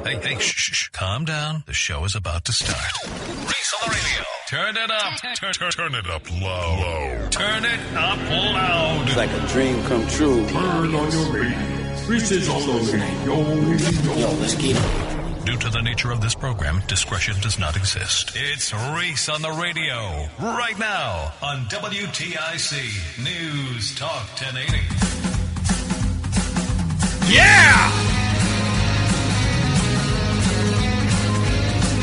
Hey, shh. Calm down. The show is about to start. Reese on the radio. Turn it up. Turn it up low. Turn it up loud. It's like a dream come true. Turn on your radio. Reese is on the radio. Yo, let's get it. Due to the nature of this program, discretion does not exist. It's Reese on the radio. Right now on WTIC News Talk 1080. Yeah!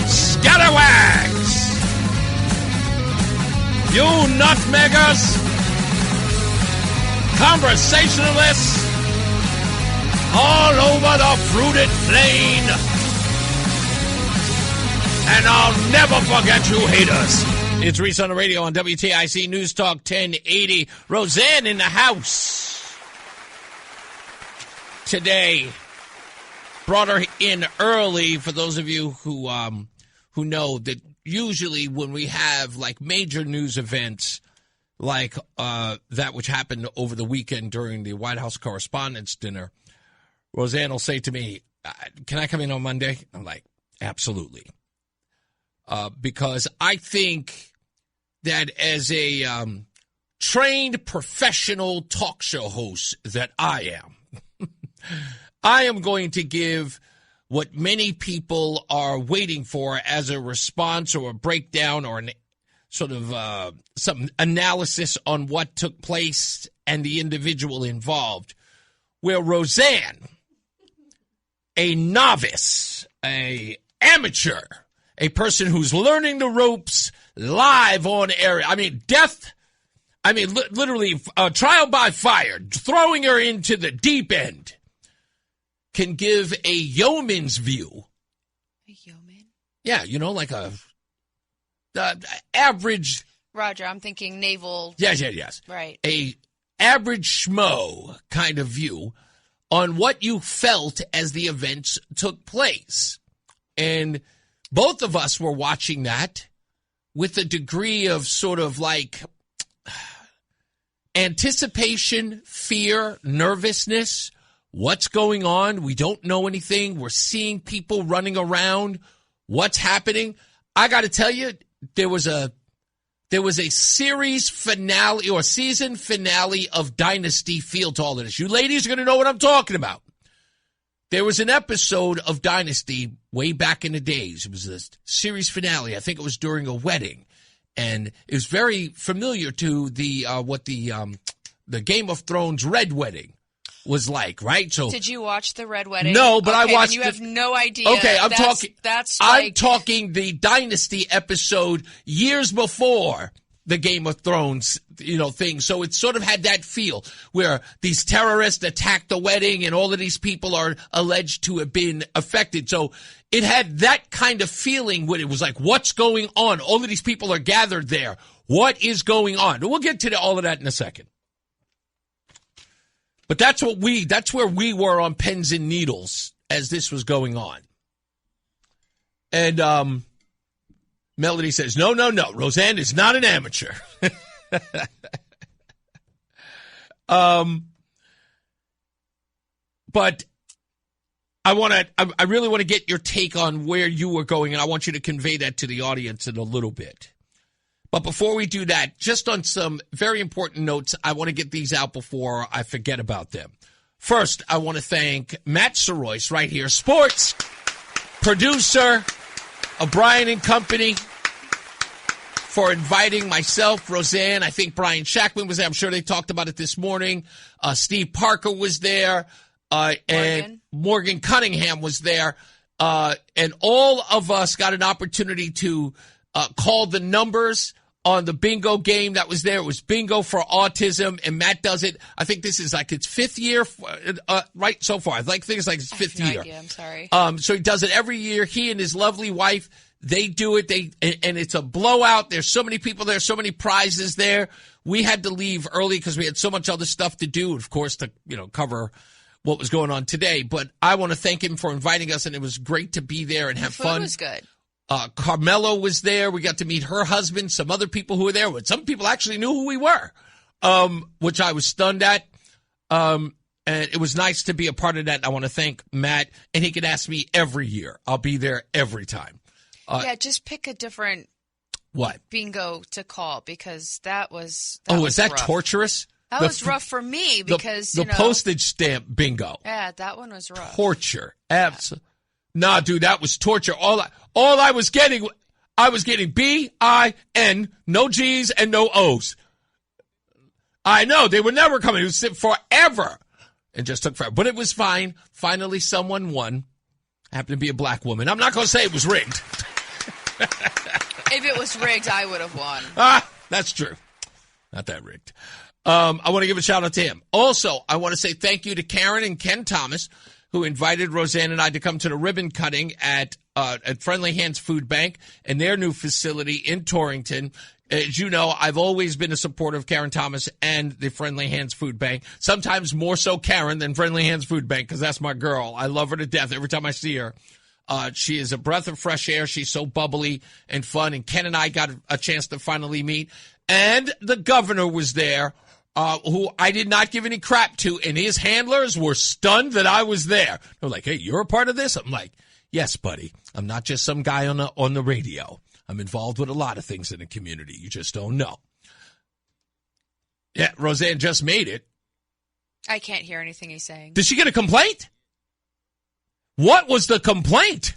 Scalawags! You nutmeggers! Conversationalists! All over the fruited plain! And I'll never forget you haters. It's Reese on the radio on WTIC News Talk 1080. Roseanne in the house today. Brought her in early for those of you who know that usually when we have like major news events like that which happened over the weekend during the White House Correspondents' Dinner, Roseanne will say to me, "Can I come in on Monday?" I'm like, "Absolutely." Because I think that as a trained professional talk show host that I am, I am going to give what many people are waiting for as a response or a breakdown or an sort of some analysis on what took place and the individual involved, where Roseanne, a novice, a amateur, a person who's learning the ropes live on air. I mean, literally trial by fire, throwing her into the deep end, can give a yeoman's view. A yeoman? Yeah, like a average. Roger, I'm thinking naval. Yes. Right. A average schmo kind of view on what you felt as the events took place. And both of us were watching that with a degree of sort of like anticipation, fear, nervousness. What's going on? We don't know anything. We're seeing people running around. What's happening? I got to tell you, there was a series finale or season finale of Dynasty feel to all of this. You ladies are going to know what I'm talking about. There was an episode of Dynasty way back in the days. It was a series finale. I think it was during a wedding, and it was very familiar to the Game of Thrones Red Wedding was like, right? So did you watch the Red Wedding? No, but okay, I watched. You have no idea. Okay, I'm talking. I'm like... talking the Dynasty episode years before the Game of Thrones, thing. So it sort of had that feel where these terrorists attacked the wedding and all of these people are alleged to have been affected. So it had that kind of feeling when it was like, what's going on? All of these people are gathered there. What is going on? We'll get to all of that in a second. But that's where we were on pins and needles as this was going on. And, Melody says, no. Roseanne is not an amateur. But I really want to get your take on where you were going, and I want you to convey that to the audience in a little bit. But before we do that, just on some very important notes, I want to get these out before I forget about them. First, I want to thank Matt Soroyce right here, sports producer of Brian and Company, for inviting myself, Roseanne. I think Brian Shackman was there. I'm sure they talked about it this morning. Steve Parker was there. And Morgan Cunningham was there. And all of us got an opportunity to call the numbers on the bingo game that was there. It was bingo for autism, and Matt does it. I think this is like its fifth year, right, so far. I think it's like his fifth year. I'm sorry. So he does it every year. He and his lovely wife, they do it. And it's a blowout. There's so many people there, so many prizes there. We had to leave early because we had so much other stuff to do, of course, to cover what was going on today. But I want to thank him for inviting us, and it was great to be there and have fun. Food was good. Carmelo was there. We got to meet her husband, some other people who were there. Some people actually knew who we were, which I was stunned at. And And it was nice to be a part of that. I want to thank Matt. And he can ask me every year. I'll be there every time. Yeah, just pick a different bingo to call because that was is that rough. Torturous? That was rough for me because, the postage stamp bingo. Yeah, that one was rough. Torture. Absolutely. Nah, dude, that was torture. All I was getting B-I-N, no G's and no O's. I know, they were never coming. It was forever. It just took forever. But it was fine. Finally, someone won. Happened to be a black woman. I'm not going to say it was rigged. If it was rigged, I would have won. That's true. Not that rigged. I want to give a shout out to him. Also, I want to say thank you to Karen and Ken Thomas, who invited Roseanne and I to come to the ribbon cutting at Friendly Hands Food Bank and their new facility in Torrington. As you know, I've always been a supporter of Karen Thomas and the Friendly Hands Food Bank. Sometimes more so Karen than Friendly Hands Food Bank because that's my girl. I love her to death every time I see her. She is a breath of fresh air. She's so bubbly and fun. And Ken and I got a chance to finally meet. And the governor was there, who I did not give any crap to. And his handlers were stunned that I was there. They're like, hey, you're a part of this? I'm like, yes, buddy. I'm not just some guy on the radio. I'm involved with a lot of things in the community. You just don't know. Yeah, Roseanne just made it. I can't hear anything he's saying. Did she get a complaint? What was the complaint?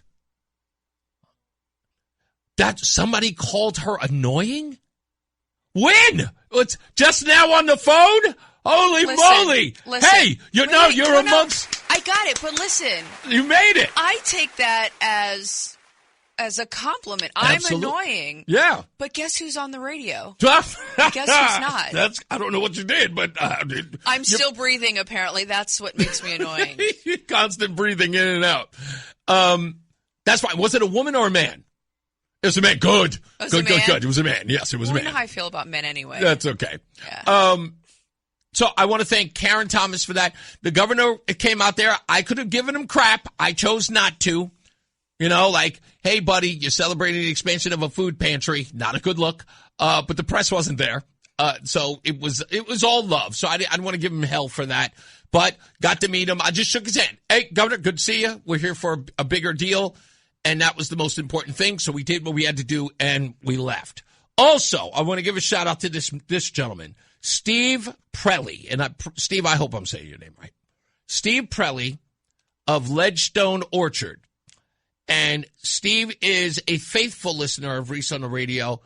That somebody called her annoying? When? It's just now on the phone? Holy moly. Listen. Hey, you're amongst... No. I got it, but listen. You made it. I take that as a compliment. I'm annoying. Yeah. But guess who's on the radio? Guess who's not? I don't know what you did, but... I'm still breathing, apparently. That's what makes me annoying. Constant breathing in and out. That's fine. Was it a woman or a man? It was a man. Good. Good. It was a man. Yes, it was a man. You know how I feel about men anyway. That's okay. Yeah. So I want to thank Karen Thomas for that. The governor came out there. I could have given him crap. I chose not to. You know, like, hey, buddy, you're celebrating the expansion of a food pantry. Not a good look. But the press wasn't there. So it was all love. So I didn't want to give him hell for that. But got to meet him. I just shook his hand. Hey, Governor, good to see you. We're here for a bigger deal. And that was the most important thing. So we did what we had to do, and we left. Also, I want to give a shout-out to this gentleman, Steve Prelli. And Steve, I hope I'm saying your name right. Steve Prelli of Ledgestone Orchard. And Steve is a faithful listener of Reese on the radio.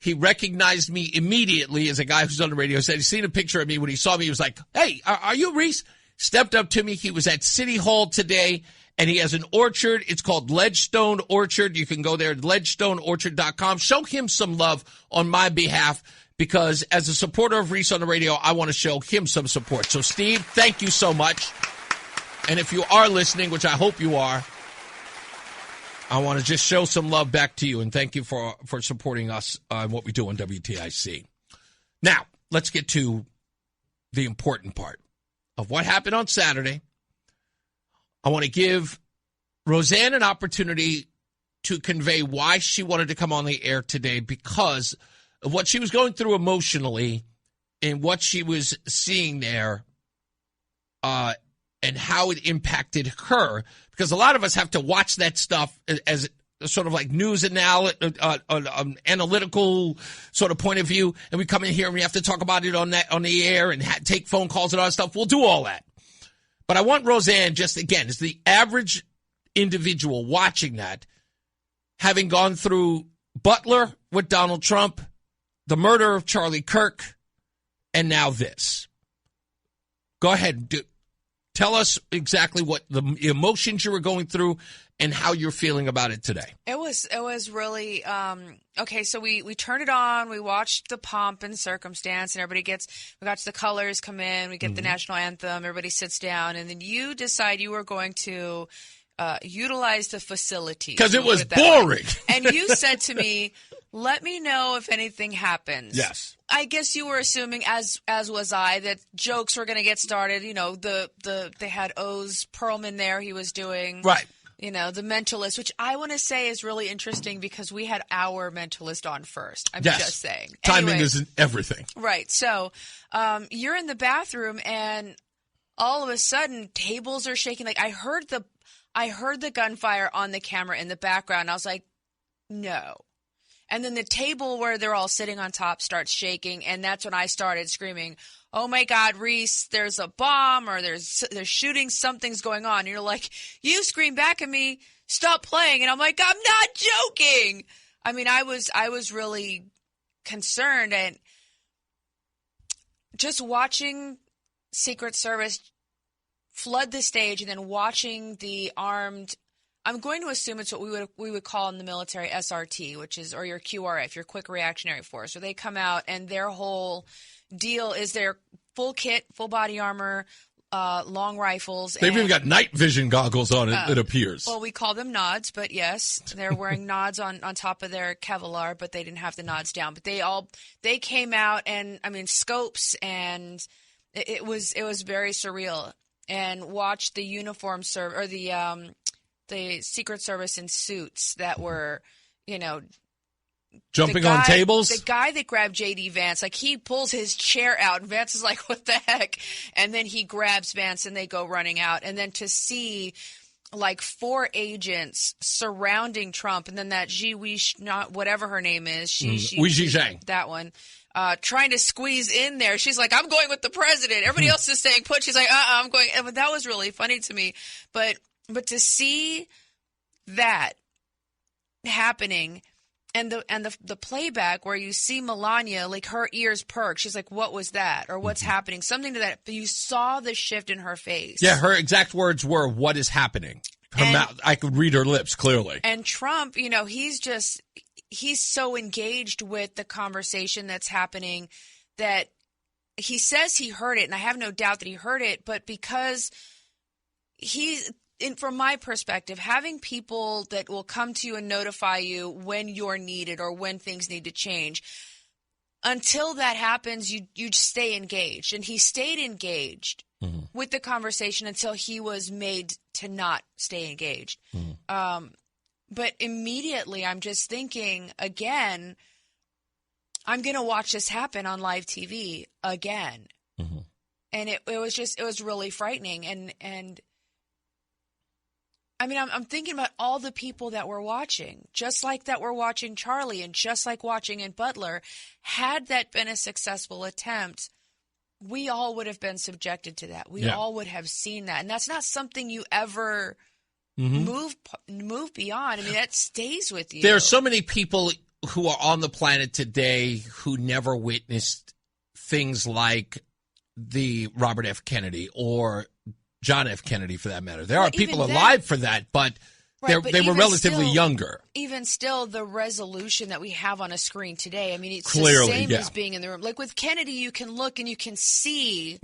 He recognized me immediately as a guy who's on the radio. He said he'd seen a picture of me. When he saw me, he was like, hey, are you Reese? Stepped up to me. He was at City Hall today, and he has an orchard. It's called Ledgestone Orchard. You can go there at ledgestoneorchard.com. Show him some love on my behalf, because as a supporter of Reese on the radio, I want to show him some support. So, Steve, thank you so much. And if you are listening, which I hope you are, I want to just show some love back to you, and thank you for supporting us on what we do on WTIC. Now, let's get to the important part of what happened on Saturday. I want to give Roseanne an opportunity to convey why she wanted to come on the air today, because of what she was going through emotionally and what she was seeing there, and how it impacted her. Because a lot of us have to watch that stuff as sort of like news analytical sort of point of view, and we come in here and we have to talk about it on the air and take phone calls and all that stuff. We'll do all that. But I want Roseanne, just again, as the average individual watching that, having gone through Butler with Donald Trump, the murder of Charlie Kirk, and now this. Go ahead. Tell us exactly what the emotions you were going through and how you're feeling about it today. It was really okay. So we turned it on. We watched the pomp and circumstance, and we got the colors come in. We get the national anthem. Everybody sits down, and then you decide you are going to utilize the facility because it was boring. And you said to me, "Let me know if anything happens." Yes. I guess you were assuming, as was I, that jokes were going to get started. You know, they had Oz Perlman there. He was doing right. You know, the Mentalist, which I want to say is really interesting because we had our Mentalist on first. I'm just saying. Timing isn't everything. Right. So you're in the bathroom, and all of a sudden tables are shaking. Like I heard the gunfire on the camera in the background. I was like, no. And then the table where they're all sitting on top starts shaking, and that's when I started screaming, "Oh my God, Reese, there's a bomb or there's shooting, something's going on." And you're like, you scream back at me, "Stop playing." And I'm like, I'm not joking. I mean, I was really concerned, and just watching Secret Service flood the stage and then watching the armed, I'm going to assume it's what we would call in the military SRT, which is, or your QRF, your quick reactionary force, where they come out and their whole deal is their full kit, full body armor, long rifles. They've even got night vision goggles on, it appears. Well, we call them nods, but yes, they're wearing nods on top of their Kevlar, but they didn't have the nods down. But they came out, and I mean, scopes, and it was very surreal. And watch the uniform or the Secret Service in suits that were, jumping on tables. The guy that grabbed J.D. Vance, like he pulls his chair out, and Vance is like, "What the heck?" And then he grabs Vance, and they go running out. And then to see like 4 agents surrounding Trump, and then that whatever her name is, Zhang, that one. Trying to squeeze in there. She's like, "I'm going with the president." Everybody else is saying put. She's like, I'm going. But that was really funny to me. But to see that happening and the playback where you see Melania, like her ears perk. She's like, "What was that?" Or "What's happening?" Something to that. But you saw the shift in her face. Yeah, her exact words were, "What is happening?" Her mouth, I could read her lips clearly. And Trump, he's so engaged with the conversation that's happening that he says he heard it, and I have no doubt that he heard it, but because from my perspective, having people that will come to you and notify you when you're needed or when things need to change, until that happens, you stay engaged. And he stayed engaged with the conversation until he was made to not stay engaged. But immediately I'm just thinking, again, I'm going to watch this happen on live TV again. And it was really frightening. And I mean, I'm thinking about all the people that were watching, just like that were watching Charlie and just like watching in Butler. Had that been a successful attempt, we all would have been subjected to that. We all would have seen that. And that's not something you ever move beyond. I mean, that stays with you. There are so many people who are on the planet today who never witnessed things like the Robert F. Kennedy or John F. Kennedy, for that matter. There are people alive for that, but they were relatively younger. Even still, the resolution that we have on a screen today, I mean, it's clearly, the same as being in the room. Like with Kennedy, you can look and you can see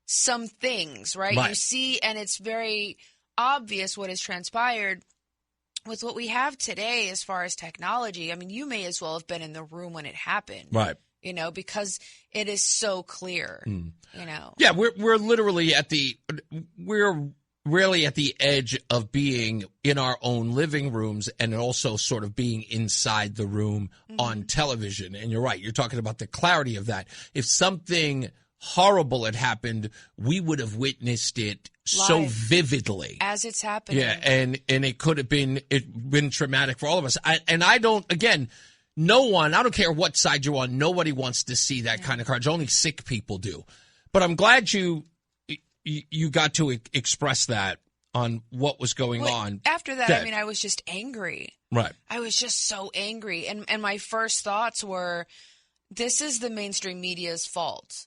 some things, right? You see, and it's very obvious what has transpired. With what we have today as far as technology, I mean, you may as well have been in the room when it happened. Right. Because it is so clear, Yeah, we're literally we're really at the edge of being in our own living rooms and also sort of being inside the room on television. And you're right. You're talking about the clarity of that. If something horrible had happened, we would have witnessed it so vividly as it's happening. Yeah, and it could have been traumatic for all of us. I don't care what side you're on. Nobody wants to see that kind of courage. Only sick people do. But I'm glad you got to express that on what was going on. After that, I mean, I was just angry. Right. I was just so angry. And my first thoughts were, this is the mainstream media's fault.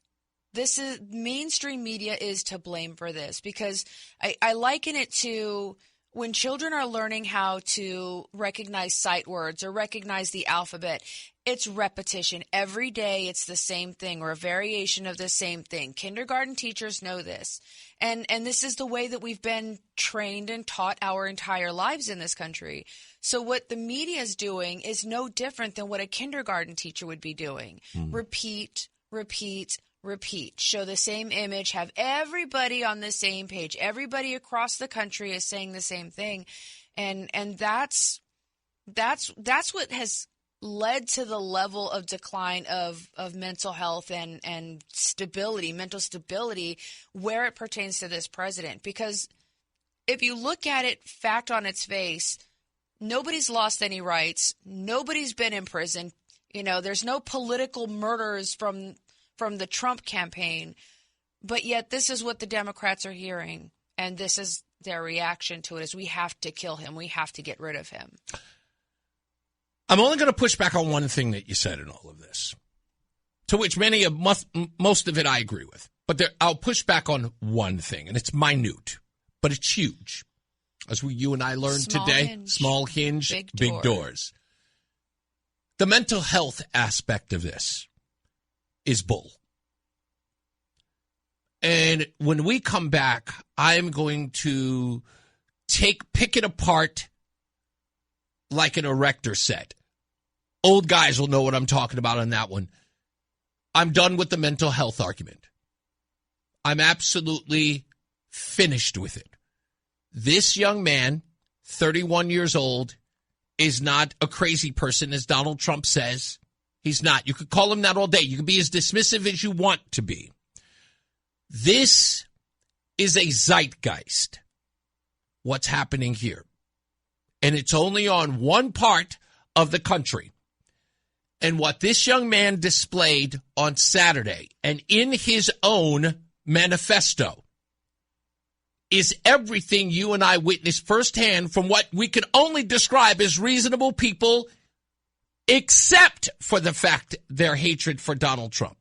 Mainstream media is to blame for this, because I liken it to when children are learning how to recognize sight words or recognize the alphabet. It's repetition. Every day it's the same thing or a variation of the same thing. Kindergarten teachers know this. And this is the way that we've been trained and taught our entire lives in this country. So what the media is doing is no different than what a kindergarten teacher would be doing. Repeat, repeat, repeat. Show the same image, have everybody on the same page. Everybody across the country is saying the same thing. And that's what has led to the level of decline of mental health and stability, mental stability, where it pertains to this president. Because if you look at it fact on its face, nobody's lost any rights. Nobody's been in prison. You know, there's no political murders from the Trump campaign. But yet this is what the Democrats are hearing. And this is their reaction to it, is we have to kill him. We have to get rid of him. I'm only going to push back on one thing that you said in all of this, to which most of it I agree with. But I'll push back on one thing, and it's minute, but it's huge. As you and I learned today, small hinge, big doors. The mental health aspect of this is bull. And when we come back, I'm going to pick it apart like an erector set. Old guys will know what I'm talking about on that one. I'm done with the mental health argument. I'm absolutely finished with it. This young man, 31 years old, is not a crazy person, as Donald Trump says. He's not. You could call him that all day. You can be as dismissive as you want to be. This is a zeitgeist, what's happening here. And it's only on one part of the country. And what this young man displayed on Saturday and in his own manifesto is everything you and I witnessed firsthand from what we can only describe as reasonable people, except for the fact their hatred for Donald Trump.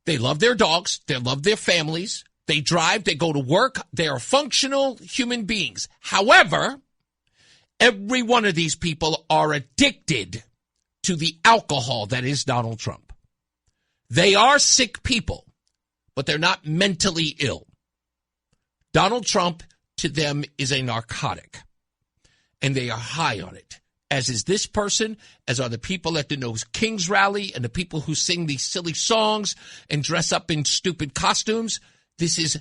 They love their dogs. They love their families. They drive. They go to work. They are functional human beings. However, every one of these people are addicted to the alcohol that is Donald Trump. They are sick people, but they're not mentally ill. Donald Trump, to them, is a narcotic, and they are high on it, as is this person, as are the people at the No Kings rally and the people who sing these silly songs and dress up in stupid costumes. This is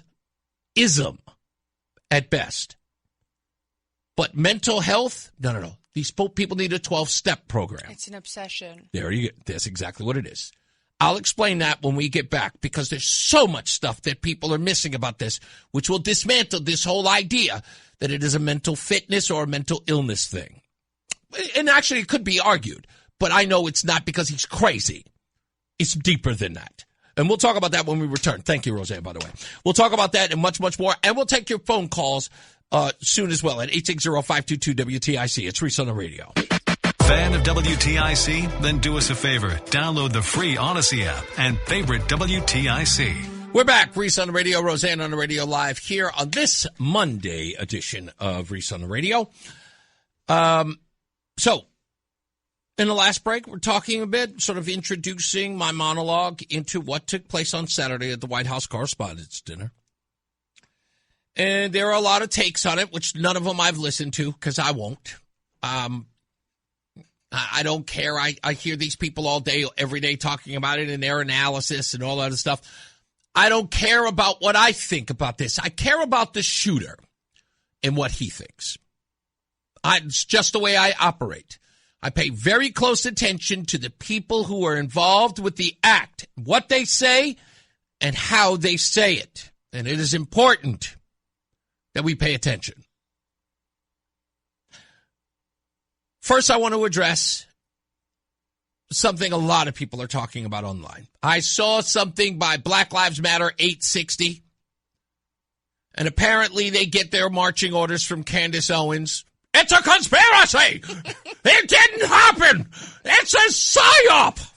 ism at best. But mental health, no. These people need a 12-step program. It's an obsession. There you go. That's exactly what it is. I'll explain that when we get back, because there's so much stuff that people are missing about this, which will dismantle this whole idea that it is a mental fitness or a mental illness thing. And actually, it could be argued, but I know it's not because he's crazy. It's deeper than that. And we'll talk about that when we return. Thank you, Roseanne, by the way. We'll talk about that and much, much more. And we'll take your phone calls soon as well at 860-522-WTIC. It's Reese on the radio. Fan of WTIC? Then do us a favor. Download the free Odyssey app and favorite WTIC. We're back. Reese on the radio, Roseanne on the radio, live here on this Monday edition of Reese on the radio. So, in the last break, we're talking a bit, sort of introducing my monologue into what took place on Saturday at the White House Correspondents' Dinner. And there are a lot of takes on it, which none of them I've listened to, because I won't. I don't care. I hear these people all day, every day, talking about it and their analysis and all that other stuff. I don't care about what I think about this. I care about the shooter and what he thinks. It's just the way I operate. I pay very close attention to the people who are involved with the act, what they say, and how they say it. And it is important that we pay attention. First, I want to address something a lot of people are talking about online. I saw something by Black Lives Matter 860, and apparently they get their marching orders from Candace Owens. It's a conspiracy! It didn't happen! It's a psyop!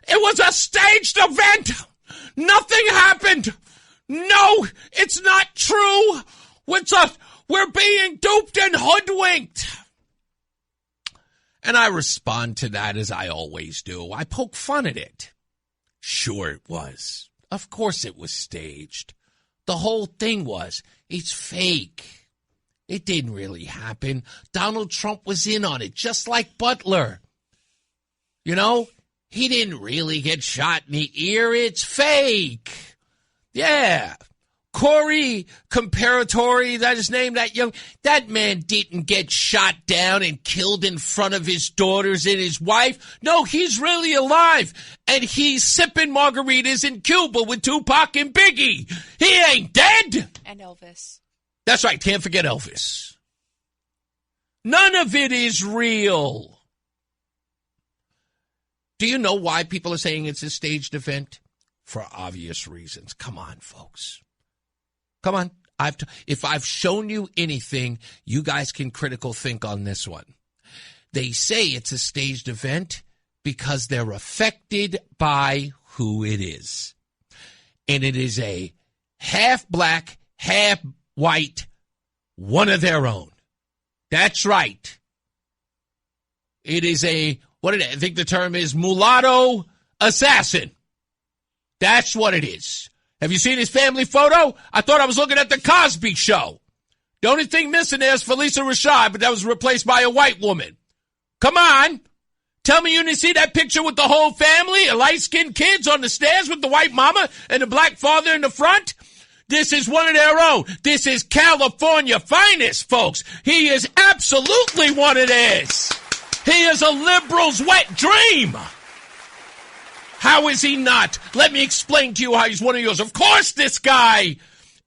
It was a staged event! Nothing happened! No, it's not true! We're being duped and hoodwinked! And I respond to that as I always do. I poke fun at it. Sure it was. Of course it was staged. The whole thing was. It's fake. It didn't really happen. Donald Trump was in on it, just like Butler. You know, he didn't really get shot in the ear. It's fake. Yeah. Corey Comparatori, that is named that man didn't get shot down and killed in front of his daughters and his wife. No, he's really alive. And he's sipping margaritas in Cuba with Tupac and Biggie. He ain't dead. And Elvis. That's right. Can't forget Elvis. None of it is real. Do you know why people are saying it's a staged event? For obvious reasons. Come on, folks. Come on. If I've shown you anything, you guys can critical think on this one. They say it's a staged event because they're affected by who it is. And it is a half black, half white, one of their own. That's right. It is I think the term is mulatto assassin. That's what it is. Have you seen his family photo? I thought I was looking at the Cosby Show. The only thing missing there is Felicia Rashad, but that was replaced by a white woman. Come on. Tell me you didn't see that picture with the whole family, a light-skinned kids on the stairs with the white mama and the black father in the front? This is one of their own. This is California finest, folks. He is absolutely one of theirs. He is a liberal's wet dream. How is he not? Let me explain to you how he's one of yours. Of course this guy,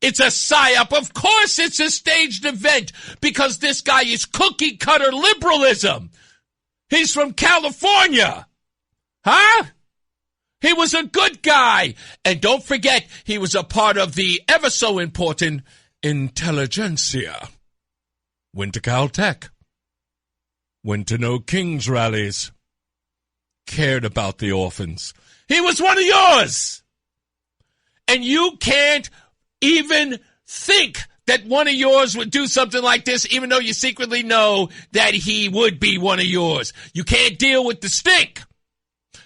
it's a psyop. Of course it's a staged event because this guy is cookie-cutter liberalism. He's from California. Huh? He was a good guy. And don't forget, he was a part of the ever-so-important intelligentsia. Went to Caltech. Went to no King's rallies. Cared about the orphans. He was one of yours. And you can't even think that one of yours would do something like this, even though you secretly know that he would be one of yours. You can't deal with the stink.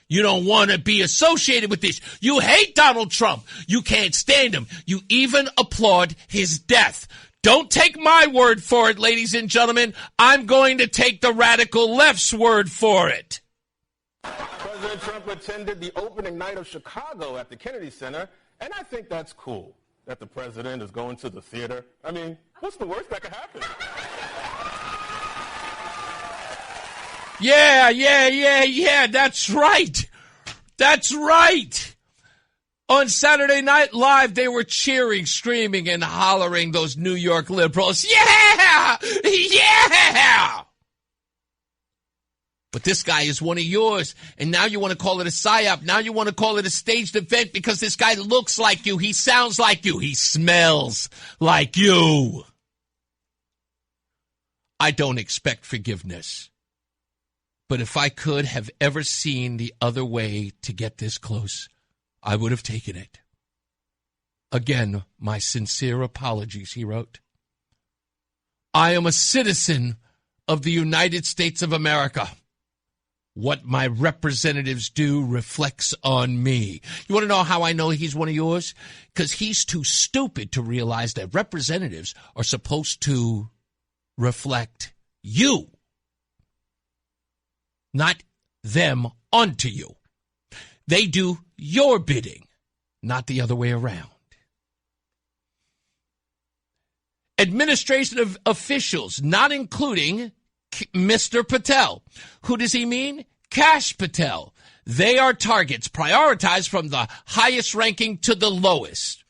You don't want to be associated with this. You hate Donald Trump. You can't stand him. You even applaud his death. Don't take my word for it, ladies and gentlemen. I'm going to take the radical left's word for it. President Trump attended the opening night of Chicago at the Kennedy Center, and I think that's cool that the president is going to the theater. I mean, what's the worst that could happen? Yeah, that's right. That's right. On Saturday Night Live, they were cheering, screaming, and hollering, those New York liberals. Yeah! Yeah! But this guy is one of yours, and now you want to call it a psyop. Now you want to call it a staged event because this guy looks like you. He sounds like you. He smells like you. I don't expect forgiveness. But if I could have ever seen the other way to get this close, I would have taken it. Again, my sincere apologies, he wrote. I am a citizen of the United States of America. What my representatives do reflects on me. You want to know how I know he's one of yours? Because he's too stupid to realize that representatives are supposed to reflect you, not them onto you. They do your bidding, not the other way around. Administrative officials, not including Mr. Patel. Who does he mean? Kash Patel. They are targets prioritized from the highest ranking to the lowest.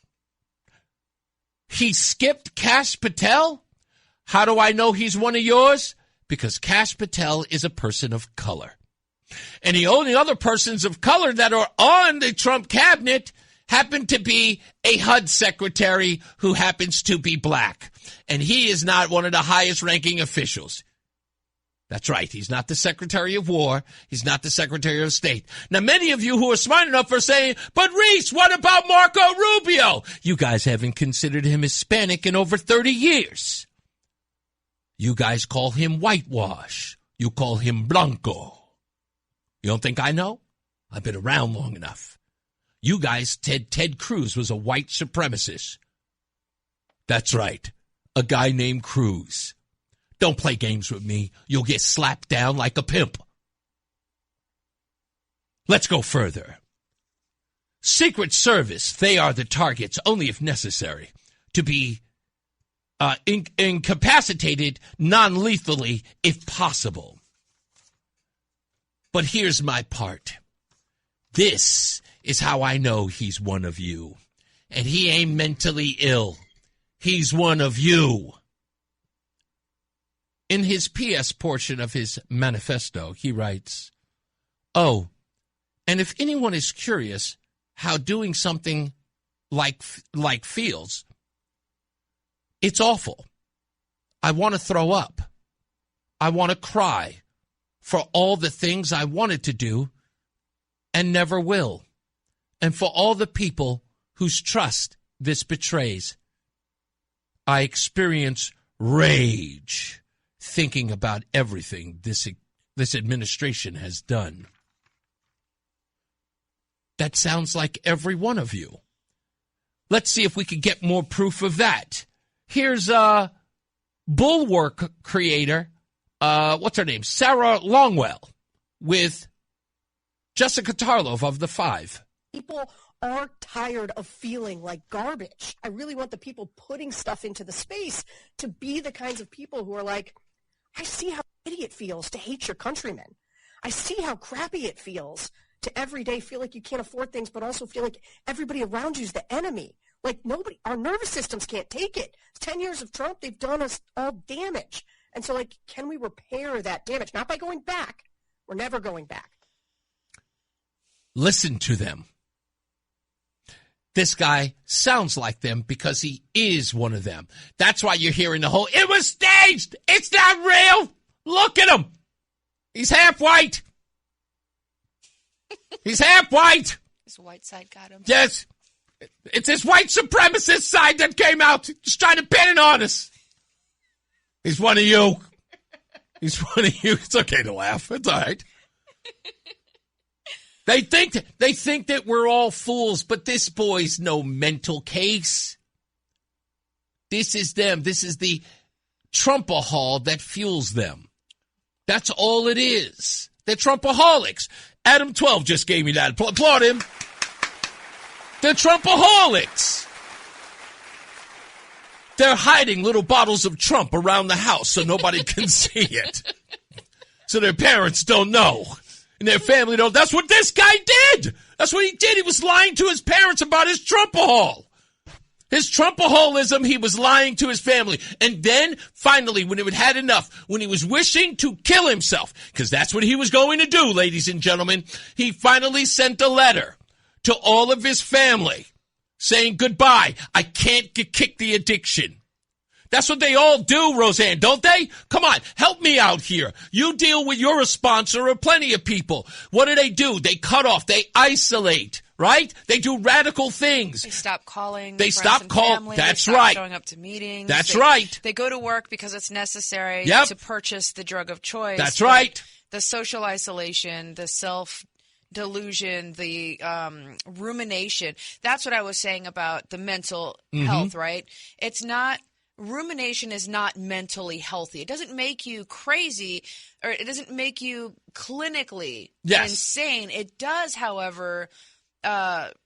He skipped Kash Patel? How do I know he's one of yours? Because Kash Patel is a person of color. And the only other persons of color that are on the Trump cabinet happen to be a HUD secretary who happens to be black. And he is not one of the highest ranking officials. That's right. He's not the Secretary of War. He's not the Secretary of State. Now, many of you who are smart enough are saying, but Reese, what about Marco Rubio? You guys haven't considered him Hispanic in over 30 years. You guys call him whitewash. You call him blanco. You don't think I know? I've been around long enough. You guys, Ted Cruz was a white supremacist. That's right. A guy named Cruz. Don't play games with me. You'll get slapped down like a pimp. Let's go further. Secret Service, they are the targets only if necessary to be incapacitated non-lethally if possible. But here's my part. This is how I know he's one of you. And he ain't mentally ill. He's one of you. In his PS portion of his manifesto, he writes, "Oh, and if anyone is curious how doing something like feels, it's awful. I want to throw up. I want to cry for all the things I wanted to do and never will, and for all the people whose trust this betrays. I experience rage thinking about everything this administration has done." That sounds like every one of you. Let's see if we can get more proof of that. Here's Bulwark creator, what's her name? Sarah Longwell, with Jessica Tarlov of The Five. People are tired of feeling like garbage. I really want the people putting stuff into the space to be the kinds of people who are like, I see how shitty it feels to hate your countrymen. I see how crappy it feels to every day feel like you can't afford things, but also feel like everybody around you is the enemy. Like nobody, our nervous systems can't take it. 10 years of Trump, they've done us all damage. And so, like, can we repair that damage? Not by going back. We're never going back. Listen to them. This guy sounds like them because he is one of them. That's why you're hearing the whole, it was staged. It's not real. Look at him. He's half white. He's half white. His white side got him. Yes. It's his white supremacist side that came out just trying to pin it on us. He's one of you. He's one of you. It's okay to laugh. It's all right. They think that we're all fools, but this boy's no mental case. This is them. This is the Trumpahol that fuels them. That's all it is. They're Trumpaholics. Adam 12 just gave me that. Applaud him. They're Trumpaholics. They're hiding little bottles of Trump around the house so nobody can see it. So their parents don't know. And their family don't. That's what this guy did. That's what he did. He was lying to his parents about his Trumpahol. His Trumpaholism, he was lying to his family. And then, finally, when it had enough, when he was wishing to kill himself, because that's what he was going to do, ladies and gentlemen, he finally sent a letter to all of his family saying goodbye. I can't kick the addiction. That's what they all do, Roseanne, don't they? Come on, help me out here. You deal with your sponsor or plenty of people. What do? They cut off. They isolate, right? They do radical things. They stop calling. They stop calling. That's they stop right. Showing up to meetings. That's right. They go to work because it's necessary to purchase the drug of choice. That's right. The social isolation, the self-delusion, the rumination. That's what I was saying about the mental health, right? It's not. Rumination is not mentally healthy. It doesn't make you crazy, or it doesn't make you clinically insane. It does, however, like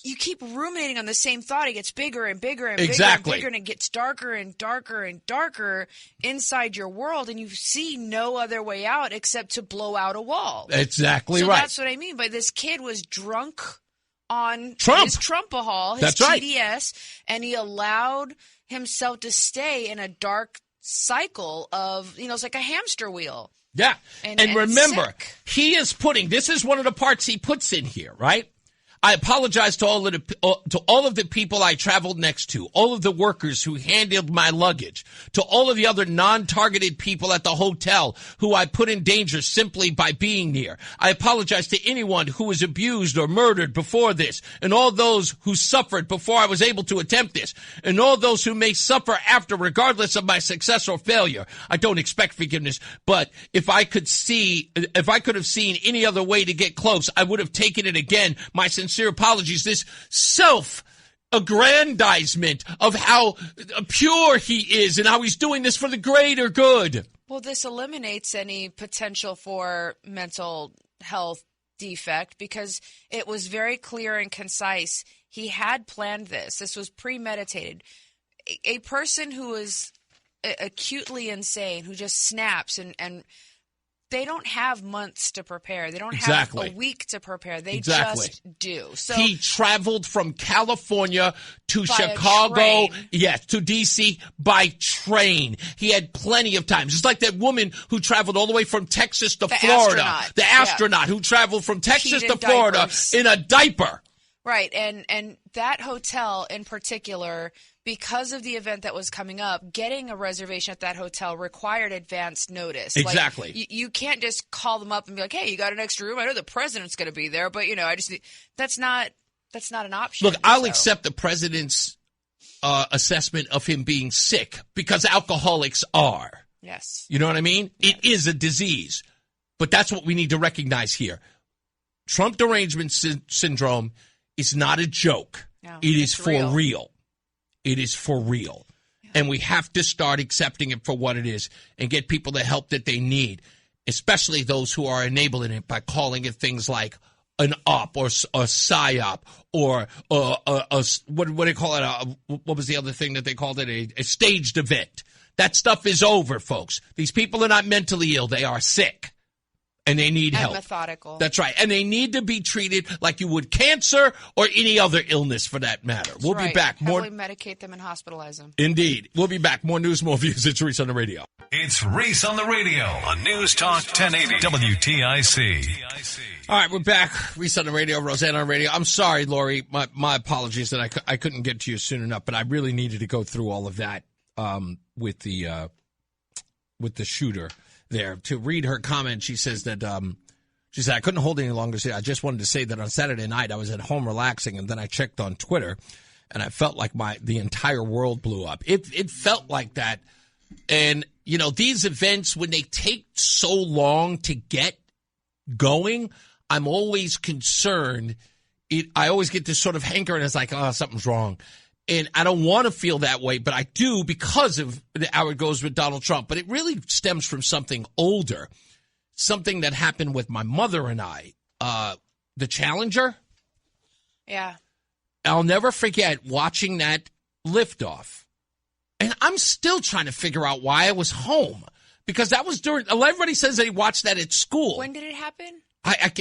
you keep ruminating on the same thought. It gets bigger and bigger and bigger and bigger, and it gets darker and darker and darker inside your world, and you see no other way out except to blow out a wall. Exactly so right. That's what I mean. But this kid was drunk on Trump. His Trumpahol, his TDS, and he allowed himself to stay in a dark cycle of, it's like a hamster wheel. Yeah. And remember, he is putting, this is one of the parts he puts in here, right? I apologize to all of the people I traveled next to, all of the workers who handled my luggage, to all of the other non-targeted people at the hotel who I put in danger simply by being near. I apologize to anyone who was abused or murdered before this, and all those who suffered before I was able to attempt this, and all those who may suffer after, regardless of my success or failure. I don't expect forgiveness, but if I could have seen any other way to get close, I would have taken it again. My sincere apologies. This self-aggrandizement of how pure he is and how he's doing this for the greater good. Well, this eliminates any potential for mental health defect because it was very clear and concise. He had planned this. This was premeditated. A person who is acutely insane, who just snaps and they don't have months to prepare. They don't have a week to prepare. They just do. So he traveled from California to Chicago, to D.C. by train. He had plenty of time. Just like that woman who traveled all the way from Texas to Florida. The astronaut who traveled from Texas to Florida in a diaper. Right, and that hotel in particular, because of the event that was coming up, getting a reservation at that hotel required advance notice. Exactly. Like, you can't just call them up and be like, "Hey, you got an extra room? I know the president's going to be there, but I just need." That's not an option. Look, I'll accept the president's assessment of him being sick because alcoholics are. Yes. You know what I mean? Yes. It is a disease, but that's what we need to recognize here. Trump derangement syndrome is not a joke. No, it is for real. It is for real. Yeah. And we have to start accepting it for what it is and get people the help that they need, especially those who are enabling it by calling it things like an op or a psyop or what do they call it? What was the other thing that they called it? A staged event. That stuff is over, folks. These people are not mentally ill. They are sick. And they need help. Methodical. That's right. And they need to be treated like you would cancer or any other illness for that matter. We'll be back. Heavily medicate them and hospitalize them. Indeed. We'll be back. More news, more views. It's Reese on the Radio. It's Reese on the Radio on News Talk 1080 WTIC. All right, we're back. Reese on the Radio, Roseanne on the Radio. I'm sorry, Lori. My apologies that I couldn't get to you soon enough, but I really needed to go through all of that with the shooter there. To read her comment, she says that she said, I couldn't hold it any longer. I just wanted to say that on Saturday night I was at home relaxing, and then I checked on Twitter, and I felt like the entire world blew up. It felt like that. And, these events, when they take so long to get going, I'm always concerned. I always get this sort of hankering. It's like, oh, something's wrong. And I don't want to feel that way, but I do because of how it goes with Donald Trump. But it really stems from something older, something that happened with my mother and I. The Challenger. Yeah. I'll never forget watching that liftoff. And I'm still trying to figure out why I was home. Because that was everybody says they watched that at school. When did it happen?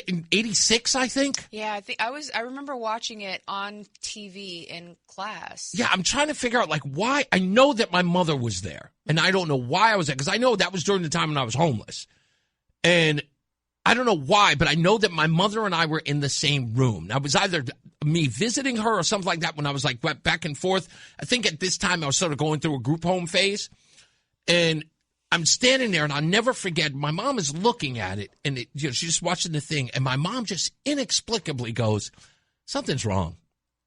In 86, I think. Yeah, I remember watching it on TV in class. Yeah, I'm trying to figure out why. I know that my mother was there, and I don't know why I was there because I know that was during the time when I was homeless, and I don't know why, but I know that my mother and I were in the same room. Now, it was either me visiting her or something like that when I was back and forth. I think at this time I was sort of going through a group home phase, and I'm standing there, and I'll never forget, my mom is looking at it, and she's just watching the thing, and my mom just inexplicably goes, something's wrong.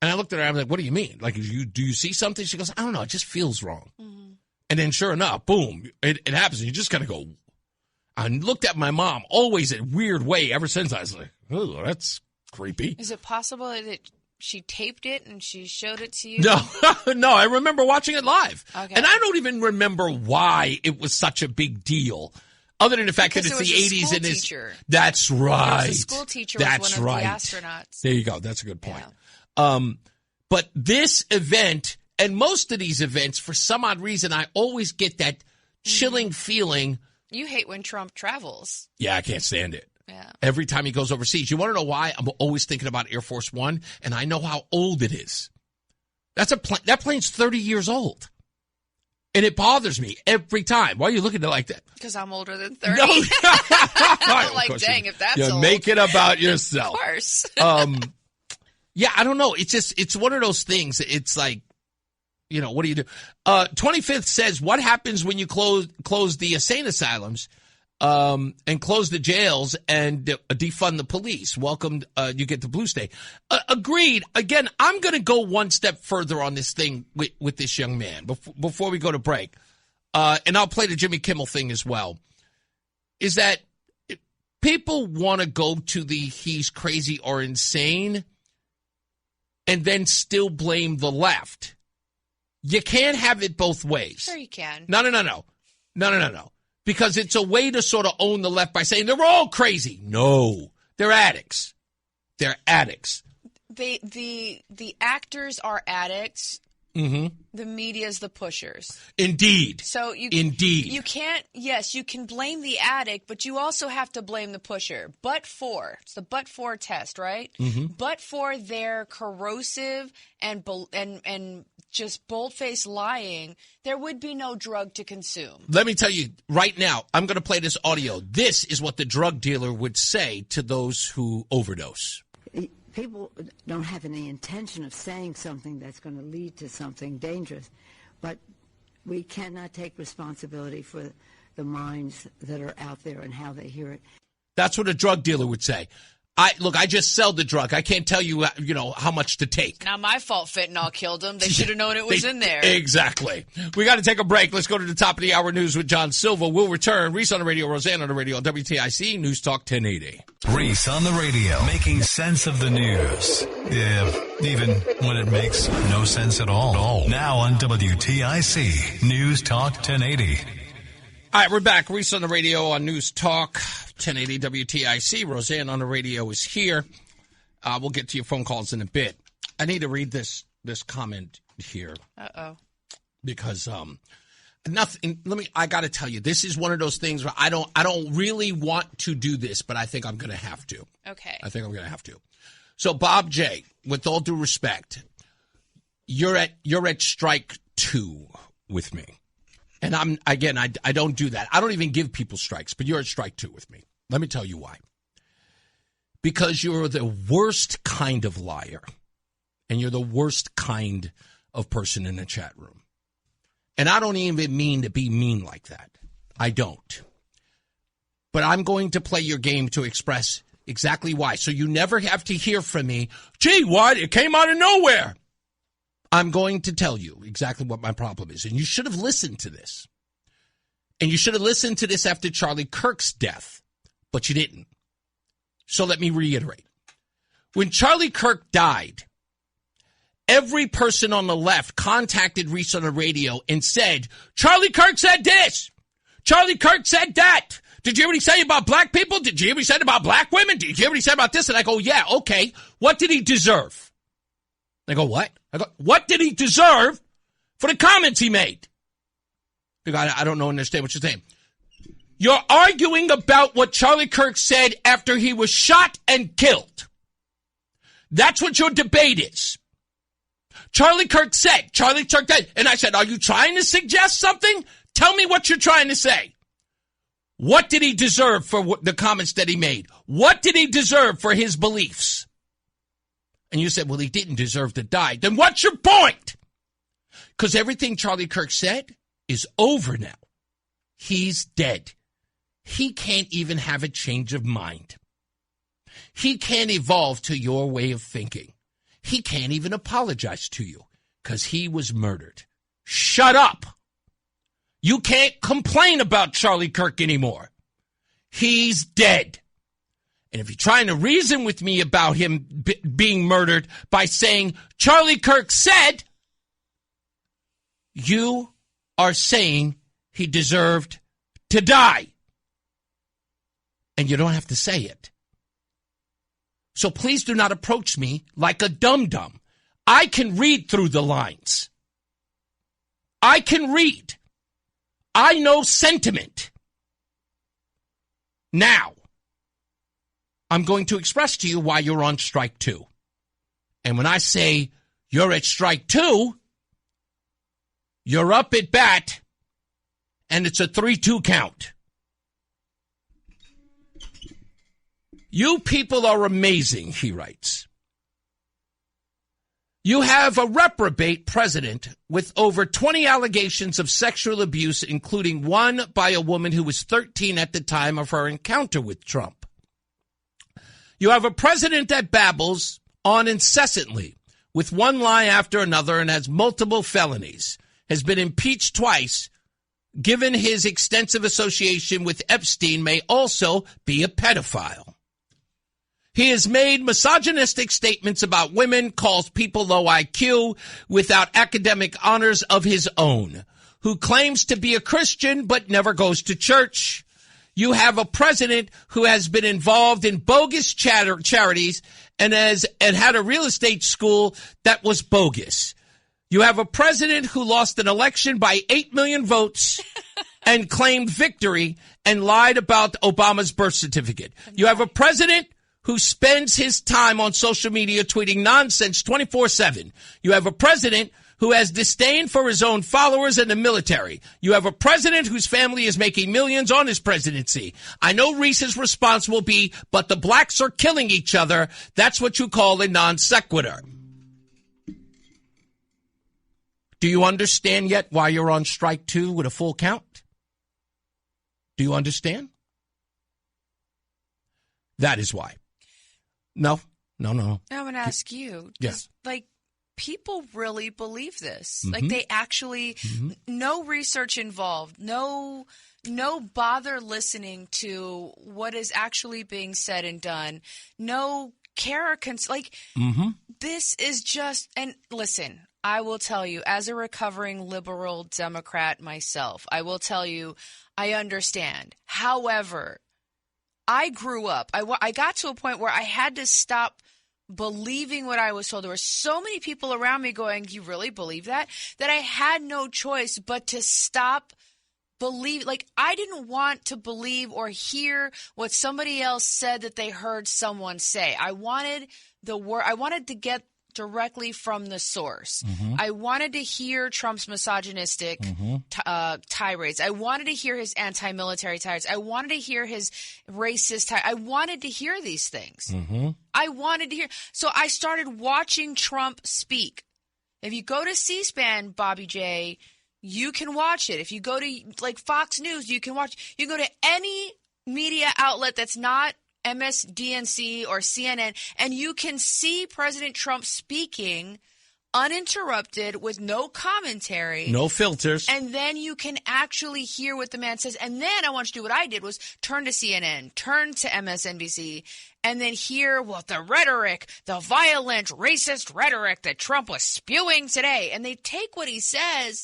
And I looked at her, I'm like, what do you mean? Do you see something? She goes, I don't know, it just feels wrong. Mm-hmm. And then sure enough, boom, it happens, and you just kind of go. I looked at my mom, always in a weird way, ever since. I was like, oh, that's creepy. Is it possible that she taped it and she showed it to you? No, I remember watching it live. Okay. And I don't even remember why it was such a big deal, other than the fact that it's the 80s and it's. That's right. The school teacher was one of the astronauts. There you go. That's a good point. Yeah. But this event and most of these events, for some odd reason, I always get that chilling feeling. You hate when Trump travels. Yeah, I can't stand it. Yeah. Every time he goes overseas. You want to know why? I'm always thinking about Air Force One, and I know how old it is. That plane's 30 years old. And it bothers me every time. Why are you looking at it like that? Because I'm older than 30. No. Dang, if that's old. Make it about yourself. Of course. Yeah, I don't know. It's one of those things. It's like, what do you do? 25th says, what happens when you close the insane asylums and close the jails and defund the police? Welcome, you get the blue state. Agreed. Again, I'm going to go one step further on this thing with this young man before we go to break. And I'll play the Jimmy Kimmel thing as well. Is that people want to go to the he's crazy or insane and then still blame the left. You can't have it both ways. Sure you can. No. Because it's a way to sort of own the left by saying they're all crazy. No, They're addicts. They're addicts. The actors are addicts. Mm-hmm. The media is the pushers. Indeed. So you can't, yes, you can blame the addict, but you also have to blame the pusher. It's the but-for test, right? Mm-hmm. But for their corrosive and just bold-faced lying, there would be no drug to consume. Let me tell you right now, I'm going to play this audio. This is what the drug dealer would say to those who overdose. People don't have any intention of saying something that's going to lead to something dangerous, but we cannot take responsibility for the minds that are out there and how they hear it. That's what a drug dealer would say. I just sell the drug. I can't tell you, how much to take. Not my fault fentanyl killed them. They should have known it was in there. Exactly. We got to take a break. Let's go to the top of the hour news with John Silva. We'll return. Reese on the radio, Roseanne on the radio on WTIC, News Talk 1080. Reese on the radio, making sense of the news. Yeah, even when it makes no sense at all. Now on WTIC, News Talk 1080. All right, we're back. Reese on the radio on News Talk 1080 WTIC. Roseanne on the radio is here. We'll get to your phone calls in a bit. I need to read this comment here. Uh-oh. Because nothing. I got to tell you, this is one of those things where I don't really want to do this, but I think I'm going to have to. Okay. I think I'm going to have to. So Bob J, with all due respect, you're at strike 2 with me. And I don't do that. I don't even give people strikes, but you're at strike 2 with me. Let me tell you why. Because you're the worst kind of liar. And you're the worst kind of person in the chat room. And I don't even mean to be mean like that. I don't. But I'm going to play your game to express exactly why. So you never have to hear from me, gee, what? It came out of nowhere. I'm going to tell you exactly what my problem is. And you should have listened to this. And you should have listened to this after Charlie Kirk's death. But you didn't. So let me reiterate. When Charlie Kirk died, every person on the left contacted Reese on the radio and said, Charlie Kirk said this. Charlie Kirk said that. Did you hear what he said about black people? Did you hear what he said about black women? Did you hear what he said about this? And I go, yeah, okay. What did he deserve? They go, what? I go, what did he deserve for the comments he made? They go, I don't understand what you're saying. You're arguing about what Charlie Kirk said after he was shot and killed. That's what your debate is. Charlie Kirk said, and I said, are you trying to suggest something? Tell me what you're trying to say. What did he deserve for the comments that he made? What did he deserve for his beliefs? And you said, well, he didn't deserve to die. Then what's your point? Because everything Charlie Kirk said is over now. He's dead. He can't even have a change of mind. He can't evolve to your way of thinking. He can't even apologize to you because he was murdered. Shut up. You can't complain about Charlie Kirk anymore. He's dead. And if you're trying to reason with me about him being murdered by saying Charlie Kirk said, you are saying he deserved to die. And you don't have to say it. So please do not approach me like a dum-dum. I can read through the lines. I can read. I know sentiment. Now, I'm going to express to you why you're on strike 2. And when I say you're at strike 2, you're up at bat, and it's a 3-2 count. You people are amazing, he writes. You have a reprobate president with over 20 allegations of sexual abuse, including one by a woman who was 13 at the time of her encounter with Trump. You have a president that babbles on incessantly with one lie after another and has multiple felonies, has been impeached twice, given his extensive association with Epstein, may also be a pedophile. He has made misogynistic statements about women, calls people low IQ without academic honors of his own, who claims to be a Christian but never goes to church. You have a president who has been involved in bogus charities and had a real estate school that was bogus. You have a president who lost an election by 8 million votes and claimed victory and lied about Obama's birth certificate. You have a president who spends his time on social media tweeting nonsense 24/7. You have a president who has disdain for his own followers and the military. You have a president whose family is making millions on his presidency. I know Reese's response will be, but the blacks are killing each other. That's what you call a non sequitur. Do you understand yet why you're on strike 2 with a full count? Do you understand? That is why. No. I'm going to ask you. Yes. People really believe this. Mm-hmm. They actually, no research involved, no bother listening to what is actually being said and done, no care, this is just, and listen, I will tell you, as a recovering liberal Democrat myself, I will tell you, I understand. However, I grew up, I got to a point where I had to stop believing what I was told. There were so many people around me going, you really believe that? That I had no choice but to stop believing. I didn't want to believe or hear what somebody else said that they heard someone say. I wanted I wanted to get directly from the source. Mm-hmm. I wanted to hear Trump's misogynistic tirades. I wanted to hear his anti-military tirades. I wanted to hear his racist tirades. I wanted to hear these things. Mm-hmm. I wanted to hear. So I started watching Trump speak. If you go to C-SPAN, Bobby J, you can watch it. If you go to Fox News, you can watch. You go to any media outlet that's not MSDNC or CNN, and you can see President Trump speaking uninterrupted with no commentary. No filters. And then you can actually hear what the man says. And then I want you to do what I did was turn to CNN, turn to MSNBC, and then hear the rhetoric, the violent, racist rhetoric that Trump was spewing today. And they take what he said,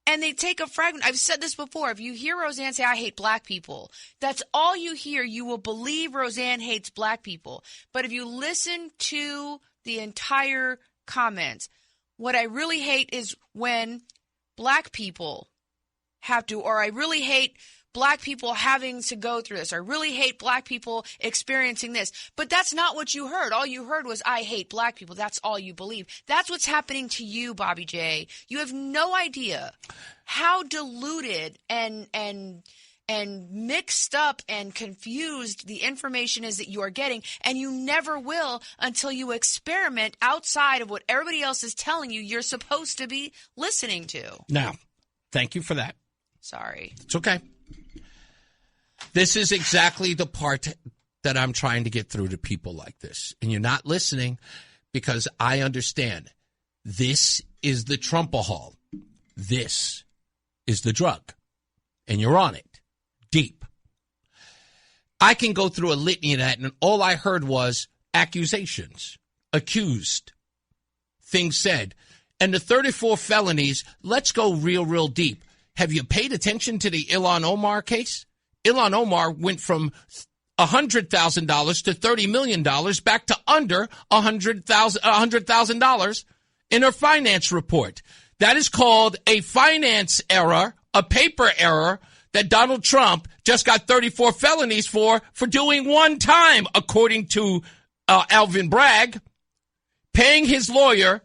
and they take a fragment. I've said this before. If you hear Roseanne say, I hate black people, that's all you hear. You will believe Roseanne hates black people. But if you listen to the entire comments, what I really hate is when black people have to, or I really hate black people having to go through this. I really hate black people experiencing this. But that's not what you heard. All you heard was, I hate black people. That's all you believe. That's what's happening to you, Bobby J. You have no idea how diluted and mixed up and confused the information is that you are getting, and you never will until you experiment outside of what everybody else is telling you you're supposed to be listening to. Now, thank you for that. Sorry. It's okay. This is exactly the part that I'm trying to get through to people like this. And you're not listening because I understand. This is the Trumpahol. This is the drug. And you're on it. Deep. I can go through a litany of that, and all I heard was accusations, accused, things said. And the 34 felonies, let's go real deep. Have you paid attention to the Ilhan Omar case? Ilhan Omar went from $100,000 to $30 million back to under $100,000 in her finance report. That is called a finance error, a paper error that Donald Trump just got 34 felonies for doing one time, according to Alvin Bragg. Paying his lawyer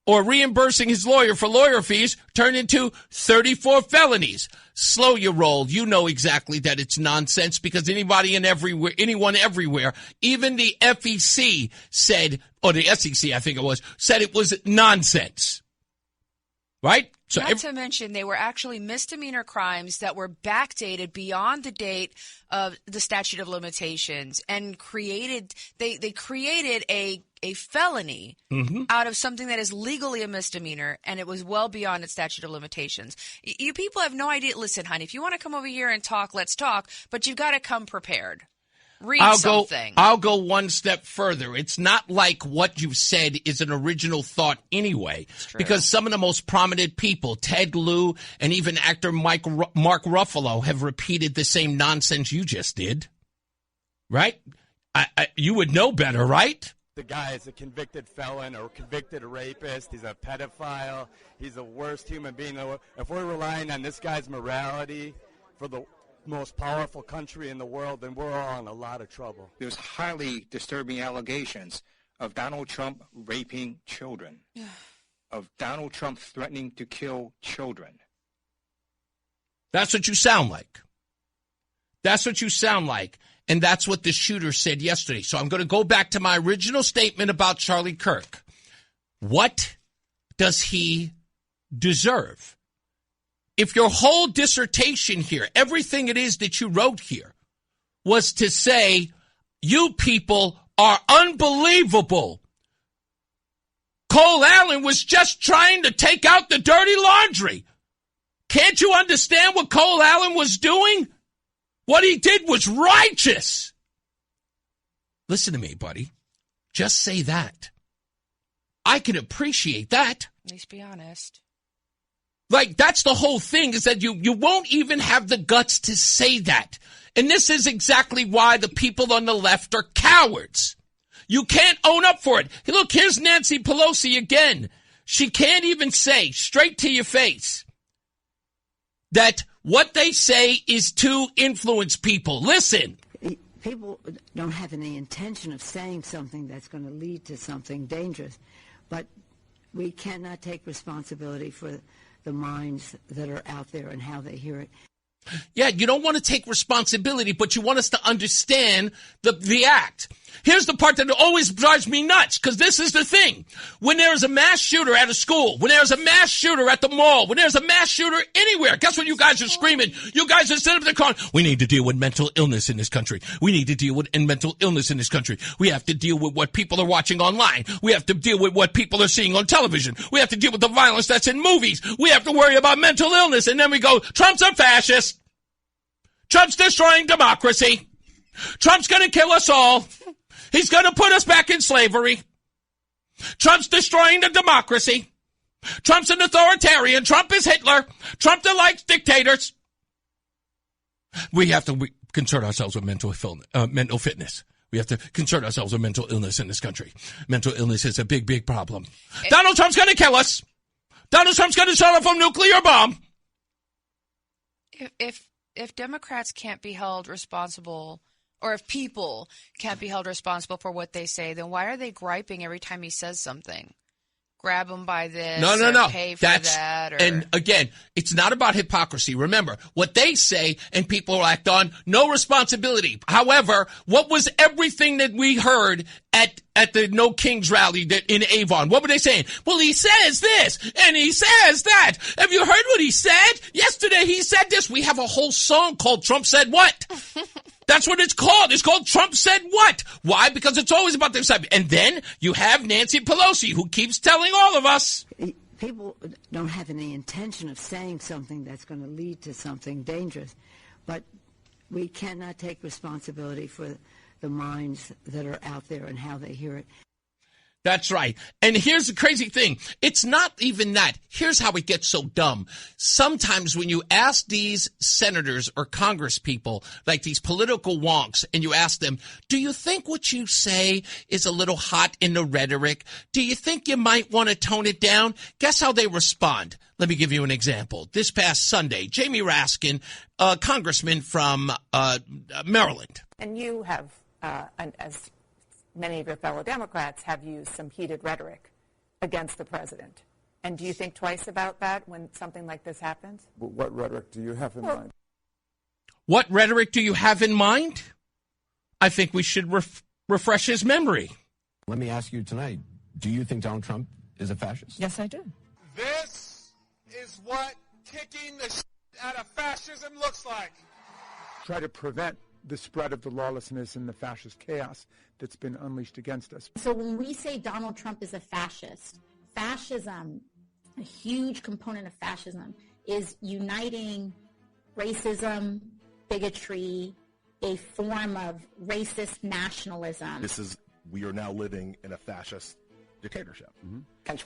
or reimbursing his lawyer for lawyer fees turned into 34 felonies. Slow your roll. You know exactly that it's nonsense because anyone everywhere, even the FEC said, or the SEC, I think it was, said it was nonsense. Right? So Not to mention, they were actually misdemeanor crimes that were backdated beyond the date of the statute of limitations and they created a felony out of something that is legally a misdemeanor, and it was well beyond its statute of limitations. You people have no idea. Listen, honey, if you want to come over here and talk, let's talk, but you've got to come prepared. read something. I'll go one step further. It's not like what you've said is an original thought anyway, because some of the most prominent people, Ted Lieu and even actor Mark Ruffalo, have repeated the same nonsense you just did. Right? You would know better, right? The guy is a convicted felon or convicted rapist. He's a pedophile. He's the worst human being. If we're relying on this guy's morality for the most powerful country in the world, then we're all in a lot of trouble. There's highly disturbing allegations of Donald Trump raping children, of Donald Trump threatening to kill children. That's what you sound like. That's what you sound like. And that's what the shooter said yesterday. So I'm going to go back to my original statement about Charlie Kirk. What does he deserve? If your whole dissertation here, everything it is that you wrote here, was to say, you people are unbelievable. Cole Allen was just trying to take out the dirty laundry. Can't you understand what Cole Allen was doing? What he did was righteous. Listen to me, buddy. Just say that. I can appreciate that. At least be honest. Like, that's the whole thing, is that you won't even have the guts to say that. And this is exactly why the people on the left are cowards. You can't own up for it. Look, here's Nancy Pelosi again. She can't even say straight to your face that what they say is to influence people. Listen. People don't have any intention of saying something that's going to lead to something dangerous, but we cannot take responsibility for the minds that are out there and how they hear it. Yeah, you don't want to take responsibility, but you want us to understand the act. Here's the part that always drives me nuts, because this is the thing. When there's a mass shooter at a school, when there's a mass shooter at the mall, when there's a mass shooter anywhere, guess what you guys are screaming? You guys are sitting up there calling, we need to deal with mental illness in this country. We need to deal with mental illness in this country. We have to deal with what people are watching online. We have to deal with what people are seeing on television. We have to deal with the violence that's in movies. We have to worry about mental illness. And then we go, Trump's a fascist. Trump's destroying democracy. Trump's going to kill us all. He's going to put us back in slavery. Trump's destroying the democracy. Trump's an authoritarian. Trump is Hitler. Trump likes dictators. We have to concern ourselves with mental fitness. We have to concern ourselves with mental illness in this country. Mental illness is a big, big problem. Donald Trump's going to kill us. Donald Trump's going to set off a nuclear bomb. If Democrats can't be held responsible, or if people can't be held responsible for what they say, then why are they griping every time he says something? Grab him by this, no. Pay for that. And again, it's not about hypocrisy. Remember, what they say and people act on, no responsibility. However, what was everything that we heard at the No Kings rally in Avon? What were they saying? Well, he says this and he says that. Have you heard what he said? Yesterday he said this. We have a whole song called Trump Said What? That's what it's called. It's called Trump Said What? Why? Because it's always about the side. And then you have Nancy Pelosi, who keeps telling all of us. People don't have any intention of saying something that's going to lead to something dangerous, but we cannot take responsibility for the minds that are out there and how they hear it. That's right. And here's the crazy thing. It's not even that. Here's how it gets so dumb. Sometimes when you ask these senators or Congress people, like these political wonks, and you ask them, do you think what you say is a little hot in the rhetoric? Do you think you might want to tone it down? Guess how they respond. Let me give you an example. This past Sunday, Jamie Raskin, a congressman from Maryland. And you have, as many of your fellow Democrats, have used some heated rhetoric against the president. And do you think twice about that when something like this happens? What rhetoric do you have in mind? What rhetoric do you have in mind? I think we should refresh his memory. Let me ask you tonight, do you think Donald Trump is a fascist? Yes, I do. This is what kicking the shit out of fascism looks like. Try to prevent the spread of the lawlessness and the fascist chaos that's been unleashed against us. So when we say Donald Trump is a fascist, fascism, a huge component of fascism, is uniting racism, bigotry, a form of racist nationalism. We are now living in a fascist dictatorship.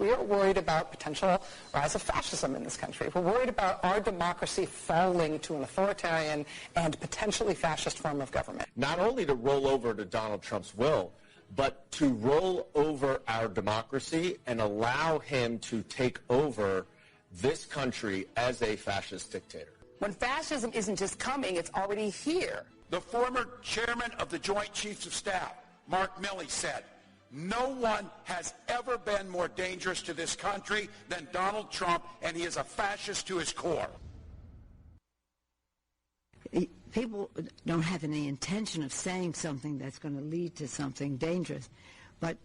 We are worried about potential rise of fascism in this country. We're worried about our democracy falling to an authoritarian and potentially fascist form of government. Not only to roll over to Donald Trump's will, but to roll over our democracy and allow him to take over this country as a fascist dictator. When fascism isn't just coming, it's already here. The former chairman of the Joint Chiefs of Staff, Mark Milley, said, "No one has ever been more dangerous to this country than Donald Trump, and he is a fascist to his core." People don't have any intention of saying something that's going to lead to something dangerous, but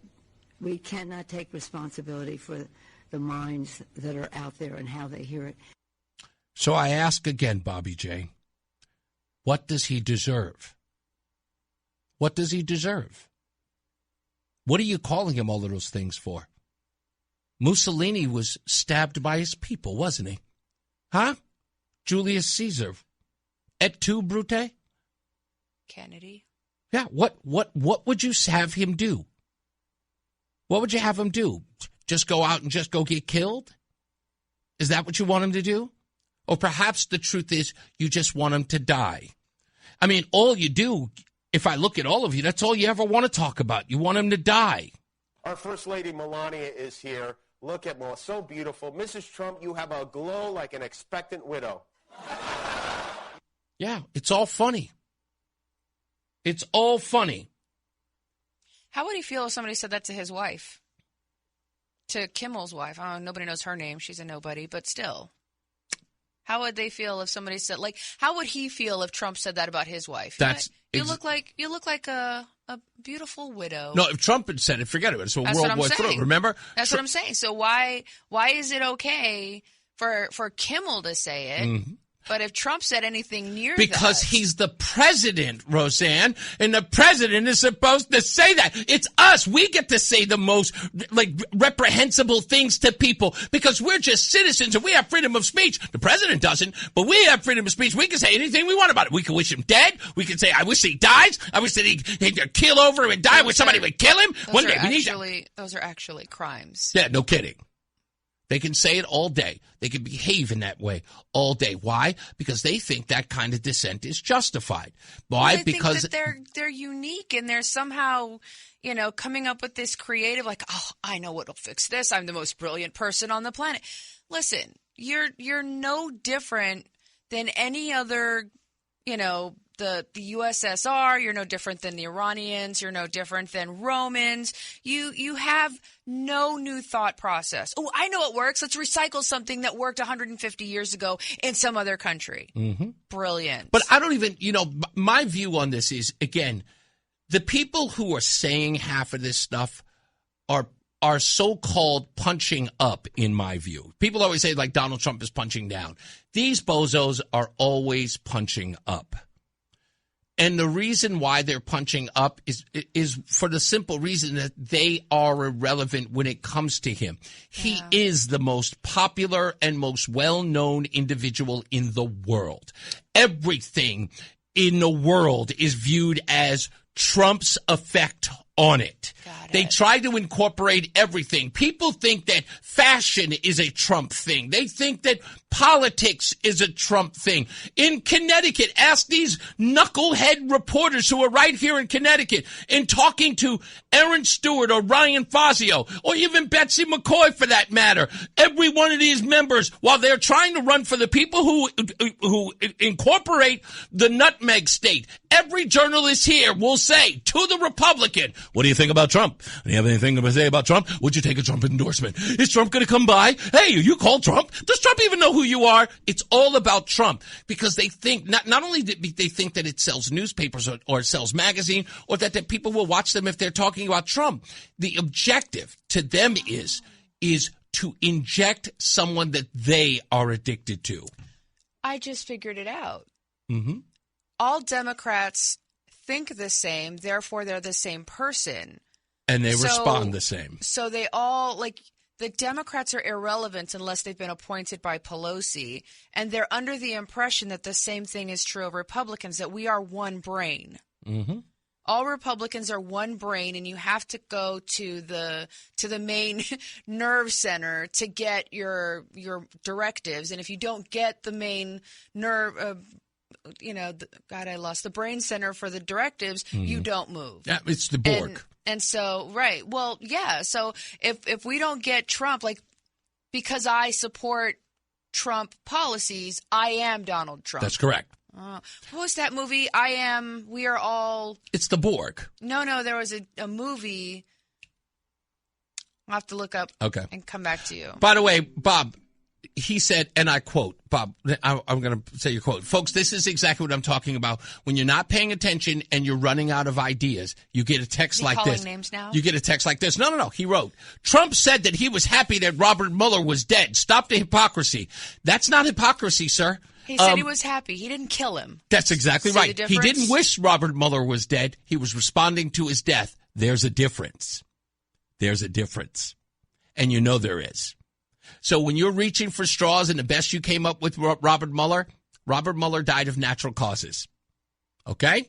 we cannot take responsibility for the minds that are out there and how they hear it. So I ask again, Bobby J., what does he deserve? What does he deserve? What are you calling him all of those things for? Mussolini was stabbed by his people, wasn't he? Huh? Julius Caesar. Et tu, Brute? Kennedy. Yeah, what would you have him do? What would you have him do? Just go out and just go get killed? Is that what you want him to do? Or perhaps the truth is you just want him to die. I mean, all you do, if I look at all of you, that's all you ever want to talk about. You want him to die. Our First Lady Melania is here. Look at Melania, so beautiful. Mrs. Trump, you have a glow like an expectant widow. Yeah, it's all funny. It's all funny. How would he feel if somebody said that to his wife? To Kimmel's wife? I don't know, nobody knows her name. She's a nobody, but still. How would they feel if somebody said, like, how would he feel if Trump said that about his wife? You look like a beautiful widow. No, if Trump had said it, forget it. It's a World War III. Remember? That's what I'm saying. So why is it okay for Kimmel to say it? Mm-hmm. But if Trump said anything near because he's the president, Roseanne, and the president is supposed to say that. It's us. We get to say the most reprehensible things to people because we're just citizens and we have freedom of speech. The president doesn't, but we have freedom of speech. We can say anything we want about it. We can wish him dead. We can say, I wish he dies. I wish that he'd kill over him and die. I wish somebody would kill him. One day we need that. Those are actually crimes. Yeah, no kidding. They can say it all day. They can behave in that way all day. Why? Because they think that kind of dissent is justified. Why? Well, because think that they're unique and they're somehow, coming up with this creative, like, oh, I know what'll fix this. I'm the most brilliant person on the planet. Listen, you're no different than any other, the USSR. You're no different than the Iranians. You're no different than Romans. You have no new thought process. Oh, I know it works. Let's recycle something that worked 150 years ago in some other country. Mm-hmm. Brilliant. But I don't even, my view on this is, again, the people who are saying half of this stuff are so-called punching up, in my view. People always say, like, Donald Trump is punching down. These bozos are always punching up. And the reason why they're punching up is for the simple reason that they are irrelevant when it comes to him. He is the most popular and most well-known individual in the world. Everything in the world is viewed as Trump's effect on it. They try to incorporate everything. People think that fashion is a Trump thing. They think that politics is a Trump thing. In Connecticut, ask these knucklehead reporters who are right here in Connecticut and talking to Aaron Stewart or Ryan Fazio or even Betsy McCoy for that matter. Every one of these members, while they're trying to run for the people who incorporate the nutmeg state, every journalist here will say to the Republican, what do you think about Trump? Do you have anything to say about Trump? Would you take a Trump endorsement? Is Trump going to come by? Hey, you call Trump? Does Trump even know who you are? It's all about Trump because they think not only do they think that it sells newspapers or sells magazine or that people will watch them if they're talking about Trump. The objective to them is to inject someone that they are addicted to. I just figured it out. Mm-hmm. All Democrats think the same, therefore they're the same person. And they respond the same. So they all, the Democrats are irrelevant unless they've been appointed by Pelosi, and they're under the impression that the same thing is true of Republicans, that we are one brain. Mm-hmm. All Republicans are one brain, and you have to go to the main nerve center to get your directives. And if you don't get the main nerve, the brain center for the directives, you don't move. Yeah, it's the Borg. And so, right. Well, yeah. So if we don't get Trump, because I support Trump policies, I am Donald Trump. That's correct. What was that movie? We are all... It's the Borg. No, there was a movie. I'll have to look up and come back to you. By the way, Bob, he said, and I quote, Bob, I'm going to say your quote. Folks, this is exactly what I'm talking about. When you're not paying attention and you're running out of ideas, you get a text like this. Names now? You get a text like this. No. He wrote, Trump said that he was happy that Robert Mueller was dead. Stop the hypocrisy. That's not hypocrisy, sir. He said he was happy. He didn't kill him. That's exactly right. He didn't wish Robert Mueller was dead. He was responding to his death. There's a difference. There's a difference. And you know there is. So when you're reaching for straws and the best you came up with Robert Mueller died of natural causes. Okay?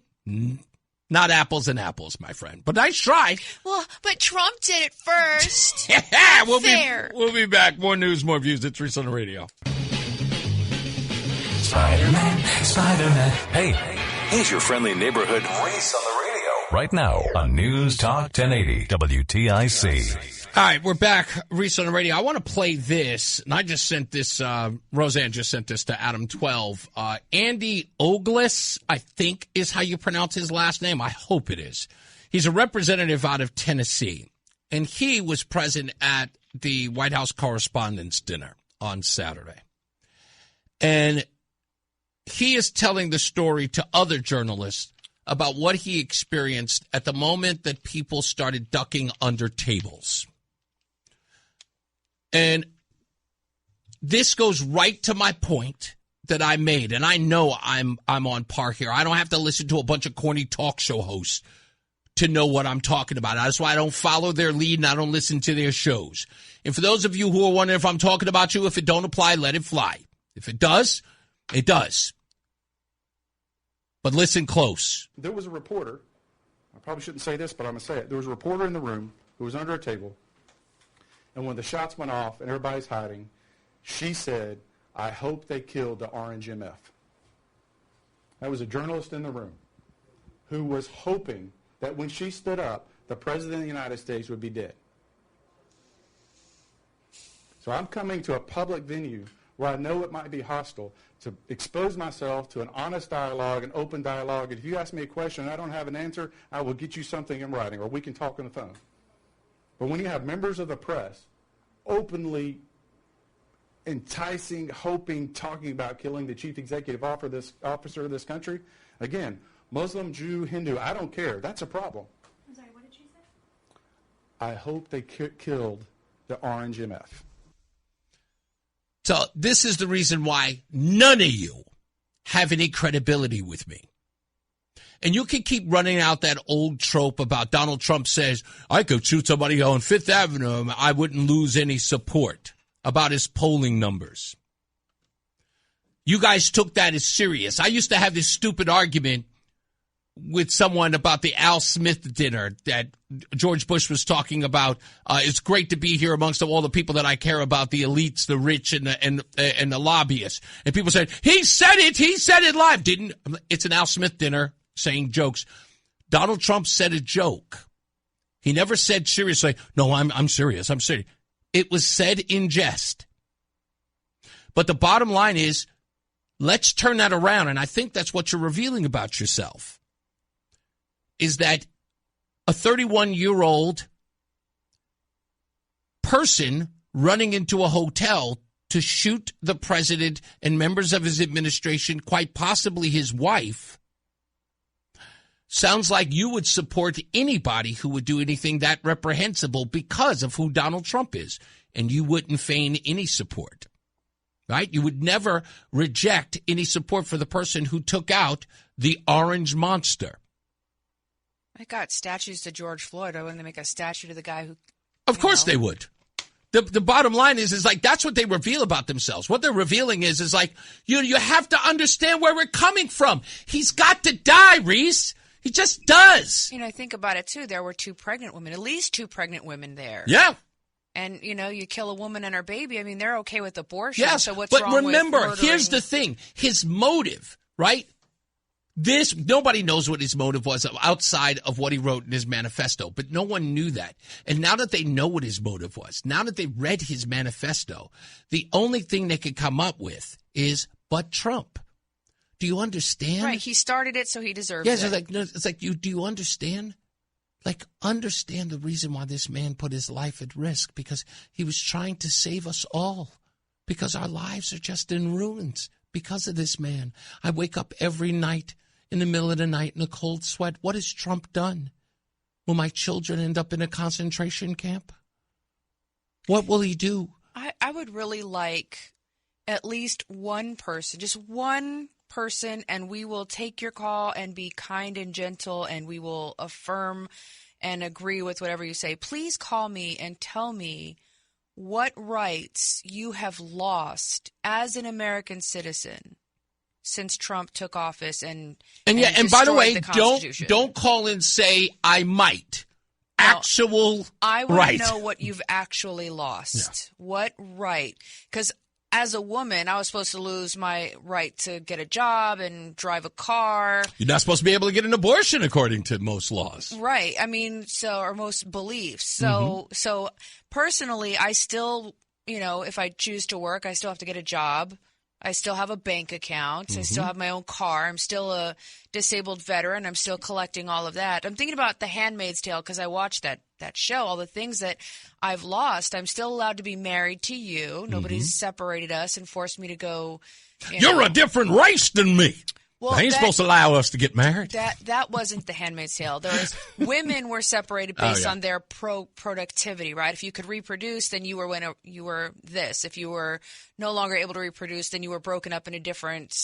Not apples and apples, my friend. But nice try. Well, but Trump did it first. Yeah, we'll be back. More news, more views. It's Reese on the radio. Spider-Man. Hey, he's your friendly neighborhood Reese on the radio. Right now on News Talk 1080 WTIC. All right, we're back. Reese on the radio. I want to play this, and I just sent this, Roseanne just sent this to Adam 12. Andy Ogles, I think is how you pronounce his last name. I hope it is. He's a representative out of Tennessee, and he was present at the White House Correspondents' Dinner on Saturday. And he is telling the story to other journalists about what he experienced at the moment that people started ducking under tables. And this goes right to my point that I made, and I know I'm on par here. I don't have to listen to a bunch of corny talk show hosts to know what I'm talking about. That's why I don't follow their lead and I don't listen to their shows. And for those of you who are wondering if I'm talking about you, if it don't apply, let it fly. If it does, it does. But listen close. There was a reporter. I probably shouldn't say this, but I'm going to say it. There was a reporter in the room who was under a table. And when the shots went off and everybody's hiding, she said, I hope they killed the orange MF. That was a journalist in the room who was hoping that when she stood up, the President of the United States would be dead. So I'm coming to a public venue where I know it might be hostile to expose myself to an honest dialogue, an open dialogue. And if you ask me a question and I don't have an answer, I will get you something in writing, or we can talk on the phone. But when you have members of the press openly enticing, hoping, talking about killing the chief executive officer of this country, again, Muslim, Jew, Hindu, I don't care. That's a problem. I'm sorry, what did she say? I hope they killed the orange MF. So this is the reason why none of you have any credibility with me. And you can keep running out that old trope about Donald Trump says, I could shoot somebody on Fifth Avenue and I wouldn't lose any support, about his polling numbers. You guys took that as serious. I used to have this stupid argument with someone about the Al Smith dinner that George Bush was talking about. It's great to be here amongst all the people that I care about, the elites, the rich, and the lobbyists. And people said, he said it live. It's an Al Smith dinner saying jokes. Donald Trump said a joke. He never said seriously, no, I'm serious. I'm serious. It was said in jest. But the bottom line is, let's turn that around. And I think that's what you're revealing about yourself. Is that a 31-year-old person running into a hotel to shoot the president and members of his administration, quite possibly his wife, sounds like you would support anybody who would do anything that reprehensible because of who Donald Trump is, and you wouldn't feign any support, right? You would never reject any support for the person who took out the orange monster. I got statues to George Floyd. Why wouldn't they make a statue to the guy who... Of course they would. The bottom line is like that's what they reveal about themselves. What they're revealing is like you have to understand where we're coming from. He's got to die, Reese. He just does. You know, think about it too. There were 2 pregnant women, at least 2 pregnant women there. Yeah. And you know, you kill a woman and her baby. I mean, they're okay with abortion. Yes, so what's but wrong remember, with murdering? here's the thing: his motive, right? Nobody knows what his motive was outside of what he wrote in his manifesto, but no one knew that. And now that they know what his motive was, now that they read his manifesto, the only thing they could come up with is but Trump. Do you understand? Right, he started it, so he deserves it. It's like do you understand? Like, understand the reason why this man put his life at risk, because he was trying to save us all, because our lives are just in ruins because of this man. I wake up every night in the middle of the night in a cold sweat. What has Trump done? Will my children end up in a concentration camp? What will he do? I would really like at least one person, just one person, and we will take your call and be kind and gentle, and we will affirm and agree with whatever you say. Please call me and tell me what rights you have lost as an American citizen since Trump took office and by the way, the don't call and say I might. Actual I want right. to know what you've actually lost. Yeah. What right? Because as a woman, I was supposed to lose my right to get a job and drive a car. You're not supposed to be able to get an abortion according to most laws. Right. I mean, or most beliefs. So personally, I still, if I choose to work, I still have to get a job. I still have a bank account. I still have my own car. I'm still a disabled veteran. I'm still collecting all of that. I'm thinking about The Handmaid's Tale because I watched that show, all the things that I've lost. I'm still allowed to be married to you. Nobody's separated us and forced me to go. You're a different race than me. Well, they ain't supposed to allow us to get married. That wasn't The Handmaid's Tale. Women were separated based on their productivity, right? If you could reproduce, then you were this. If you were no longer able to reproduce, then you were broken up into different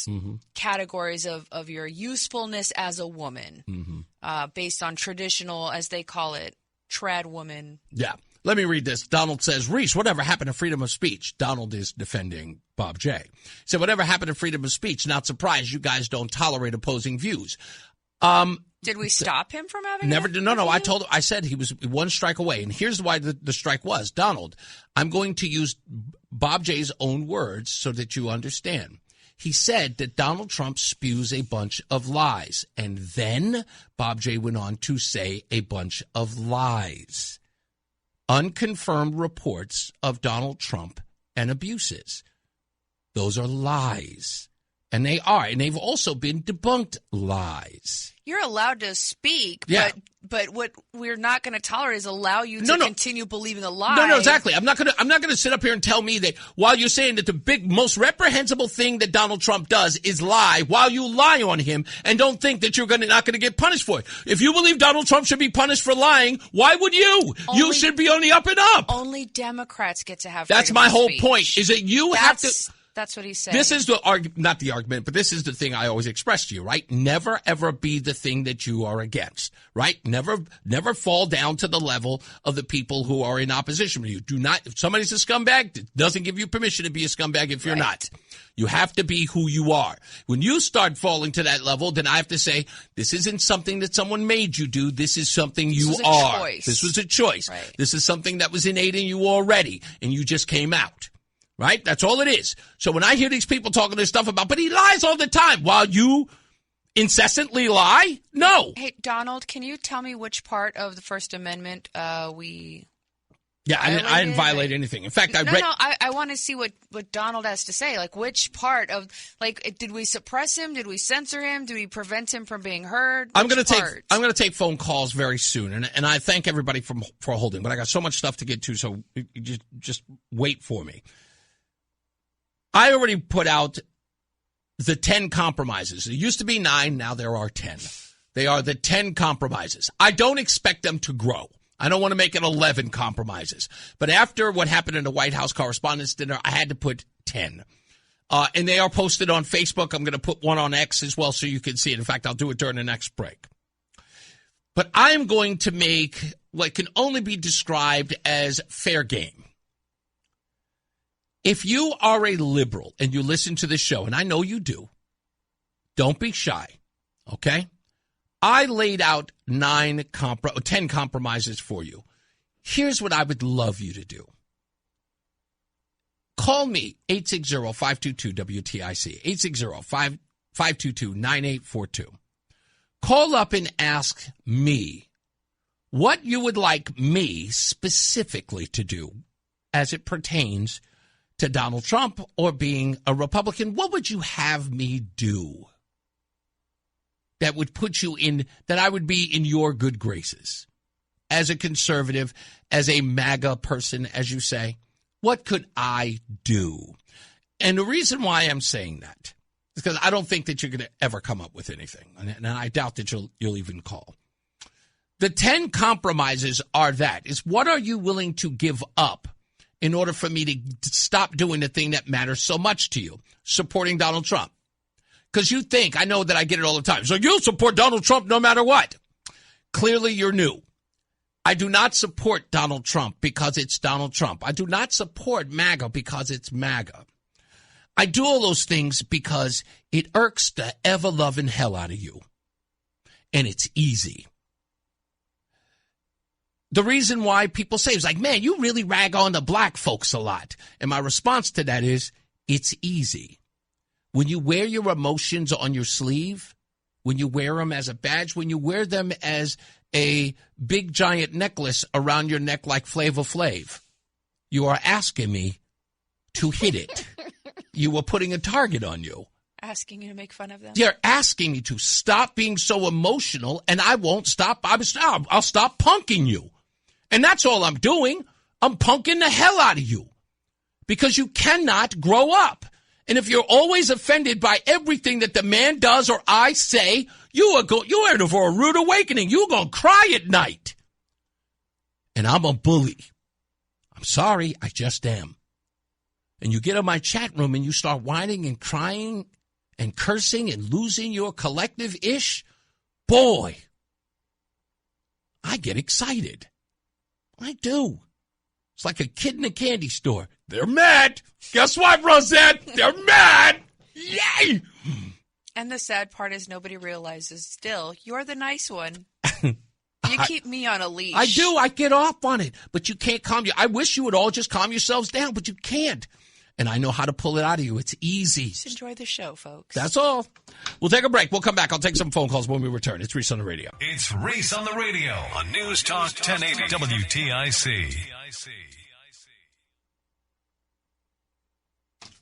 categories of your usefulness as a woman, based on traditional, as they call it, trad woman. Yeah. Let me read this. Donald says, Reese, whatever happened to freedom of speech? Donald is defending Bob J. He said, whatever happened to freedom of speech? Not surprised you guys don't tolerate opposing views. Did we stop him from having Never did. No. I said he was one strike away. And here's why the strike was. Donald, I'm going to use Bob J's own words so that you understand. He said that Donald Trump spews a bunch of lies. And then Bob J went on to say a bunch of lies. Unconfirmed reports of Donald Trump and abuses. Those are lies. And they are. And they've also been debunked lies. You're allowed to speak, but what we're not going to tolerate is allow you to continue believing a lie. No, exactly. I'm not going to sit up here and tell me that while you're saying that the most reprehensible thing that Donald Trump does is lie, while you lie on him and don't think that you're not going to get punished for it. If you believe Donald Trump should be punished for lying, why would you? You should be on the up and up. Only Democrats get to have That's my whole point, is that you have to... That's what he's saying. This is not the argument, but this is the thing I always express to you, right? Never, ever be the thing that you are against, right? Never fall down to the level of the people who are in opposition to you. Do not, if somebody's a scumbag, it doesn't give you permission to be a scumbag if you're not. You have to be who you are. When you start falling to that level, then I have to say, this isn't something that someone made you do. This is something you are. Choice. This was a choice. Right. This is something that was innate in you already, and you just came out. Right? That's all it is. So when I hear these people talking this stuff about, but he lies all the time, while you incessantly lie? No. Hey, Donald, can you tell me which part of the First Amendment we Yeah, I didn't violate anything. In fact, I want to see what Donald has to say. Like, which part of, did we suppress him? Did we censor him? Did we prevent him from being heard? I'm going to take phone calls very soon, and I thank everybody for holding. But I got so much stuff to get to, so just wait for me. I already put out the 10 compromises. There used to be 9, now there are 10. They are the 10 compromises. I don't expect them to grow. I don't want to make it 11 compromises. But after what happened in the White House Correspondents' Dinner, I had to put 10. And they are posted on Facebook. I'm going to put one on X as well so you can see it. In fact, I'll do it during the next break. But I'm going to make what can only be described as fair game. If you are a liberal and you listen to the show, and I know you do, don't be shy, okay? I laid out 10 compromises for you. Here's what I would love you to do. Call me, 860-522-WTIC, 860-522-9842. Call up and ask me what you would like me specifically to do as it pertains to Donald Trump or being a Republican. What would you have me do that would put you in, that I would be in your good graces? As a conservative, as a MAGA person, as you say, what could I do? And the reason why I'm saying that is because I don't think that you're going to ever come up with anything. And I doubt that you'll even call. The 10 compromises are that, is what are you willing to give up in order for me to stop doing the thing that matters so much to you, supporting Donald Trump? Because you think, I know that I get it all the time, so you'll support Donald Trump no matter what. Clearly you're new. I do not support Donald Trump because it's Donald Trump. I do not support MAGA because it's MAGA. I do all those things because it irks the ever-loving hell out of you. And it's easy. The reason why people say, it's like, man, you really rag on the black folks a lot. And my response to that is, it's easy. When you wear your emotions on your sleeve, when you wear them as a badge, when you wear them as a big giant necklace around your neck like Flavor Flav, you are asking me to hit it. You are putting a target on you. Asking you to make fun of them. They're asking me to stop being so emotional, and I won't stop. I'll stop punking you. And that's all I'm doing. I'm punking the hell out of you because you cannot grow up. And if you're always offended by everything that the man does or I say, you are in for a rude awakening. You're going to cry at night. And I'm a bully. I'm sorry, I just am. And you get in my chat room and you start whining and crying and cursing and losing your collective ish. Boy, I get excited. I do. It's like a kid in a candy store. They're mad. Guess what, Rosette? They're mad. Yay! And the sad part is nobody realizes still, you're the nice one. You keep me on a leash. I do. I get off on it. But you can't calm you. I wish you would all just calm yourselves down, but you can't. And I know how to pull it out of you. It's easy. Just enjoy the show, folks. That's all. We'll take a break. We'll come back. I'll take some phone calls when we return. It's Reese on the radio. It's Reese on the radio on News Talk 1080 WTIC.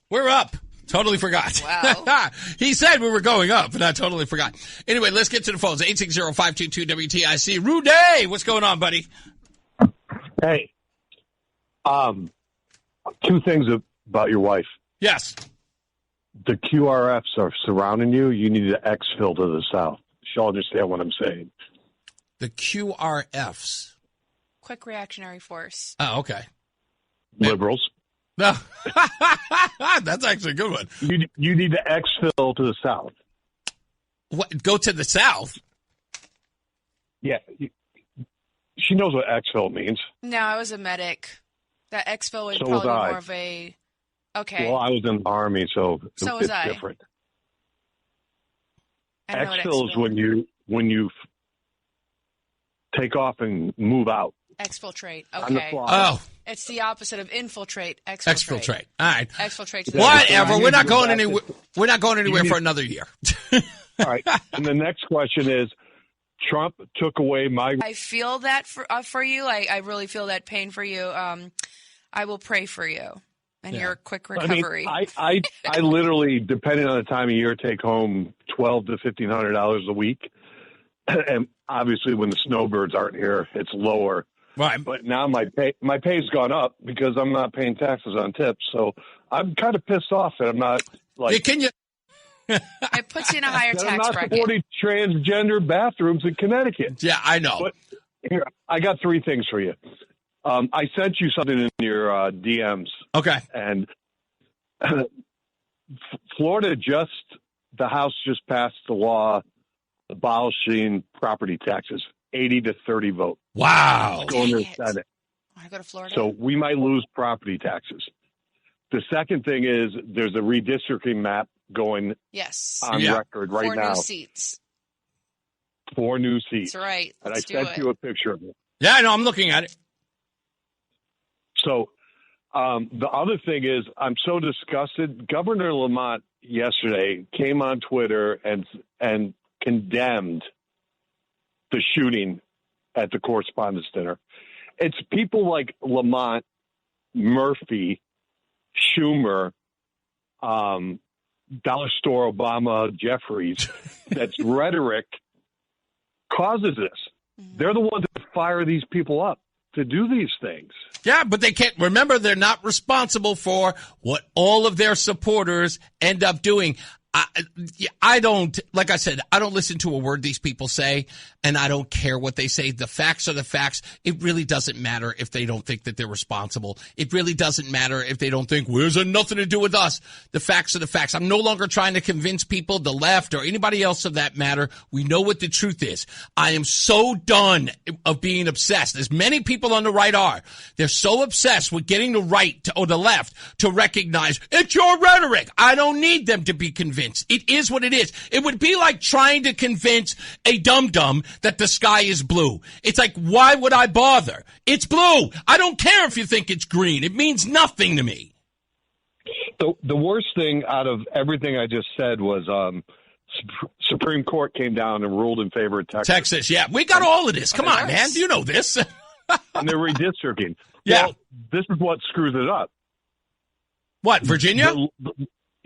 We're up. Totally forgot. Wow. He said we were going up, and I totally forgot. Anyway, let's get to the phones. 860-522-WTIC. Rude, what's going on, buddy? Hey. Two things about your wife. Yes. The QRFs are surrounding you. You need to exfil to the south. She'll understand what I'm saying. The QRFs. Quick reactionary force. Oh, okay. Liberals. No. That's actually a good one. You need to exfil to the south. What? Go to the south? Yeah. She knows what exfil means. No, I was a medic. That exfil would So probably be was I. more of a... Okay. Well, I was in the Army, so So it's was I. different. I don't know what Exfil is when you take off and move out. Exfiltrate. On the Okay. fly. Oh. It's the opposite of infiltrate. Exfiltrate. Exfiltrate. All right. Exfiltrate. Whatever. We're not going anywhere. We're not going anywhere for another year. All right. And the next question is, Trump took away my... I feel that for you. I really feel that pain for you. I will pray for you and your quick recovery. I literally, depending on the time of year, take home $1,200 to $1,500 a week. And obviously, when the snowbirds aren't here, it's lower. Right. But now my pay's gone up because I'm not paying taxes on tips. So I'm kind of pissed off that I'm not like... Can you... It puts you in a higher tax I'm not bracket. supporting transgender bathrooms in Connecticut. Yeah, I know. But here, I got three things for you. I sent you something in your DMs. Okay. And Florida the House just passed the law abolishing property taxes, 80 to 30 vote. Wow. It's going to the Senate. I go to Florida. So we might lose property taxes. The second thing is there's a redistricting map going on record right 4 now. 4 new seats. 4 new seats. That's right. And Let's I sent you a picture of it. Yeah, I know. I'm looking at it. So the other thing is I'm so disgusted. Governor Lamont yesterday came on Twitter and condemned the shooting at the Correspondents' Dinner. It's people like Lamont, Murphy, Schumer, Dollar Store Obama, Jeffries, that's rhetoric causes this. They're the ones that fire these people up to do these things. Yeah, but they can't. Remember, they're not responsible for what all of their supporters end up doing. I don't, like I said, I don't listen to a word these people say, and I don't care what they say. The facts are the facts. It really doesn't matter if they don't think that they're responsible. It really doesn't matter if they don't think, well, there's nothing to do with us. The facts are the facts. I'm no longer trying to convince people, the left or anybody else of that matter. We know what the truth is. I am so done of being obsessed, as many people on the right are. They're so obsessed with getting the right or the left to recognize it's your rhetoric. I don't need them to be convinced. It is what it is. It would be like trying to convince a dum-dum that the sky is blue. It's like, why would I bother? It's blue. I don't care if you think it's green. It means nothing to me. The worst thing out of everything I just said was Supreme Court came down and ruled in favor of Texas. Texas, yeah. We got all of this. Come on, man. You know this. And they're redistricting. Yeah. Well, this is what screws it up. What, Virginia?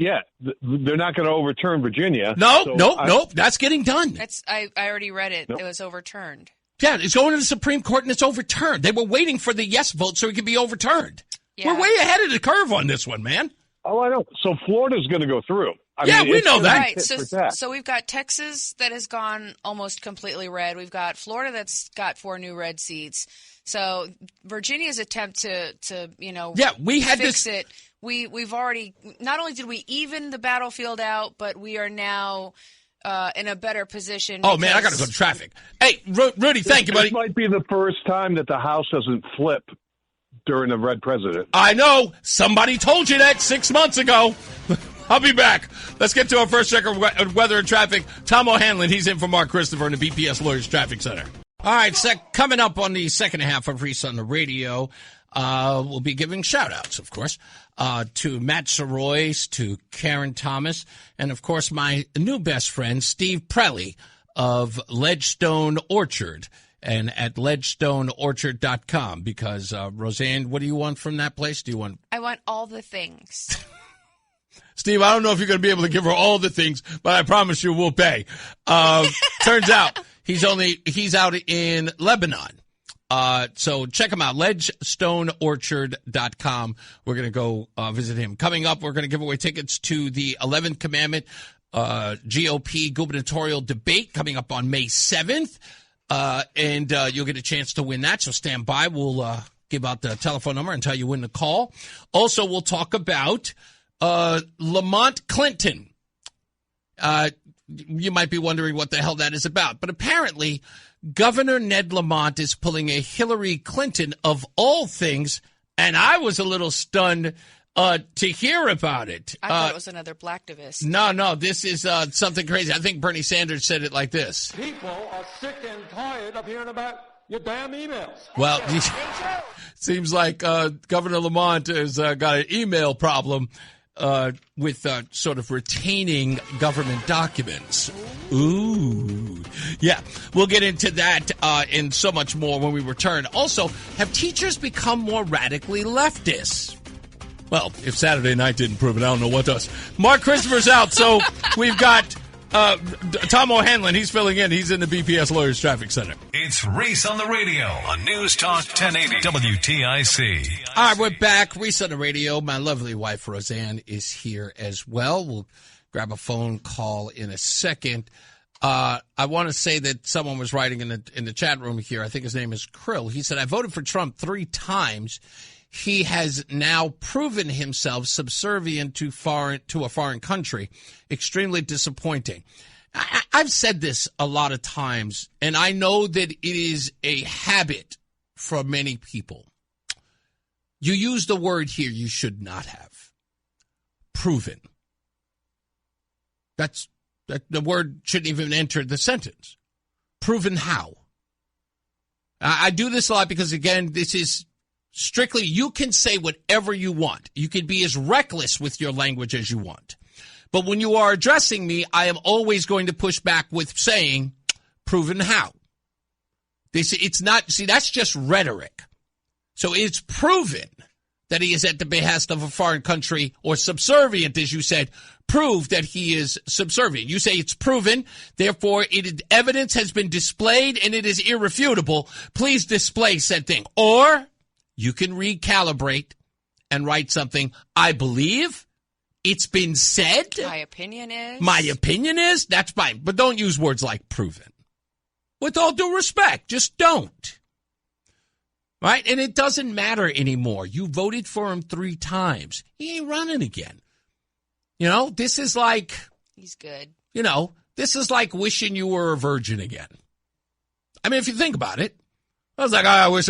Yeah, they're not going to overturn Virginia. Nope. That's getting done. I already read it. It was overturned. Yeah, it's going to the Supreme Court and it's overturned. They were waiting for the yes vote so it could be overturned. Yeah. We're way ahead of the curve on this one, man. Oh, I know. So Florida's going to go through. We know that. Right. So we've got Texas that has gone almost completely red. We've got Florida that's got 4 new red seats. So Virginia's attempt to we had fix it. We've already, not only did we even the battlefield out, but we are now in a better position. Oh, man, I got to go to traffic. Hey, Rudy, thank you, buddy. This might be the first time that the House doesn't flip during a red president. I know. Somebody told you that 6 months ago. I'll be back. Let's get to our first check of weather and traffic. Tom O'Hanlon, he's in for Mark Christopher in the BPS Lawyers Traffic Center. All right, coming up on the second half of Reese on the Radio, we'll be giving shout-outs, of course, to Matt Sorois, to Karen Thomas, and, of course, my new best friend, Steve Prelli of Ledgestone Orchard, and at ledgestoneorchard.com, because, Roseanne, what do you want from that place? I want all the things. Steve, I don't know if you're going to be able to give her all the things, but I promise you we'll pay. Turns out he's out in Lebanon. So check him out, ledgestoneorchard.com. We're going to go visit him. Coming up, we're going to give away tickets to the 11th Commandment GOP gubernatorial debate coming up on May 7th. And you'll get a chance to win that, so stand by. We'll give out the telephone number and tell you when to call. Also, we'll talk about Lamont Clinton. You might be wondering what the hell that is about, but apparently Governor Ned Lamont is pulling a Hillary Clinton of all things, and I was a little stunned to hear about it. I thought it was another blacktivist. No, this is something crazy. I think Bernie Sanders said it like this. People are sick and tired of hearing about your damn emails. Well, seems like Governor Lamont has got an email problem with sort of retaining government documents. Ooh. Yeah, we'll get into that and so much more when we return. Also, have teachers become more radically leftist? Well, if Saturday night didn't prove it, I don't know what does. Mark Christopher's out, so we've got Tom O'Hanlon. He's filling in. He's in the BPS Lawyers Traffic Center. It's Reese on the Radio on News Talk 1080 WTIC. All right, we're back. Reese on the Radio. My lovely wife, Roseanne, is here as well. We'll grab a phone call in a second. I want to say that someone was writing in the chat room here. I think his name is Krill. He said, I voted for Trump 3 times. He has now proven himself subservient to a foreign country. Extremely disappointing. I've said this a lot of times, and I know that it is a habit for many people. You use the word here you should not have. proven. That the word shouldn't even enter the sentence. Proven how? I do this a lot because, again, this is strictly, you can say whatever you want. You can be as reckless with your language as you want. But when you are addressing me, I am always going to push back with saying, proven how? It's not, see, that's just rhetoric. So it's proven that he is at the behest of a foreign country, or subservient, as you said, prove that he is subservient. You say it's proven, therefore evidence has been displayed and it is irrefutable. Please display said thing. Or you can recalibrate and write something, I believe it's been said. My opinion is. That's fine. But don't use words like proven. With all due respect, just don't. Right? And it doesn't matter anymore. You voted for him 3 times. He ain't running again. You know, this is like... He's good. You know, this is like wishing you were a virgin again. I mean, if you think about it, I was like, I wish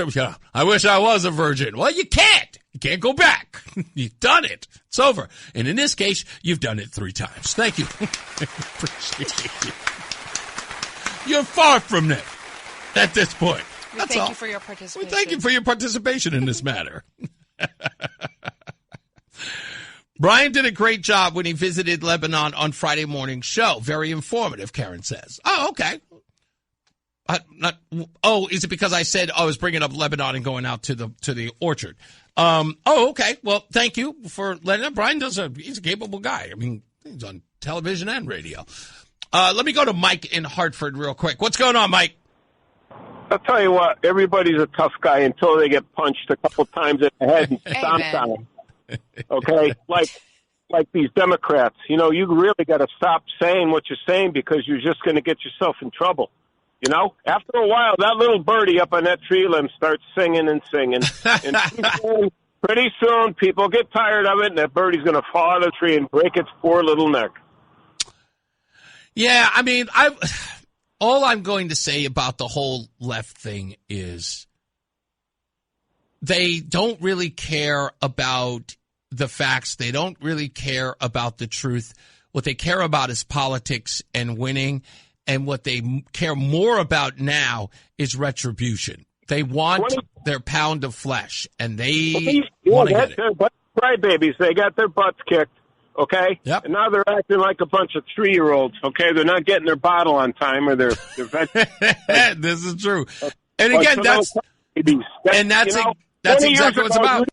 I was a virgin. Well, you can't. You can't go back. You've done it. It's over. And in this case, you've done it 3 times. Thank you. Appreciate you. You're far from it at this point. We thank you for your participation. We thank you for your participation in this matter. Brian did a great job when he visited Lebanon on Friday morning show. Very informative, Karen says. Oh, okay. Is it because I said I was bringing up Lebanon and going out to the orchard? Okay. Well, thank you for letting up. Brian he's a capable guy. I mean, he's on television and radio. Let me go to Mike in Hartford real quick. What's going on, Mike? I'll tell you what, everybody's a tough guy until they get punched a couple times in the head and stomped on them. Okay? Like these Democrats. You know, you really got to stop saying what you're saying because you're just going to get yourself in trouble. You know? After a while, that little birdie up on that tree limb starts singing and singing. And pretty soon, people get tired of it, and that birdie's going to fall out of the tree and break its poor little neck. Yeah, I mean, all I'm going to say about the whole left thing is they don't really care about the facts. They don't really care about the truth. What they care about is politics and winning. And what they care more about now is retribution. They want their pound of flesh, and they want to get it. Crybabies. They got their butts kicked. Okay? Yep. And now they're acting like a bunch of 3-year-olds, okay? They're not getting their bottle on time or their This is true. And again, that's exactly what it's about.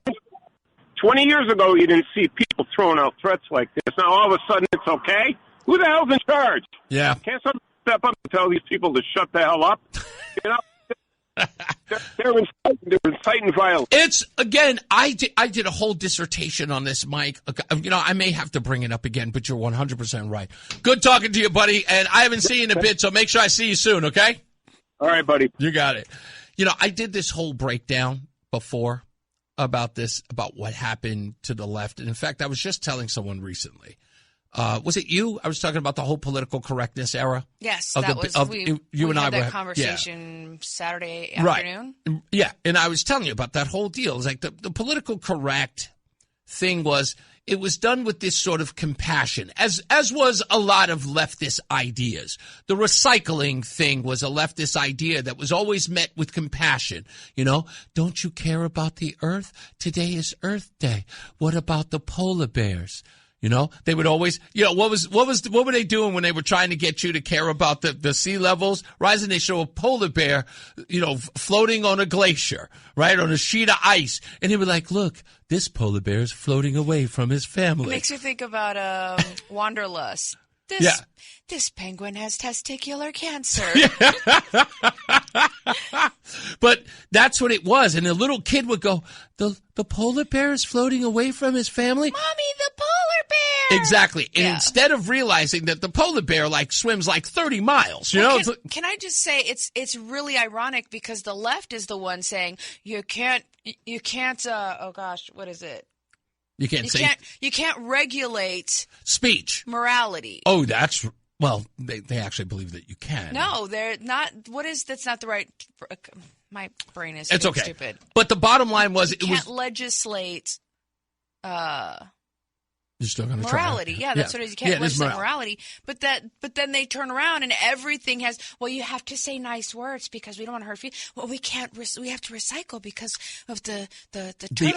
20 years ago, you didn't see people throwing out threats like this. Now, all of a sudden, it's okay? Who the hell's in charge? Yeah. Can't somebody step up and tell these people to shut the hell up? You know? They're inciting violence. It's, again, I did a whole dissertation on this, Mike. You know, I may have to bring it up again, but you're 100% right. Good talking to you, buddy, and I haven't seen you in a bit, so make sure I see you soon, okay? All right, buddy. You got it. You know, I did this whole breakdown before about what happened to the left. And in fact, I was just telling someone recently. Was it you? I was talking about the whole political correctness era. Yes, you and I had that were conversation Saturday afternoon. Right. Yeah, and I was telling you about that whole deal. It was like the political correct thing was done with this sort of compassion, as was a lot of leftist ideas. The recycling thing was a leftist idea that was always met with compassion. You know, don't you care about the Earth? Today is Earth Day. What about the polar bears? You know, they would always, you know, what were they doing when they were trying to get you to care about the sea levels rising? They show a polar bear, you know, floating on a glacier, right, on a sheet of ice. And they were like, look, this polar bear is floating away from his family. It makes you think about Wanderlust. This penguin has testicular cancer. But that's what it was. And the little kid would go, the polar bear is floating away from his family? Mommy, the polar bear! Exactly. And instead of realizing that the polar bear swims 30 miles, you know? Can I just say it's really ironic because the left is the one saying you can't oh gosh, what is it? You can't regulate speech, morality. Oh, they actually believe that you can. No, they're not. That's not the right. My brain is okay. Stupid. But the bottom line was you can't legislate You're still going to morality. try. Yeah, that's what it is. You can't it is legislate morality. But then they turn around and everything has, well, you have to say nice words because we don't want to hurt feelings. Well, we can't, we have to recycle because of the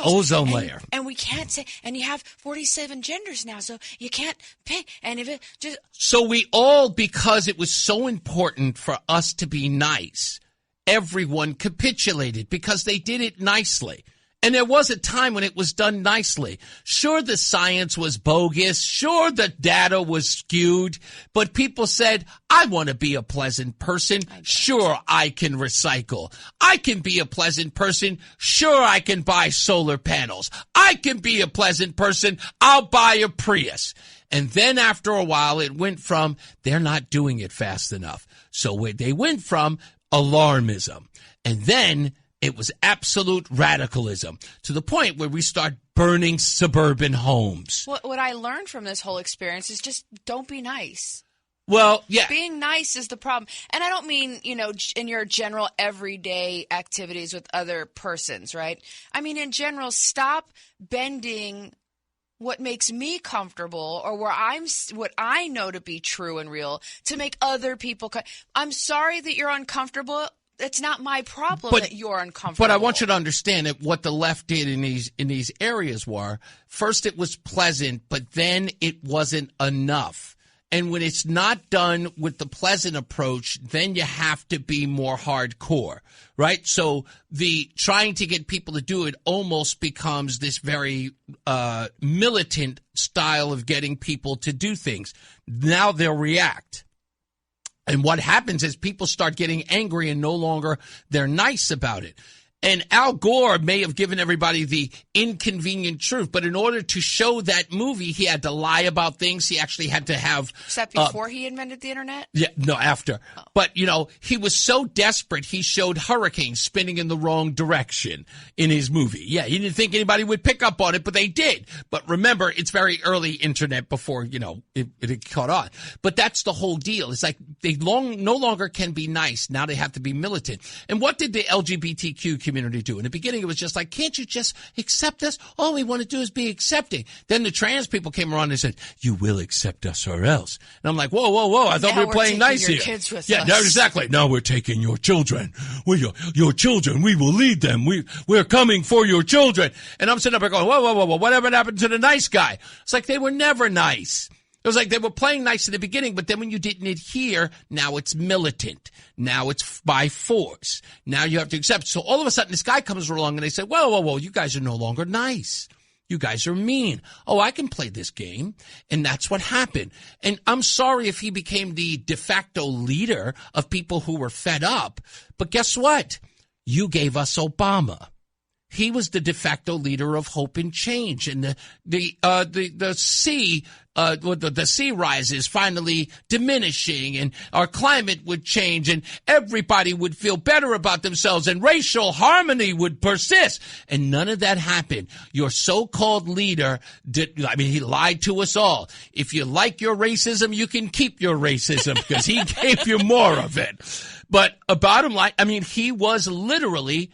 ozone layer. And we can't say, and you have 47 genders now, so you can't pay. And if it just. So we all, because it was so important for us to be nice, everyone capitulated because they did it nicely. And there was a time when it was done nicely. Sure, the science was bogus. Sure, the data was skewed. But people said, I want to be a pleasant person. Sure, I can recycle. I can be a pleasant person. Sure, I can buy solar panels. I can be a pleasant person. I'll buy a Prius. And then after a while, it went from, they're not doing it fast enough. So they went from alarmism. And then it was absolute radicalism to the point where we start burning suburban homes. What I learned from this whole experience is just don't be nice. Well, yeah. Being nice is the problem. And I don't mean, in your general everyday activities with other persons, right? I mean, in general, stop bending what makes me comfortable or what I know to be true and real to make other people. I'm sorry that you're uncomfortable. It's not my problem that you're uncomfortable. But I want you to understand that what the left did in these areas were, first it was pleasant, but then it wasn't enough. And when it's not done with the pleasant approach, then you have to be more hardcore, right? So the trying to get people to do it almost becomes this very militant style of getting people to do things. Now they'll react. And what happens is people start getting angry and no longer they're nice about it. And Al Gore may have given everybody the inconvenient truth, but in order to show that movie, he had to lie about things. He actually had to have... Was that before he invented the internet? Yeah, no, after. Oh. But, he was so desperate, he showed hurricanes spinning in the wrong direction in his movie. Yeah, he didn't think anybody would pick up on it, but they did. But remember, it's very early internet before, it caught on. But that's the whole deal. It's like they no longer can be nice. Now they have to be militant. And what did the LGBTQ community do? In the beginning, it was just like, can't you just accept us? All we want to do is be accepting. Then the trans people came around and said, you will accept us or else. And I'm like, whoa. I thought we were playing nice here. Yeah, no, exactly. Now we're taking your children. We're your children. We will lead them. We're coming for your children. And I'm sitting up there going, whoa. Whatever happened to the nice guy? It's like they were never nice. It was like they were playing nice in the beginning, but then when you didn't adhere, now it's militant. Now it's by force. Now you have to accept. So all of a sudden, this guy comes along and they say, whoa, you guys are no longer nice. You guys are mean. Oh, I can play this game. And that's what happened. And I'm sorry if he became the de facto leader of people who were fed up. But guess what? You gave us Obama. He was the de facto leader of hope and change, and the sea rise is finally diminishing, and our climate would change, and everybody would feel better about themselves, and racial harmony would persist. And none of that happened. Your so-called leader he lied to us all. If you like your racism, you can keep your racism because he gave you more of it. But bottom line, he was literally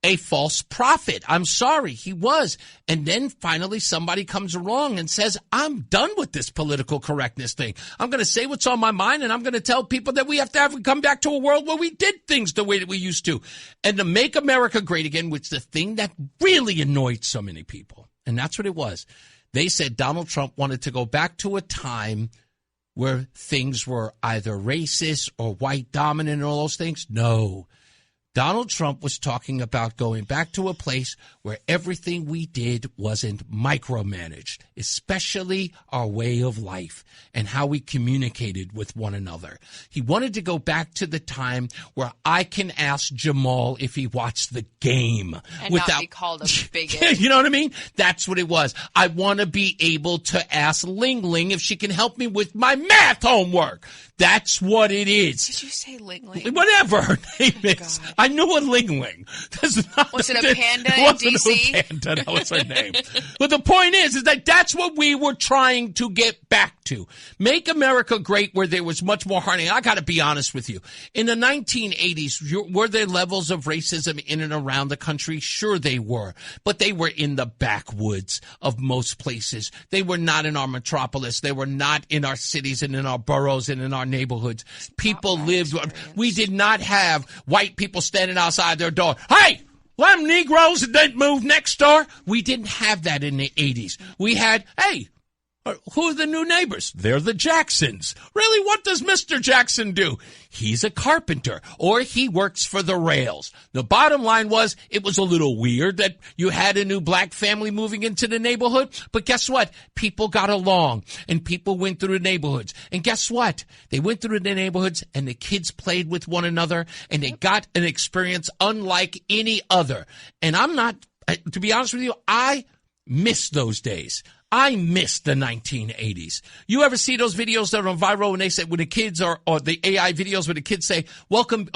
a false prophet. I'm sorry, he was. And then finally somebody comes along and says, I'm done with this political correctness thing. I'm going to say what's on my mind, and I'm going to tell people that we have to come back to a world where we did things the way that we used to. And to make America great again, which is the thing that really annoyed so many people. And that's what it was. They said Donald Trump wanted to go back to a time where things were either racist or white dominant and all those things. No. Donald Trump was talking about going back to a place where everything we did wasn't micromanaged, especially our way of life and how we communicated with one another. He wanted to go back to the time where I can ask Jamal if he watched the game. And not be called a bigot. You know what I mean? That's what it was. I want to be able to ask Ling Ling if she can help me with my math homework. That's what it is. Did you say Ling Ling? Whatever her name is. I I knew a Ling Ling. Was it a panda in D.C.? A panda, that was her name. But the point is that that's what we were trying to get back to. Make America great where there was much more hardening. I got to be honest with you. In the 1980s, were there levels of racism in and around the country? Sure they were. But they were in the backwoods of most places. They were not in our metropolis. They were not in our cities and in our boroughs and in our neighborhoods. People lived. We did not have white people standing outside their door. Hey, them Negroes that didn't move next door. We didn't have that in the 80s. We had, hey, who are the new neighbors? They're the Jacksons. Really, what does Mr. Jackson do? He's a carpenter, or he works for the rails. The bottom line was, it was a little weird that you had a new black family moving into the neighborhood, but guess what? People got along, and people went through the neighborhoods. And guess what? They went through the neighborhoods, and the kids played with one another, and they got an experience unlike any other. And I'm not, to be honest with you, I miss those days. I miss the 1980s. You ever see those videos that are on viral when they say, when the kids or the AI videos where the kids say, welcome,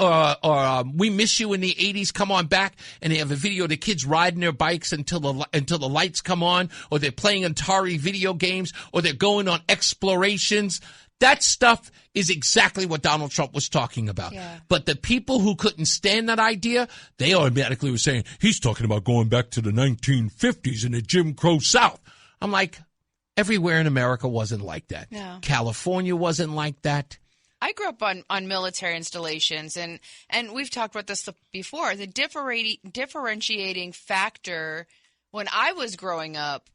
we miss you in the 80s, come on back. And they have a video of the kids riding their bikes until the lights come on, or they're playing Atari video games, or they're going on explorations. That stuff is exactly what Donald Trump was talking about. Yeah. But the people who couldn't stand that idea, they automatically were saying, he's talking about going back to the 1950s in the Jim Crow South. I'm like, everywhere in America wasn't like that. No. California wasn't like that. I grew up on military installations, and we've talked about this before. The differentiating factor when I was growing up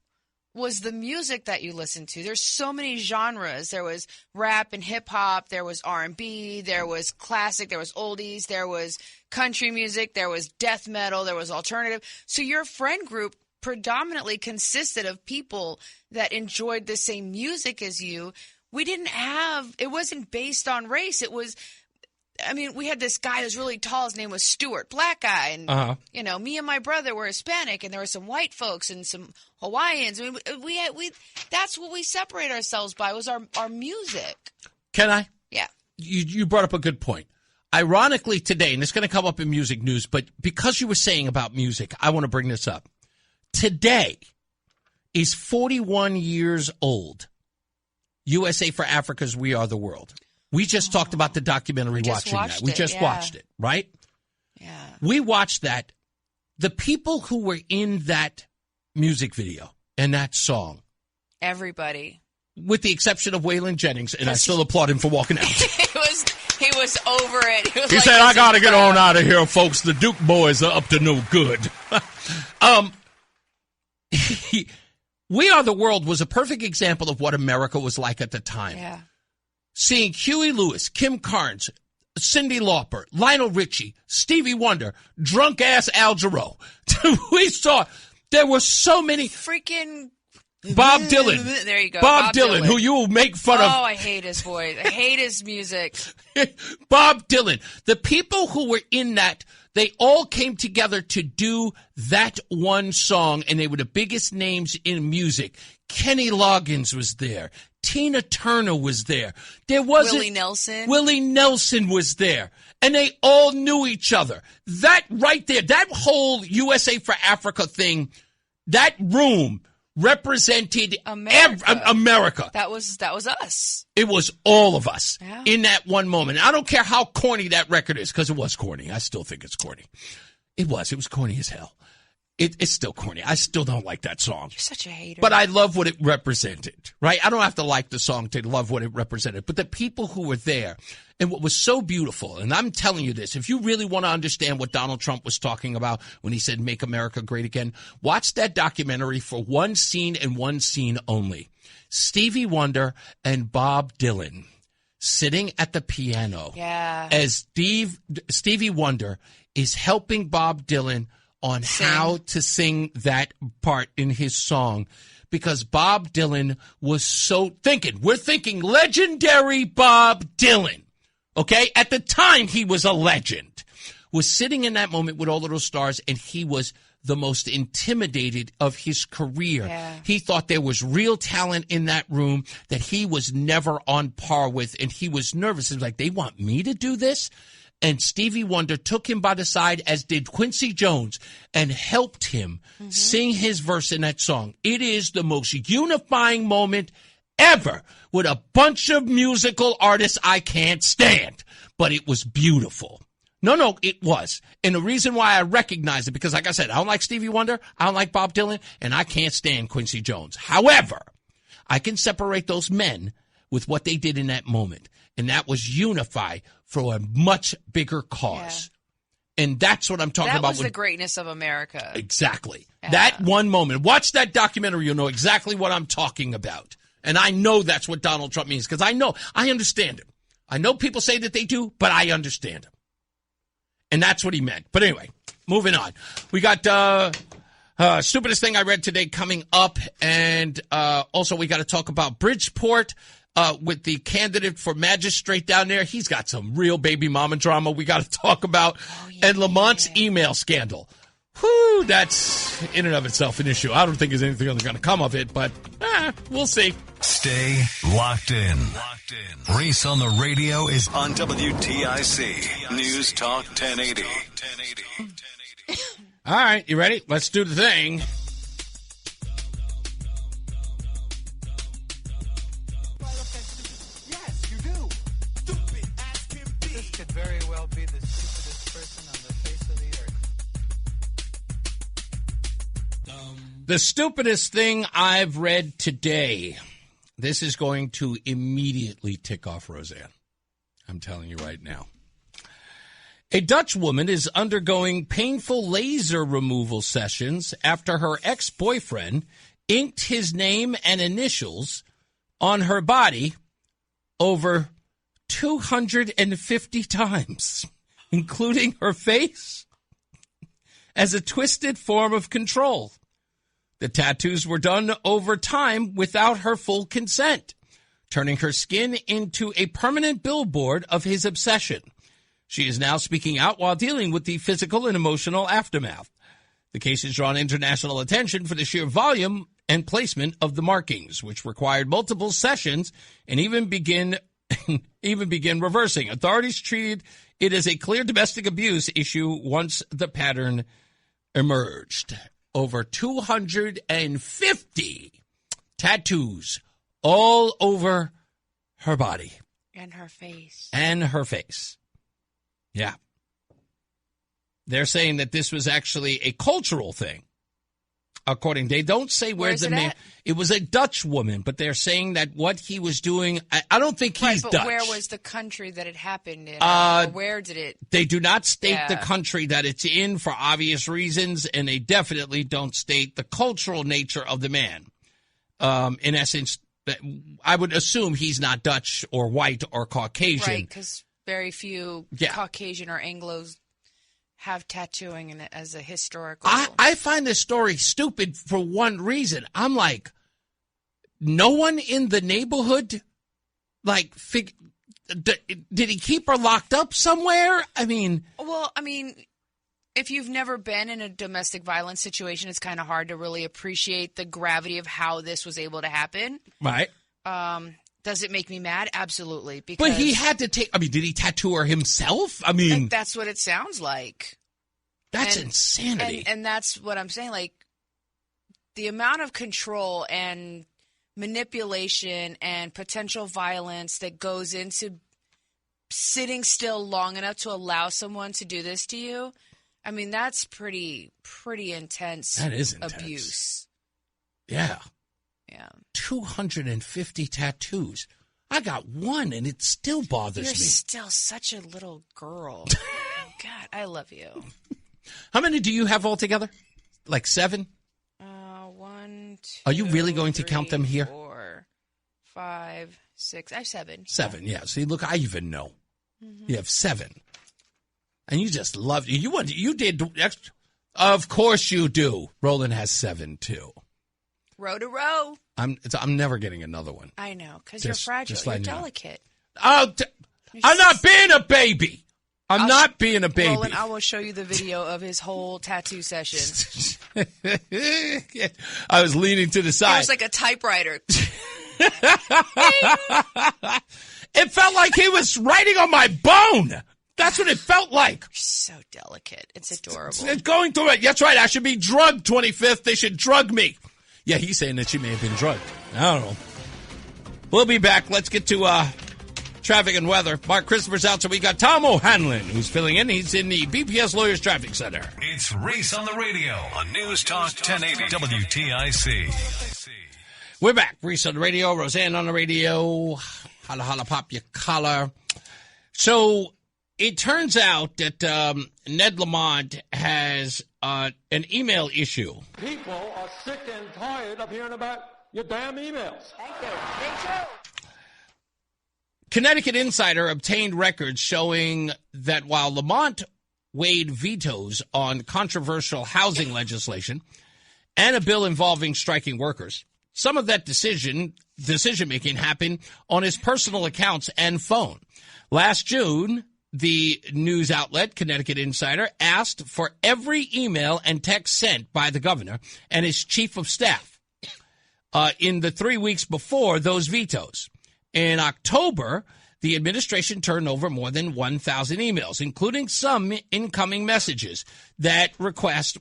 was the music that you listened to. There's so many genres. There was rap and hip-hop. There was R&B. There was classic. There was oldies. There was country music. There was death metal. There was alternative. So your friend group predominantly consisted of people that enjoyed the same music as you. We didn't have, it wasn't based on race. It was, I mean, we had this guy who was really tall. His name was Stewart, black guy. And, you know, me and my brother were Hispanic, and there were some white folks and some Hawaiians. I mean, we that's what we separate ourselves by, was our music. Can I? Yeah. You brought up a good point. Ironically today, and it's going to come up in music news, but because you were saying about music, I want to bring this up. Today is 41 years old. USA for Africa's We Are the World. We just talked about the documentary, watching that. We just watched it, right? Yeah. We watched that. The people who were in that music video and that song. Everybody. With the exception of Waylon Jennings, and I still applaud him for walking out. He was over it. He said, I got to get on out of here, folks. The Duke boys are up to no good. We Are the World was a perfect example of what America was like at the time. Yeah. Seeing Huey Lewis, Kim Carnes, Cyndi Lauper, Lionel Richie, Stevie Wonder, drunk-ass Al Jarreau. We saw there were so many. Freaking Bob Dylan. There you go. Bob Dylan, who you will make fun of. Oh, I hate his voice. I hate his music. Bob Dylan. The people who were in that, they all came together to do that one song, and they were the biggest names in music. Kenny Loggins was there. Tina Turner was there. There wasn't Willie Nelson. Willie Nelson was there. And they all knew each other. That right there, that whole USA for Africa thing, that room represented America. That was us. It was all of us in that one moment. I don't care how corny that record is, because it was corny. I still think it's corny. It was corny as hell. It's still corny. I still don't like that song. You're such a hater. But I love what it represented, right? I don't have to like the song to love what it represented. But the people who were there, and what was so beautiful, and I'm telling you this, if you really want to understand what Donald Trump was talking about when he said, make America great again, watch that documentary for one scene and one scene only. Stevie Wonder and Bob Dylan sitting at the piano as Stevie Wonder is helping Bob Dylan on how to sing that part in his song, because Bob Dylan was so we're thinking legendary Bob Dylan, okay? At the time, he was a legend, was sitting in that moment with all of those stars, and he was the most intimidated of his career. Yeah. He thought there was real talent in that room that he was never on par with, and he was nervous. He was like, they want me to do this? And Stevie Wonder took him by the side, as did Quincy Jones, and helped him sing his verse in that song. It is the most unifying moment ever with a bunch of musical artists I can't stand. But it was beautiful. No, it was. And the reason why I recognize it, because like I said, I don't like Stevie Wonder, I don't like Bob Dylan, and I can't stand Quincy Jones. However, I can separate those men with what they did in that moment. And that was unify for a much bigger cause. Yeah. And that's what I'm talking about. That was the greatness of America. Exactly. Yeah. That one moment. Watch that documentary. You'll know exactly what I'm talking about. And I know that's what Donald Trump means, because I understand him. I know people say that they do, but I understand him. And that's what he meant. But anyway, moving on. We got stupidest thing I read today coming up. And also we got to talk about Bridgeport with the candidate for magistrate down there. He's got some real baby mama drama we got to talk about. And Lamont's email scandal. Whew, that's in and of itself an issue. I don't think there's anything going to come of it, but we'll see. Stay locked in. Reese on the radio is on WTIC News Talk 1080. All right, you ready? Let's do the thing. Yes, you do. Stupid as can be. This could very well be the stupidest person on the face of the earth. The stupidest thing I've read today. This is going to immediately tick off Roseanne. I'm telling you right now. A Dutch woman is undergoing painful laser removal sessions after her ex-boyfriend inked his name and initials on her body over 250 times, including her face, as a twisted form of control. The tattoos were done over time without her full consent, turning her skin into a permanent billboard of his obsession. She is now speaking out while dealing with the physical and emotional aftermath. The case has drawn international attention for the sheer volume and placement of the markings, which required multiple sessions and even begin reversing. Authorities treated it as a clear domestic abuse issue once the pattern emerged. Over 250 tattoos all over her body. And her face. Yeah. They're saying that this was actually a cultural thing. They don't say where the man. It was a Dutch woman, but they're saying that what he was doing. I don't think he's Dutch. Where was the country that it happened in? Where did it? They do not state the country that it's in for obvious reasons, and they definitely don't state the cultural nature of the man. In essence, I would assume he's not Dutch or white or Caucasian, right? Because very few Caucasian or Anglos have tattooing in it as a historical. I find this story stupid for one reason. I'm like, no one in the neighborhood, did he keep her locked up somewhere? Well, if you've never been in a domestic violence situation, it's kind of hard to really appreciate the gravity of how this was able to happen. Right. Does it make me mad? Absolutely. But he had to take. Did he tattoo her himself? That's what it sounds like. That's insanity. And that's what I'm saying. Like, the amount of control and manipulation and potential violence that goes into sitting still long enough to allow someone to do this to you. That's pretty intense. That is intense. Abuse. Yeah. Yeah. 250 tattoos. I got one, and it still bothers me. You're still such a little girl. God, I love you. How many do you have altogether? Like 7? 1, 2. Are you really going 3, to count them here? 4, 5, 6. I have 7. 7, yeah. See, look, I even know. Mm-hmm. You have 7. And you just love it. You did extra. Of course you do. Roland has 7, too. Row to row. I'm never getting another one. I know, because you're fragile. You're delicate. I'm not being a baby. I'm not being a baby. Roland, I will show you the video of his whole tattoo session. I was leaning to the side. It was like a typewriter. It felt like he was writing on my bone. That's what it felt like. You're so delicate. It's adorable. It's going through it. That's right. I should be drugged 25th. They should drug me. Yeah, he's saying that she may have been drugged. I don't know. We'll be back. Let's get to traffic and weather. Mark Christopher's out, so we got Tom O'Hanlon, who's filling in. He's in the BPS Lawyers Traffic Center. It's Reese on the radio on News Talk 1080 WTIC. We're back. Reese on the radio, Roseanne on the radio. Holla, holla, pop your collar. So it turns out that Ned Lamont has an email issue. People are sick and tired of hearing about your damn emails. Thank you. Me too. Connecticut Insider obtained records showing that while Lamont weighed vetoes on controversial housing legislation and a bill involving striking workers, some of that decision-making happened on his personal accounts and phone. Last June, the news outlet Connecticut Insider asked for every email and text sent by the governor and his chief of staff in the 3 weeks before those vetoes. In October, the administration turned over more than 1,000 emails, including some incoming messages that the request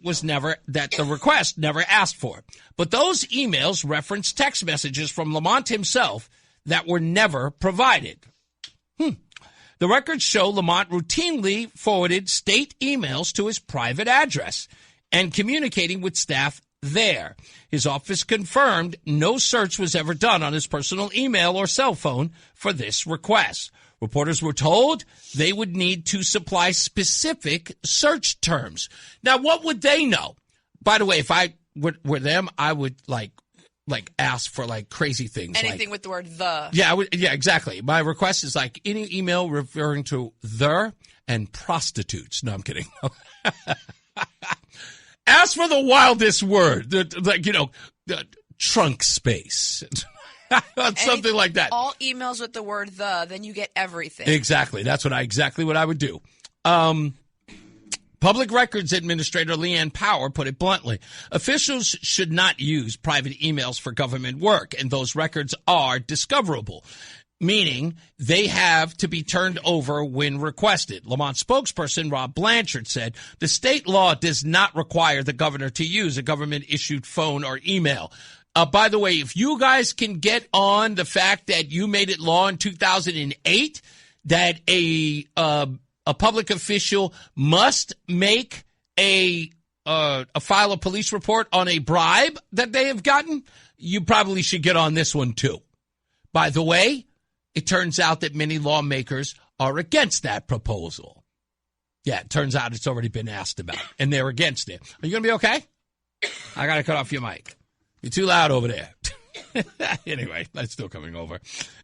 never asked for. But those emails referenced text messages from Lamont himself that were never provided. The records show Lamont routinely forwarded state emails to his private address and communicating with staff there. His office confirmed no search was ever done on his personal email or cell phone for this request. Reporters were told they would need to supply specific search terms. Now, what would they know? By the way, if I were them, I would like ask for like crazy things. Anything with the word the. Yeah, yeah, exactly. My request is like any email referring to the and prostitutes. No, I'm kidding. Ask for the wildest word, trunk space, something like that. All emails with the word the, then you get everything. Exactly. That's exactly what I would do. Public Records Administrator Leanne Power put it bluntly. Officials should not use private emails for government work, and those records are discoverable, meaning they have to be turned over when requested. Lamont spokesperson Rob Blanchard said the state law does not require the governor to use a government-issued phone or email. By the way, if you guys can get on the fact that you made it law in 2008 that a public official must make file a police report on a bribe that they have gotten, you probably should get on this one too. By the way, it turns out that many lawmakers are against that proposal. Yeah, it turns out it's already been asked about, and they're against it. Are you going to be okay? I got to cut off your mic. You're too loud over there. Anyway, that's still coming over.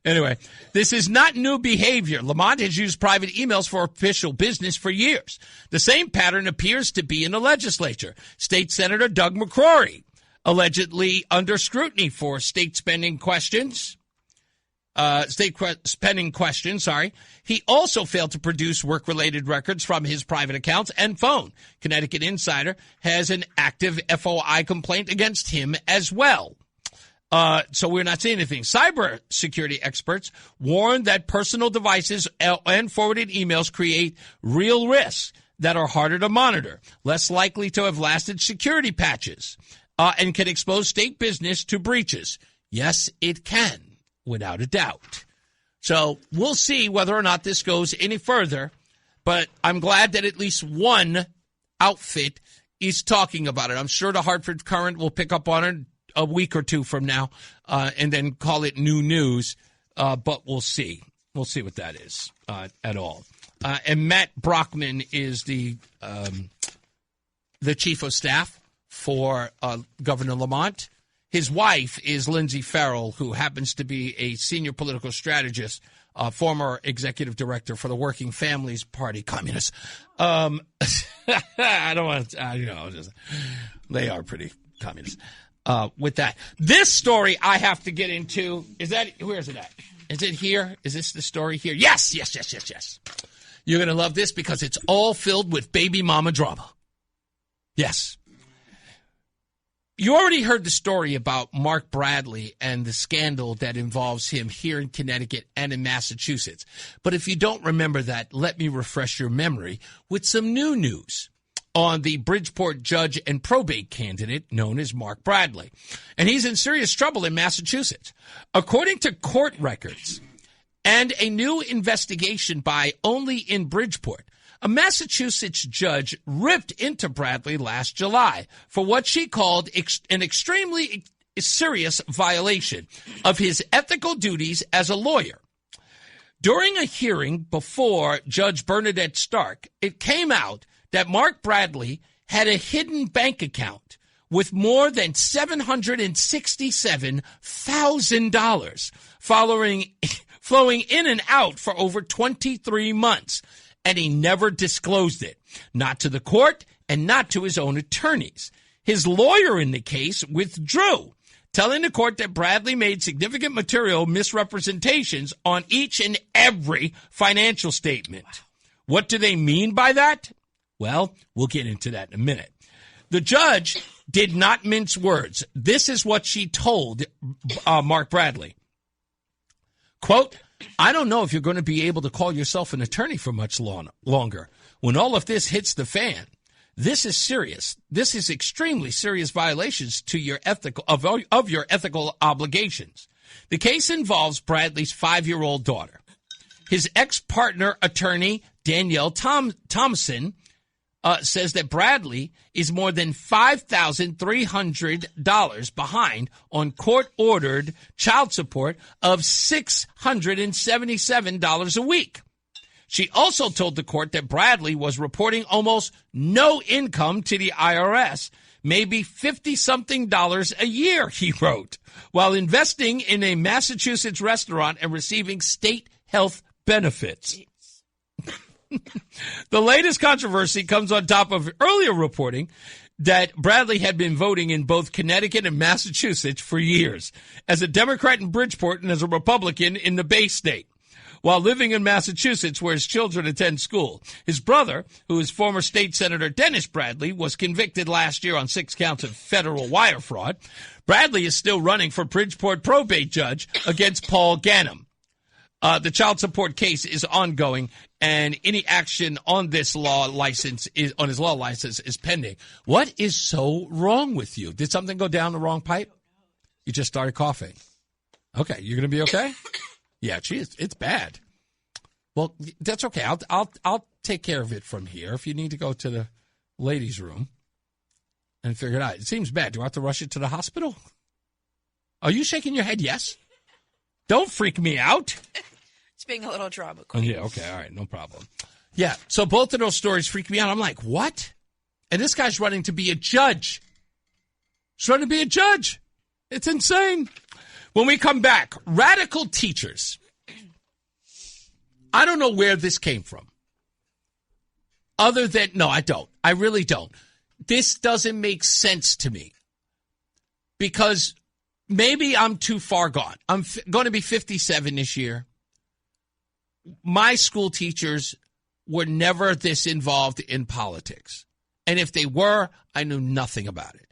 Anyway, this is not new behavior. Lamont has used private emails for official business for years. The same pattern appears to be in the legislature. State Senator Doug McCrory, allegedly under scrutiny for state spending questions. He also failed to produce work-related records from his private accounts and phone. Connecticut Insider has an active FOI complaint against him as well. So we're not seeing anything. Cybersecurity experts warn that personal devices and forwarded emails create real risks that are harder to monitor, less likely to have lasted security patches, and can expose state business to breaches. Yes, it can. Without a doubt. So we'll see whether or not this goes any further, but I'm glad that at least one outfit is talking about it. I'm sure the Hartford Courant will pick up on it a week or two from now and then call it new news, but we'll see. We'll see what that is at all. And Matt Brockman is the chief of staff for Governor Lamont. His wife is Lindsay Farrell, who happens to be a senior political strategist, former executive director for the Working Families Party, communists. I don't want to, they are pretty communist. With that, this story I have to get into, where is it at? Is it here? Is this the story here? Yes. You're going to love this because it's all filled with baby mama drama. Yes. You already heard the story about Mark Bradley and the scandal that involves him here in Connecticut and in Massachusetts. But if you don't remember that, let me refresh your memory with some new news on the Bridgeport judge and probate candidate known as Mark Bradley. And he's in serious trouble in Massachusetts. According to court records and a new investigation by Only in Bridgeport, a Massachusetts judge ripped into Bradley last July for what she called an extremely serious violation of his ethical duties as a lawyer. During a hearing before Judge Bernadette Stark, it came out that Mark Bradley had a hidden bank account with more than $767,000 flowing in and out for over 23 months. And he never disclosed it, not to the court and not to his own attorneys. His lawyer in the case withdrew, telling the court that Bradley made significant material misrepresentations on each and every financial statement. Wow. What do they mean by that? Well, we'll get into that in a minute. The judge did not mince words. This is what she told Mark Bradley. Quote, I don't know if you're going to be able to call yourself an attorney for much longer. When all of this hits the fan, this is serious. This is extremely serious violations to your of your ethical obligations. The case involves Bradley's 5-year-old daughter. His ex-partner attorney, Danielle Thompson, says that Bradley is more than $5,300 behind on court-ordered child support of $677 a week. She also told the court that Bradley was reporting almost no income to the IRS, maybe $50-something a year, he wrote, while investing in a Massachusetts restaurant and receiving state health benefits. The latest controversy comes on top of earlier reporting that Bradley had been voting in both Connecticut and Massachusetts for years, as a Democrat in Bridgeport and as a Republican in the Bay State, while living in Massachusetts where his children attend school. His brother, who is former State Senator Dennis Bradley, was convicted last year on 6 counts of federal wire fraud. Bradley is still running for Bridgeport probate judge against Paul Ganim. The child support case is ongoing, and any action on this law license is pending. What is so wrong with you? Did something go down the wrong pipe? You just started coughing. Okay, you're going to be okay? Yeah, it's bad. Well, that's okay. I'll take care of it from here. If you need to go to the ladies' room and figure it out. It seems bad. Do I have to rush it to the hospital? Are you shaking your head? Yes. Don't freak me out. It's being a little drama queen. Yeah, okay, all right, no problem. Yeah, so both of those stories freak me out. I'm like, what? And this guy's running to be a judge. He's running to be a judge. It's insane. When we come back, radical teachers. I don't know where this came from. Other than, no, I don't. I really don't. This doesn't make sense to me. Because maybe I'm too far gone. I'm going to be 57 this year. My school teachers were never this involved in politics. And if they were, I knew nothing about it.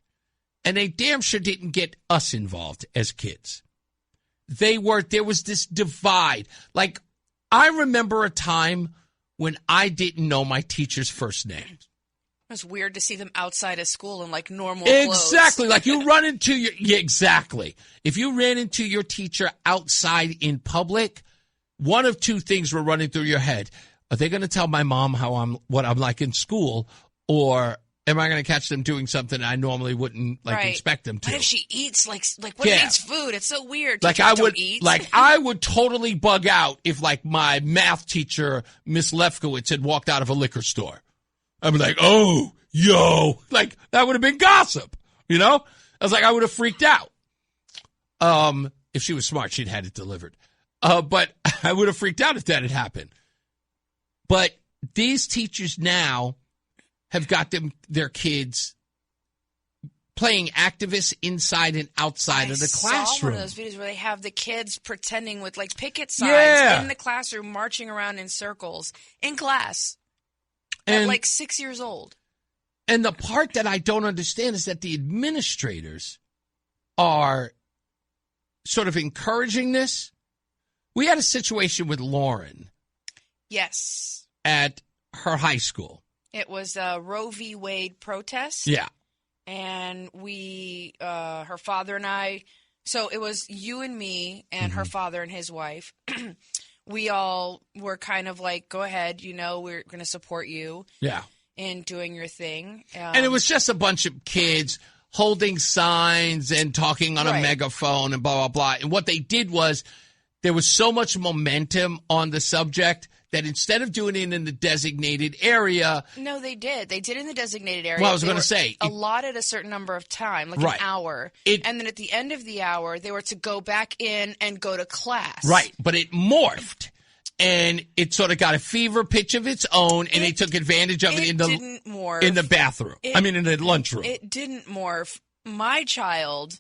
And they damn sure didn't get us involved as kids. There was this divide. Like, I remember a time when I didn't know my teacher's first name. It was weird to see them outside of school in like normal Exactly. clothes. Like you run into exactly. If you ran into your teacher outside in public, one of two things were running through your head. Are they going to tell my mom what I'm like in school, or am I going to catch them doing something I normally wouldn't expect them to? What if she eats like what if eats food? It's so weird. Like I would totally bug out if like my math teacher, Miss Lefkowitz, had walked out of a liquor store. I'd be like, oh, yo, like that would have been gossip, you know? I was like, I would have freaked out. If she was smart, she'd had it delivered. But I would have freaked out if that had happened. But these teachers now have got their kids playing activists inside and outside of the classroom. I saw one of those videos where they have the kids pretending with like picket signs in the classroom, marching around in circles in class at like 6 years old. And the part that I don't understand is that the administrators are sort of encouraging this. We had a situation with Lauren. Yes. At her high school. It was a Roe v. Wade protest. Yeah. And we, her father and I, so it was you and me and her father and his wife. We all were kind of like, go ahead, we're going to support you. Yeah. In doing your thing. And it was just a bunch of kids holding signs and talking on a megaphone and blah, blah, blah. And what they did was there was so much momentum on the subject that instead of doing it in the designated area. No, they did. They did in the designated area. Well, I was going to say. Allotted a certain number of time, like an hour. And then at the end of the hour, they were to go back in and go to class. Right. But it morphed. And it sort of got a fever pitch of its own, and they took advantage of it in the bathroom. In the lunchroom. It didn't morph. My child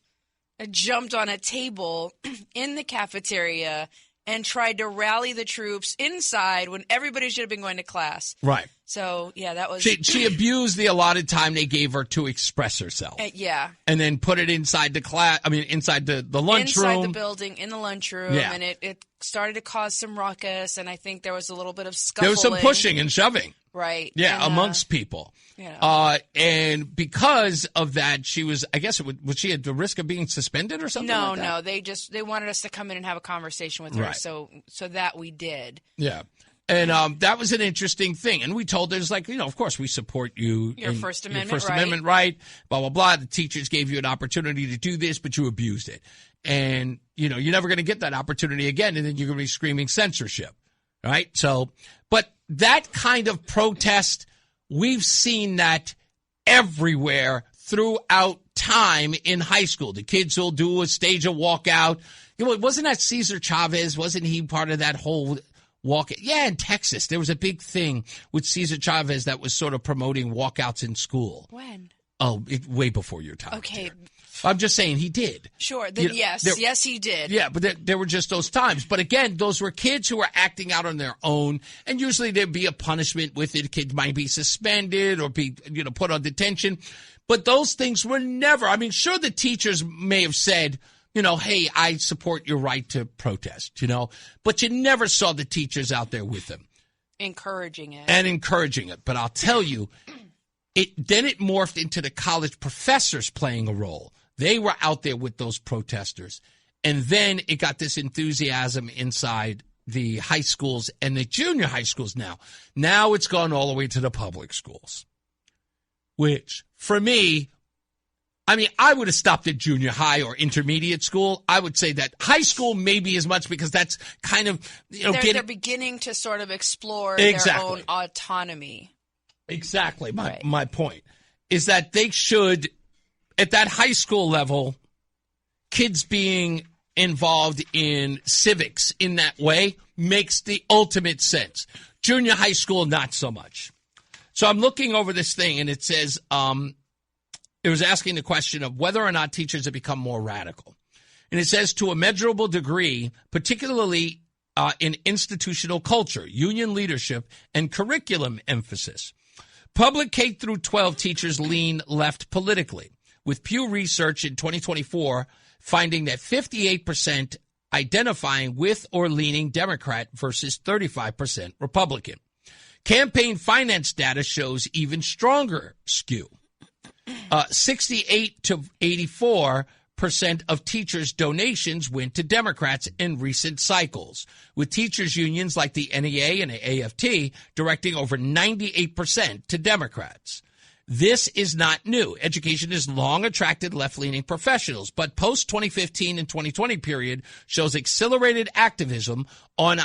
jumped on a table in the cafeteria and tried to rally the troops inside when everybody should have been going to class. Right. So, yeah, that was... She abused the allotted time they gave her to express herself. Yeah. And then put it inside the class, inside the lunchroom. Inside the building, in the lunchroom. Yeah. And it started to cause some ruckus, and I think there was a little bit of scuffling. There was some pushing and shoving. Right. Yeah, and, amongst people. And because of that, she was, I guess, was she at the risk of being suspended or something like that? No. They wanted us to come in and have a conversation with her, Right. so that we did. Yeah. And that was an interesting thing. And we told her, it's like, of course, we support you. Your First Amendment right. Blah, blah, blah. The teachers gave you an opportunity to do this, but you abused it. And, you're never going to get that opportunity again. And then you're going to be screaming censorship. Right. So, but that kind of protest, we've seen that everywhere throughout time in high school. The kids will do a stage a walkout. Wasn't that Cesar Chavez? Wasn't he part of that whole walk? Yeah, in Texas, there was a big thing with Cesar Chavez that was sort of promoting walkouts in school. When? Oh, way before your time. Okay. Dear. I'm just saying he did. Sure. Then yes, he did. Yeah, but there were just those times. But again, those were kids who were acting out on their own, and usually there'd be a punishment with it. Kids might be suspended or be put on detention. But those things were never. Sure, the teachers may have said, hey, I support your right to protest, but you never saw the teachers out there with them. Encouraging it. But I'll tell you, it morphed into the college professors playing a role. They were out there with those protesters. And then it got this enthusiasm inside the high schools and the junior high schools now. Now it's gone all the way to the public schools, which for me, I would have stopped at junior high or intermediate school. I would say that high school maybe as much because that's kind of, they're beginning to sort of explore their own autonomy. Exactly. My point is that they should, at that high school level, kids being involved in civics in that way makes the ultimate sense. Junior high school, not so much. So I'm looking over this thing, and it says it was asking the question of whether or not teachers have become more radical. And it says to a measurable degree, particularly in institutional culture, union leadership, and curriculum emphasis. Public K through 12 teachers lean left politically, with Pew Research in 2024 finding that 58% identifying with or leaning Democrat versus 35% Republican. Campaign finance data shows even stronger skew. 68 to 84% of teachers' donations went to Democrats in recent cycles, with teachers' unions like the NEA and the AFT directing over 98% to Democrats. This is not new. Education has long attracted left-leaning professionals, but post-2015 and 2020 period shows accelerated activism on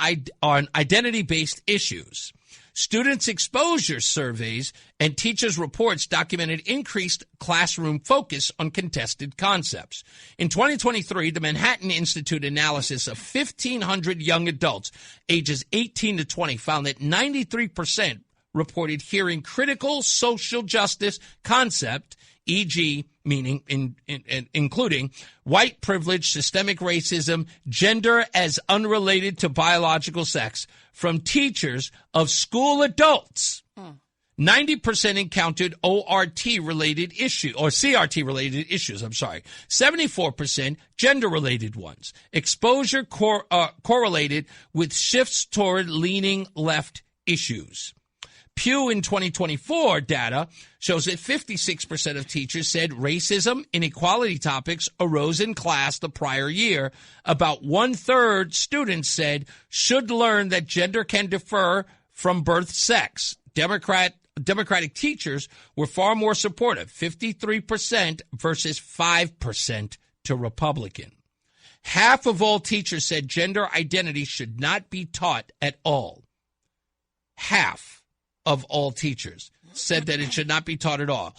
identity-based issues. Students' exposure surveys and teachers' reports documented increased classroom focus on contested concepts. In 2023, the Manhattan Institute analysis of 1,500 young adults ages 18 to 20 found that 93% reported hearing critical social justice concept, e.g., meaning including white privilege, systemic racism, gender as unrelated to biological sex, from teachers of school adults. 90% encountered ORT-related issue or CRT-related issues. 74% gender-related ones. Exposure correlated with shifts toward leaning left issues. Pew in 2024 data shows that 56% of teachers said racism, inequality topics arose in class the prior year. About 1/3 students said should learn that gender can differ from birth sex. Democratic teachers were far more supportive, 53% versus 5% to Republican. Half of all teachers said gender identity should not be taught at all. Half of all teachers said that it should not be taught at all.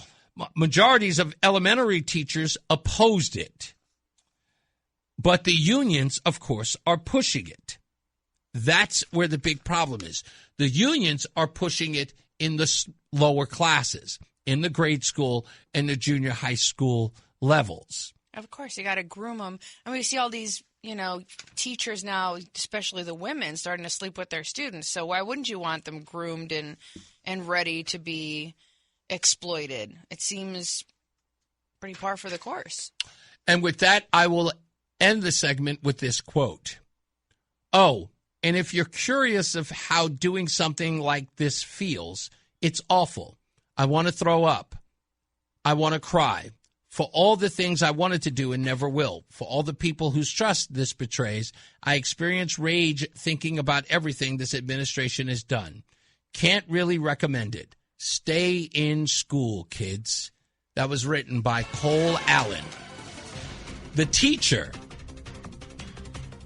Majorities of elementary teachers opposed it. But the unions, of course, are pushing it. That's where the big problem is. The unions are pushing it in the lower classes, in the grade school and the junior high school levels. Of course, you got to groom them. And we see all these, teachers now, especially the women, starting to sleep with their students. So why wouldn't you want them groomed and ready to be exploited? It seems pretty par for the course. And with that, I will end the segment with this quote. Oh, and if you're curious of how doing something like this feels, it's awful. I want to throw up. I want to cry. For all the things I wanted to do and never will. For all the people whose trust this betrays, I experience rage thinking about everything this administration has done. Can't really recommend it. Stay in school, kids. That was written by Cole Allen, the teacher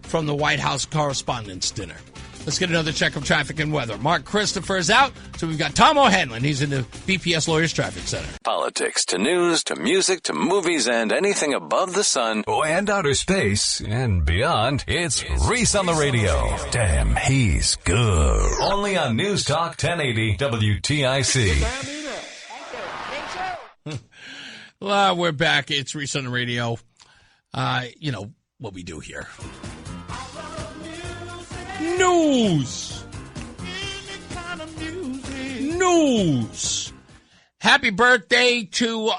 from the White House Correspondents' Dinner. Let's get another check of traffic and weather. Mark Christopher is out, so we've got Tom O'Hanlon. He's in the BPS Lawyers Traffic Center. Politics to news to music to movies and anything above the sun and outer space and beyond. It's Reese on the radio. Damn, he's good. Only on News Talk 1080 WTIC. Well, we're back. It's Reese on the radio. You know what we do here. News. Happy birthday to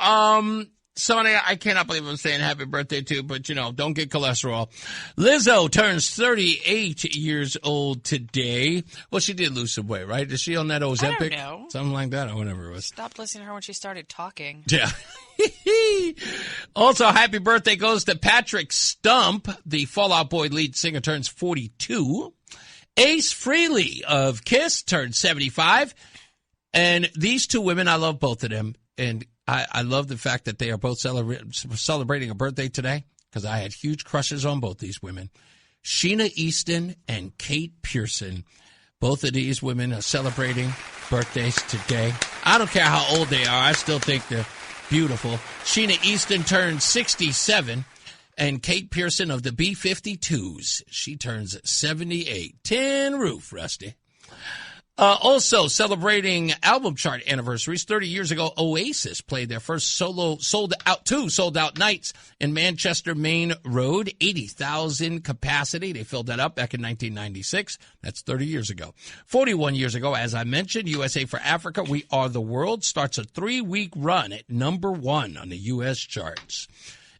somebody I cannot believe I'm saying happy birthday to, but don't get cholesterol. Lizzo turns 38 years old today. Well, she did lose some weight, right? Is she on that Ozempic? I don't know. Something like that or whatever it was. Stopped listening to her when she started talking. Yeah. Also, happy birthday goes to Patrick Stump. The Fall Out Boy lead singer turns 42. Ace Frehley of Kiss turned 75. And these two women, I love both of them. And I love the fact that they are both celebrating a birthday today because I had huge crushes on both these women. Sheena Easton and Kate Pearson. Both of these women are celebrating birthdays today. I don't care how old they are. I still think they're beautiful. Sheena Easton turns 67. And Kate Pearson of the B-52s, she turns 78. Tin roof, Rusty. Also celebrating album chart anniversaries. 30 years ago, Oasis played their first sold out nights in Manchester Main Road, 80,000 capacity. They filled that up back in 1996. That's 30 years ago. 41 years ago, as I mentioned, USA for Africa, We Are the World starts a 3-week run at #1 on the U.S. charts.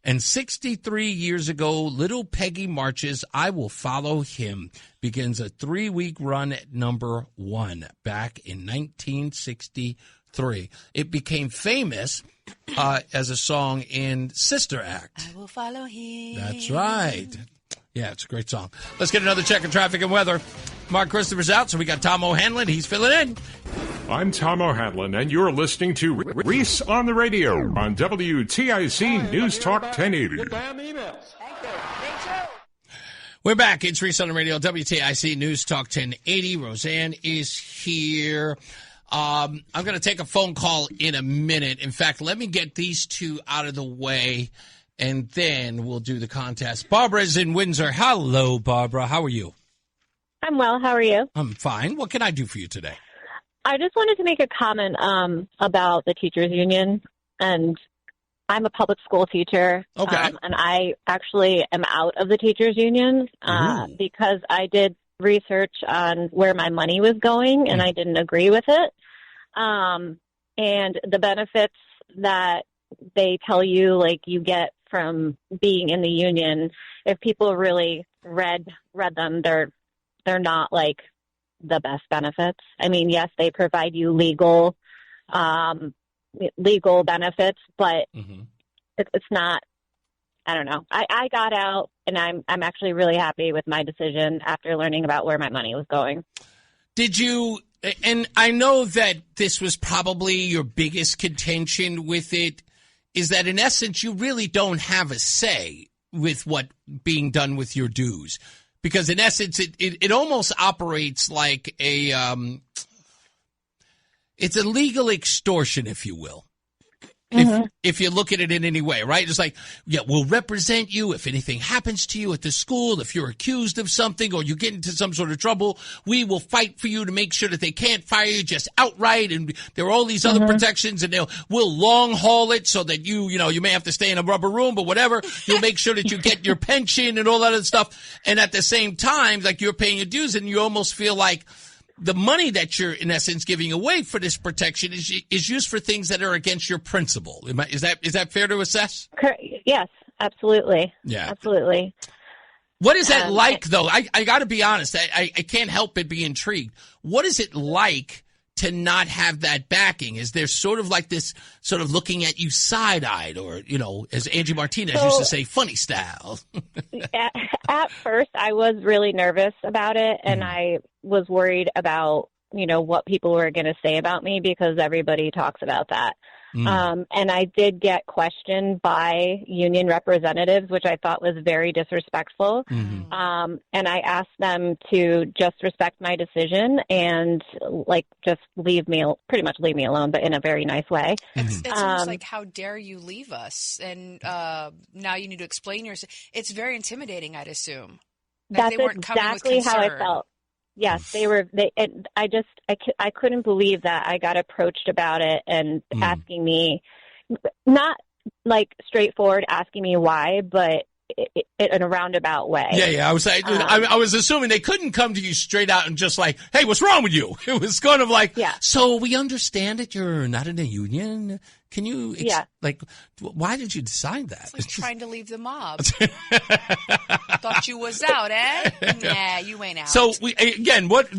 And 63 years ago, Little Peggy March's I Will Follow Him begins a 3-week run at #1 back in 1963. It became famous as a song in Sister Act. I will follow him. That's right. Yeah, it's a great song. Let's get another check of traffic and weather. Mark Christopher's out, so we got Tom O'Hanlon. He's filling in. I'm Tom O'Hanlon, and you're listening to Reese on the radio on WTIC News Talk 1080. We're back. It's Reese on the radio, WTIC News Talk 1080. Roseanne is here. I'm going to take a phone call in a minute. In fact, let me get these two out of the way, and then we'll do the contest. Barbara's in Windsor. Hello, Barbara. How are you? I'm well. How are you? I'm fine. What can I do for you today? I just wanted to make a comment about the teachers union, and I'm a public school teacher. Okay. And I actually am out of the teachers union because I did research on where my money was going, and I didn't agree with it. And the benefits that they tell you, like, you get from being in the union, if people really read them, they're not like the best benefits. I mean, yes, they provide you legal benefits, but it's not. I don't know. I got out, and I'm actually really happy with my decision after learning about where my money was going. Did you? And I know that this was probably your biggest contention with it. Is that in essence you really don't have a say with what being done with your dues, because in essence it almost operates like it's a legal extortion, if you will. If you look at it in any way, right? It's like, yeah, we'll represent you if anything happens to you at the school, if you're accused of something or you get into some sort of trouble, we will fight for you to make sure that they can't fire you just outright. And there are all these other protections, and we'll long haul it so that you may have to stay in a rubber room, but whatever, you'll make sure that you get your pension and all that other stuff. And at the same time, like, you're paying your dues, and you almost feel like the money that you're, in essence, giving away for this protection is used for things that are against your principle. Is that fair to assess? Yes, absolutely. Yeah. Absolutely. What is that like, though? I got to be honest. I can't help but be intrigued. What is it like to not have that backing? Is there sort of like this sort of looking at you side-eyed, or, as Angie Martinez used to say, funny style? At first, I was really nervous about it, and I was worried about, what people were going to say about me, because everybody talks about that. And I did get questioned by union representatives, which I thought was very disrespectful. And I asked them to just respect my decision and, like, just pretty much leave me alone, but in a very nice way. It's almost like, how dare you leave us? And now you need to explain yourself. It's very intimidating, I'd assume. That's exactly how I felt. Yes, they were. I couldn't believe that I got approached about it and asking me, not like straightforward asking me why, but in a roundabout way. Yeah. I was assuming they couldn't come to you straight out and just like, hey, what's wrong with you? It was kind of like, so we understand that you're not in a union. Can you, why did you decide that? It's like trying to leave the mob. Thought you was out, eh? Nah, you ain't out. So,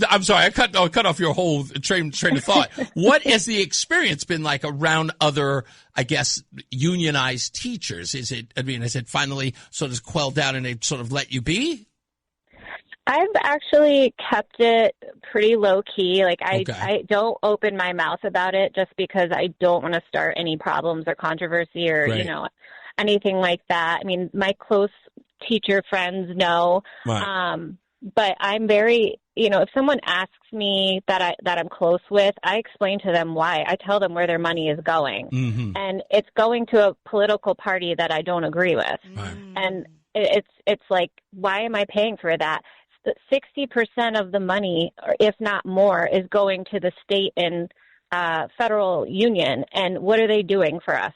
I'm sorry, I cut off your whole train of thought. What has the experience been like around other, I guess, unionized teachers? Has it finally sort of quelled down and they sort of let you be? I've actually kept it pretty low key. Like, I don't open my mouth about it just because I don't want to start any problems or controversy or, anything like that. I mean, my close teacher friends know, but I'm very, if someone asks me that I'm close with, I explain to them why. I tell them where their money is going. And it's going to a political party that I don't agree with. And it's like, why am I paying for that? 60% of the money, or if not more, is going to the state and federal union. And what are they doing for us?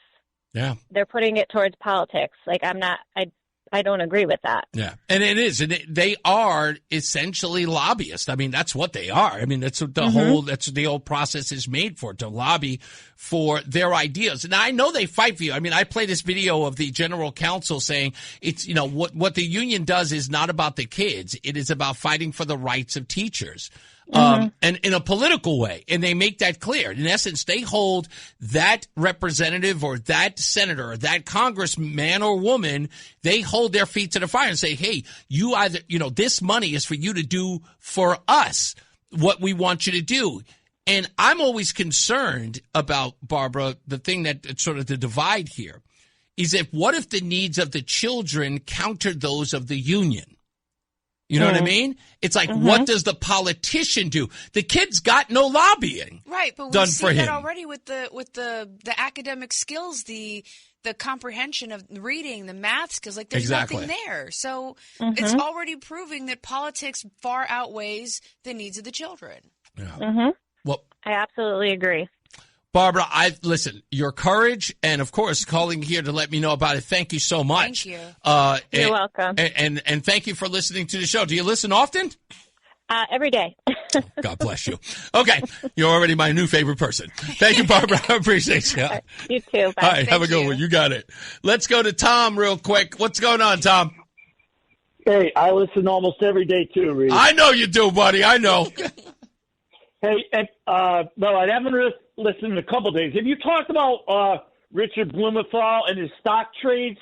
Yeah. They're putting it towards politics. Like, I don't agree with that. Yeah. And it is. And they are essentially lobbyists. I mean, that's what they are. I mean, that's what that's what the whole process is made for, to lobby for their ideas. And I know they fight for you. I mean, I play this video of the general counsel saying it's, what the union does is not about the kids. It is about fighting for the rights of teachers. And in a political way. And they make that clear. In essence, they hold that representative or that senator or that congressman or woman, they hold their feet to the fire and say, hey, you either, this money is for you to do for us what we want you to do. And I'm always concerned about, Barbara, the thing that sort of the divide here is what if the needs of the children countered those of the union? You know what I mean? It's like, what does the politician do? The kid's got no lobbying, right? But done we see for that him already with the academic skills, the comprehension of reading, the math skills. Like, there's nothing there. So it's already proving that politics far outweighs the needs of the children. Yeah. Well, I absolutely agree. Barbara, listen, your courage and, of course, calling here to let me know about it. Thank you so much. Thank you. You're welcome. And thank you for listening to the show. Do you listen often? Every day. God bless you. Okay, you're already my new favorite person. Thank you, Barbara. I appreciate you. You too. Bye. All right, have a good one. You got it. Let's go to Tom real quick. What's going on, Tom? Hey, I listen almost every day too, Reese. I know you do, buddy. I know. Hey, well, I haven't listened in a couple days. Have you talked about Richard Blumenthal and his stock trades?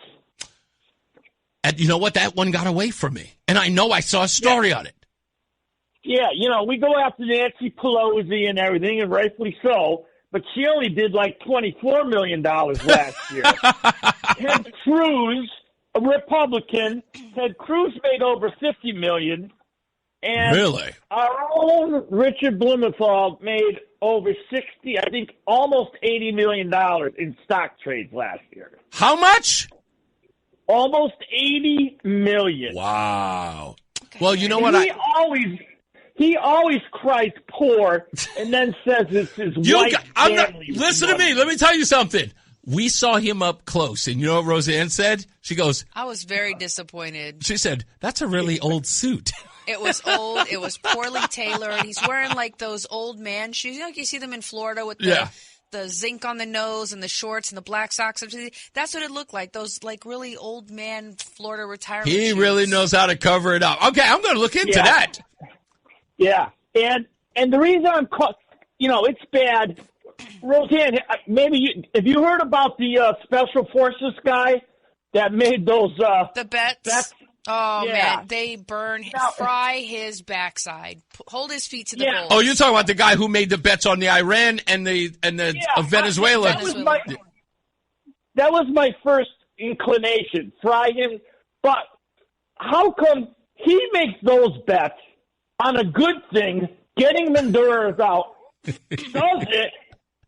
And you know what? That one got away from me. And I know I saw a story on it. Yeah, we go after Nancy Pelosi and everything, and rightfully so, but she only did like $24 million last year. Ted Cruz, a Republican, Ted Cruz made over $50 million. And really? Our own Richard Blumenthal made over 60, I think almost $80 million in stock trades last year. How much? Almost $80 million. Wow. Well, you know and what? He always cries poor and then says it's his wife's family. Listen to me. Let me tell you something. We saw him up close, and you know what Roseanne said? She goes, I was very disappointed. She said, that's a really old suit. It was old. It was poorly tailored. He's wearing like those old man shoes. You know, you see them in Florida with the zinc on the nose and the shorts and the black socks. That's what it looked like. Those like really old man Florida retirement He shoes. really knows how to cover it up. Okay, I'm going to look into that. Yeah, and the reason I'm it's bad. Roseanne, maybe if you heard about the special forces guy that made those the bets. Oh man, they fry his backside, hold his feet to the bowl. Oh, you're talking about the guy who made the bets on the Iran and the Venezuela. That was my first inclination, fry him. But how come he makes those bets on a good thing, getting Honduras out, does it,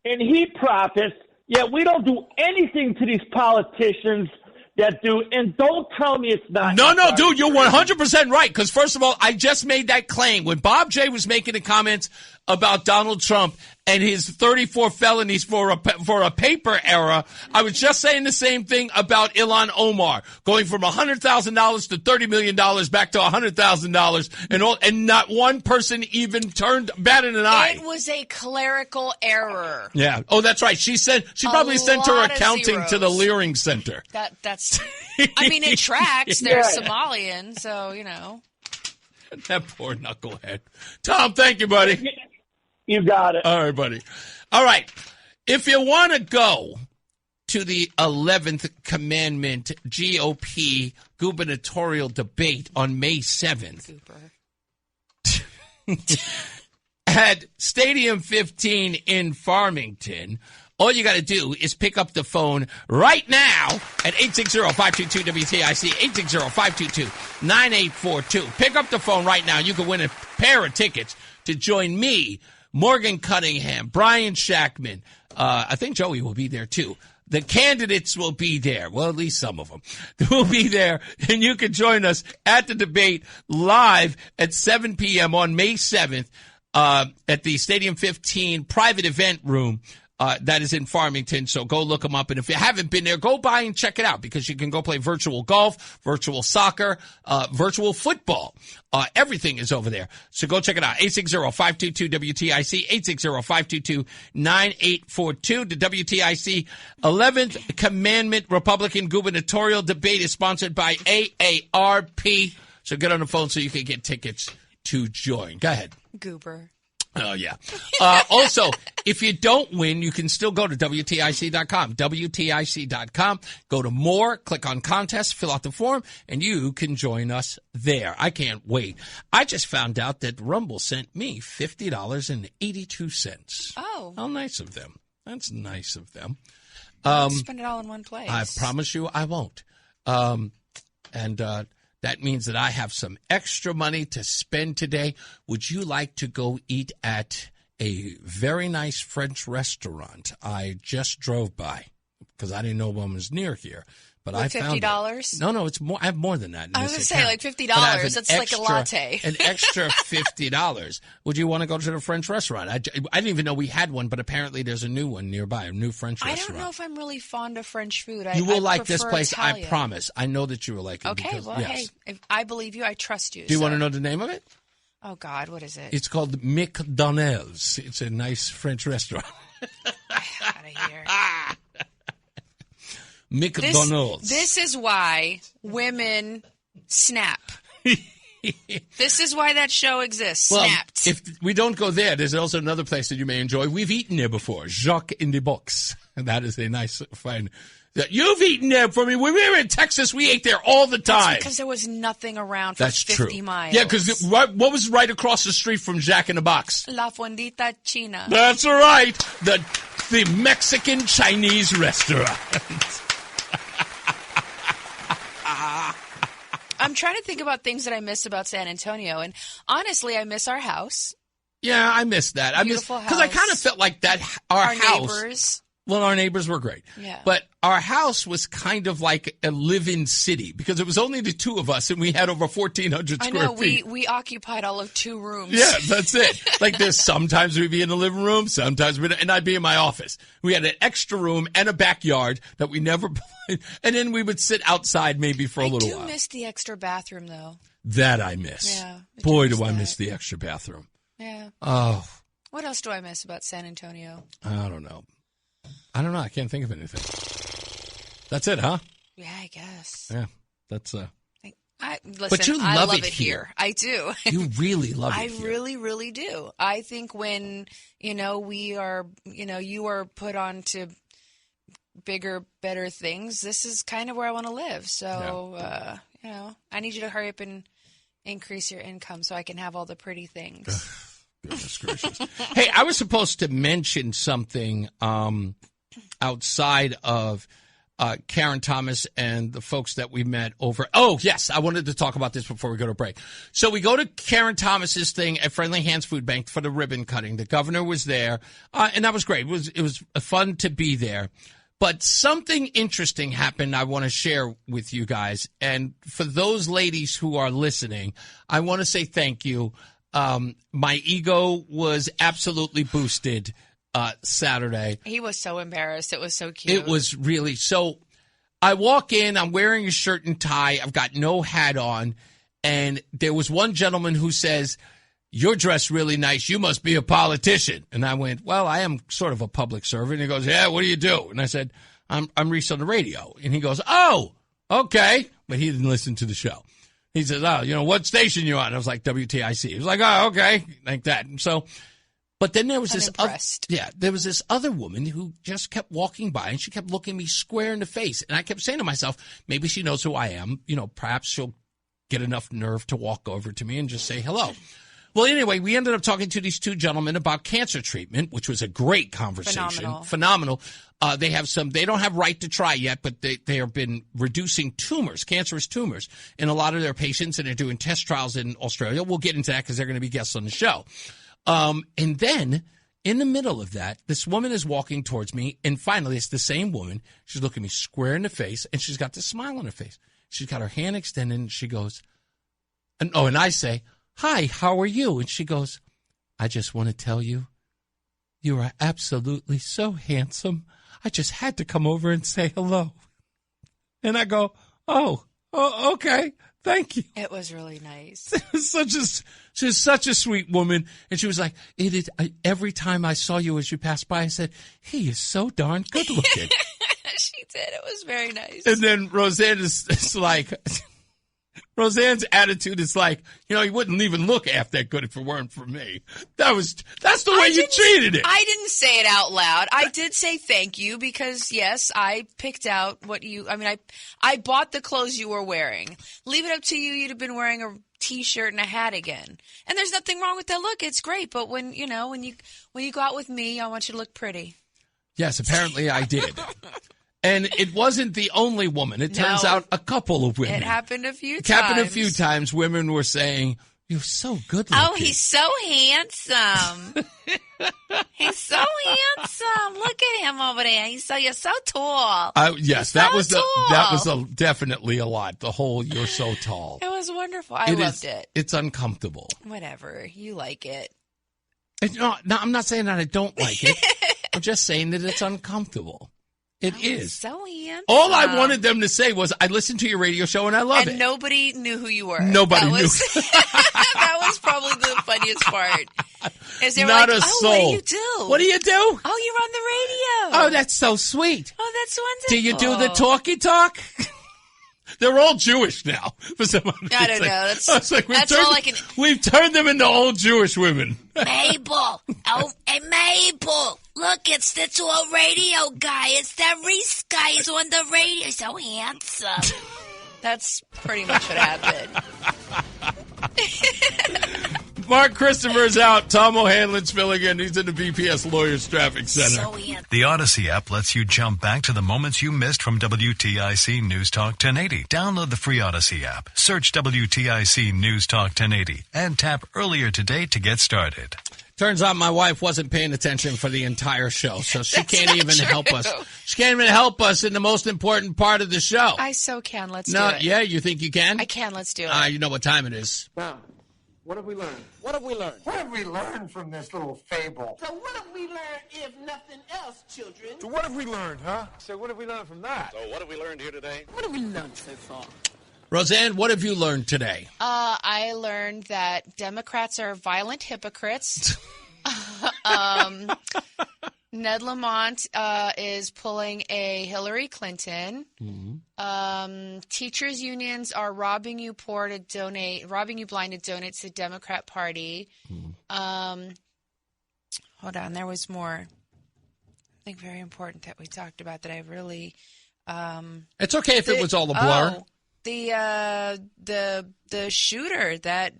and he profits, yet we don't do anything to these politicians that do, and don't tell me it's not. No, dude, you're 100% right, because first of all, I just made that claim. When Bob J. was making the comments about Donald Trump and his 34 felonies for a paper era, I was just saying the same thing about Ilhan Omar, going from $100,000 to $30 million back to $100,000, and not one person even batted an eye. It was a clerical error. Yeah. Oh, that's right. She probably sent her accounting to the Leering Center. That's. I mean, it tracks. They're Somalian, so you know. That poor knucklehead. Tom, thank you, buddy. You got it. All right, buddy. All right. If you want to go to the 11th Commandment GOP gubernatorial debate on May 7th at Stadium 15 in Farmington, all you got to do is pick up the phone right now at 860-522-WTIC, 860-522-9842. Pick up the phone right now. You can win a pair of tickets to join me, Morgan Cunningham, Brian Shackman. I think Joey will be there, too. The candidates will be there. Well, at least some of them will be there. And you can join us at the debate live at 7 p.m. on May 7th at the Stadium 15 private event room. That is in Farmington, so go look them up. And if you haven't been there, go by and check it out, because you can go play virtual golf, virtual soccer, virtual football. Everything is over there. So go check it out. 860-522-WTIC, 860-522-9842. The WTIC 11th Commandment Republican gubernatorial debate is sponsored by AARP. So get on the phone so you can get tickets to join. Go ahead. Goober. Oh, yeah. Also, if you don't win, you can still go to WTIC.com. WTIC.com. Go to more, click on contest, fill out the form, and you can join us there. I can't wait. I just found out that Rumble sent me $50.82. Oh. How nice of them. That's nice of them. Spend it all in one place. I promise you I won't. That means that I have some extra money to spend today. Would you like to go eat at a very nice French restaurant I just drove by? Because I didn't know one was near here. But like I found $50? No, it's more. I have more than that. I was going to say, like $50. That's like a latte. An extra $50. Would you want to go to the French restaurant? I didn't even know we had one, but apparently there's a new one nearby, a new French restaurant. I don't know if I'm really fond of French food. You will like prefer this place, Italian. I promise. I know that you will like it. Okay, because, well, yes. hey, if I believe you, I trust you. Do you want to know the name of it? Oh, God, what is it? It's called McDonald's. It's a nice French restaurant. Out of here. McDonald's. This is why women snap. This is why that show exists. Well, Snapped. if we don't go there, there's also another place that you may enjoy. We've eaten there before, Jacques in the Box. And that is a nice, fine. You've eaten there for me. When we were in Texas, we ate there all the time. That's because there was nothing around for That's 50 true. miles. Yeah, because what was right across the street from Jack in the Box? La Fondita China. That's right. The Mexican Chinese restaurant. I'm trying to think about things that I miss about San Antonio, and honestly, I miss our house. Yeah, I miss that. Beautiful house. Because I kind of felt like that our house. Neighbors. Well, our neighbors were great. Yeah. But our house was kind of like a live-in city because it was only the two of us and we had over 1,400 square feet. We occupied all of 2 rooms. Yeah, that's it. Like there's sometimes we'd be in the living room, sometimes and I'd be in my office. We had an extra room and a backyard that we never and then we would sit outside maybe for a little while. I do miss the extra bathroom though. That I miss. Yeah. Boy, do I miss the extra bathroom. Yeah. Oh. What else do I miss about San Antonio? I don't know. I can't think of anything. That's it, huh? Yeah, I guess. Yeah, that's listen, but you I love love it it here. I do. You really love it I here. really, really do. I think when, we are, you are put on to bigger, better things, this is kind of where I want to live. So, I need you to hurry up and increase your income so I can have all the pretty things. Goodness gracious. Hey, I was supposed to mention something outside of Karen Thomas and the folks that we met over. Oh, yes, I wanted to talk about this before we go to break. So we go to Karen Thomas's thing at Friendly Hands Food Bank for the ribbon cutting. The governor was there, and that was great. It was fun to be there. But something interesting happened I want to share with you guys. And for those ladies who are listening, I want to say thank you. My ego was absolutely boosted Saturday. He was so embarrassed. It was so cute. It was really so. I walk in, I'm wearing a shirt and tie. I've got no hat on. And there was one gentleman who says, "You're dressed really nice. You must be a politician." And I went, "Well, I am sort of a public servant." And he goes, "Yeah, what do you do?" And I said, I'm Reese on the radio. And he goes, "Oh, okay." But he didn't listen to the show. He says, "Oh, what station you on?" And I was like, WTIC. He was like, "Oh, okay," like that. And so, but then there was there was this other woman who just kept walking by and she kept looking me square in the face. And I kept saying to myself, maybe she knows who I am. Perhaps she'll get enough nerve to walk over to me and just say hello. Well, anyway, we ended up talking to these two gentlemen about cancer treatment, which was a great conversation. Phenomenal. They don't have right to try yet, but they have been reducing cancerous tumors in a lot of their patients, and they're doing test trials in Australia. We'll get into that because they're going to be guests on the show. And then in the middle of that, this woman is walking towards me, and finally it's the same woman. She's looking me square in the face, and she's got this smile on her face. She's got her hand extended, and she goes, and I say, "Hi, how are you?" And she goes, "I just want to tell you, you are absolutely so handsome. I just had to come over and say hello." And I go, oh, okay, thank you. It was really nice. She's such a sweet woman. And she was like, every time I saw you as you passed by, I said, "He is so darn good looking." She did. It was very nice. And then Roseanne is like... Roseanne's attitude is like, he wouldn't even look half that good if it weren't for me. That's the way you treated it. I didn't say it out loud. I did say thank you because, yes, I picked out I bought the clothes you were wearing. Leave it up to you. You'd have been wearing a T-shirt and a hat again. And there's nothing wrong with that look. It's great. But when you go out with me, I want you to look pretty. Yes, apparently I did. And it wasn't the only woman. It turns out a couple of women. It happened a few times. Women were saying, "You're so good looking." Oh, he's so handsome. He's so handsome. Look at him over there. You're so tall. Yes, that was definitely a lot. The whole "you're so tall." It was wonderful. I loved it. It's uncomfortable. Whatever. You like it. No, I'm not saying that I don't like it. I'm just saying that it's uncomfortable. It is. So handsome. All I wanted them to say was, I listened to your radio show and I love it. And nobody knew who you were. Nobody knew. That was probably the funniest part. Is they were Not like, a soul. What do you do? What do you do? Oh, you're on the radio. Oh, that's so sweet. Oh, that's wonderful. Do you do the talkie talk? They're all Jewish now. For some I don't know. That's all I can. We've turned them into old Jewish women. Mabel. Oh, hey, Mabel. Look, it's the old radio guy. It's that Reese guy. He's on the radio. He's so handsome. That's pretty much what happened. Mark Christopher's out. Tom O'Hanlon's filling in. He's in the BPS Lawyers Traffic Center. The Odyssey app lets you jump back to the moments you missed from WTIC News Talk 1080. Download the free Odyssey app. Search WTIC News Talk 1080 and tap earlier today to get started. Turns out my wife wasn't paying attention for the entire show, so she can't even true. help us. She can't even help us in the most important part of the show. I so can. Let's do it. Yeah, you think you can? I can. Let's do it. You know what time it is. Now, what have we learned? What have we learned? What have we learned from this little fable? So what have we learned, if nothing else, children? So what have we learned, huh? So what have we learned from that? So what have we learned here today? What have we learned so far? Roseanne, what have you learned today? I learned that Democrats are violent hypocrites. Ned Lamont is pulling a Hillary Clinton. Mm-hmm. Teachers unions are robbing you blind to donate to the Democrat Party. Mm-hmm. Hold on, there was more. I think very important that we talked about that I really. It's okay if it was all a blur. The shooter that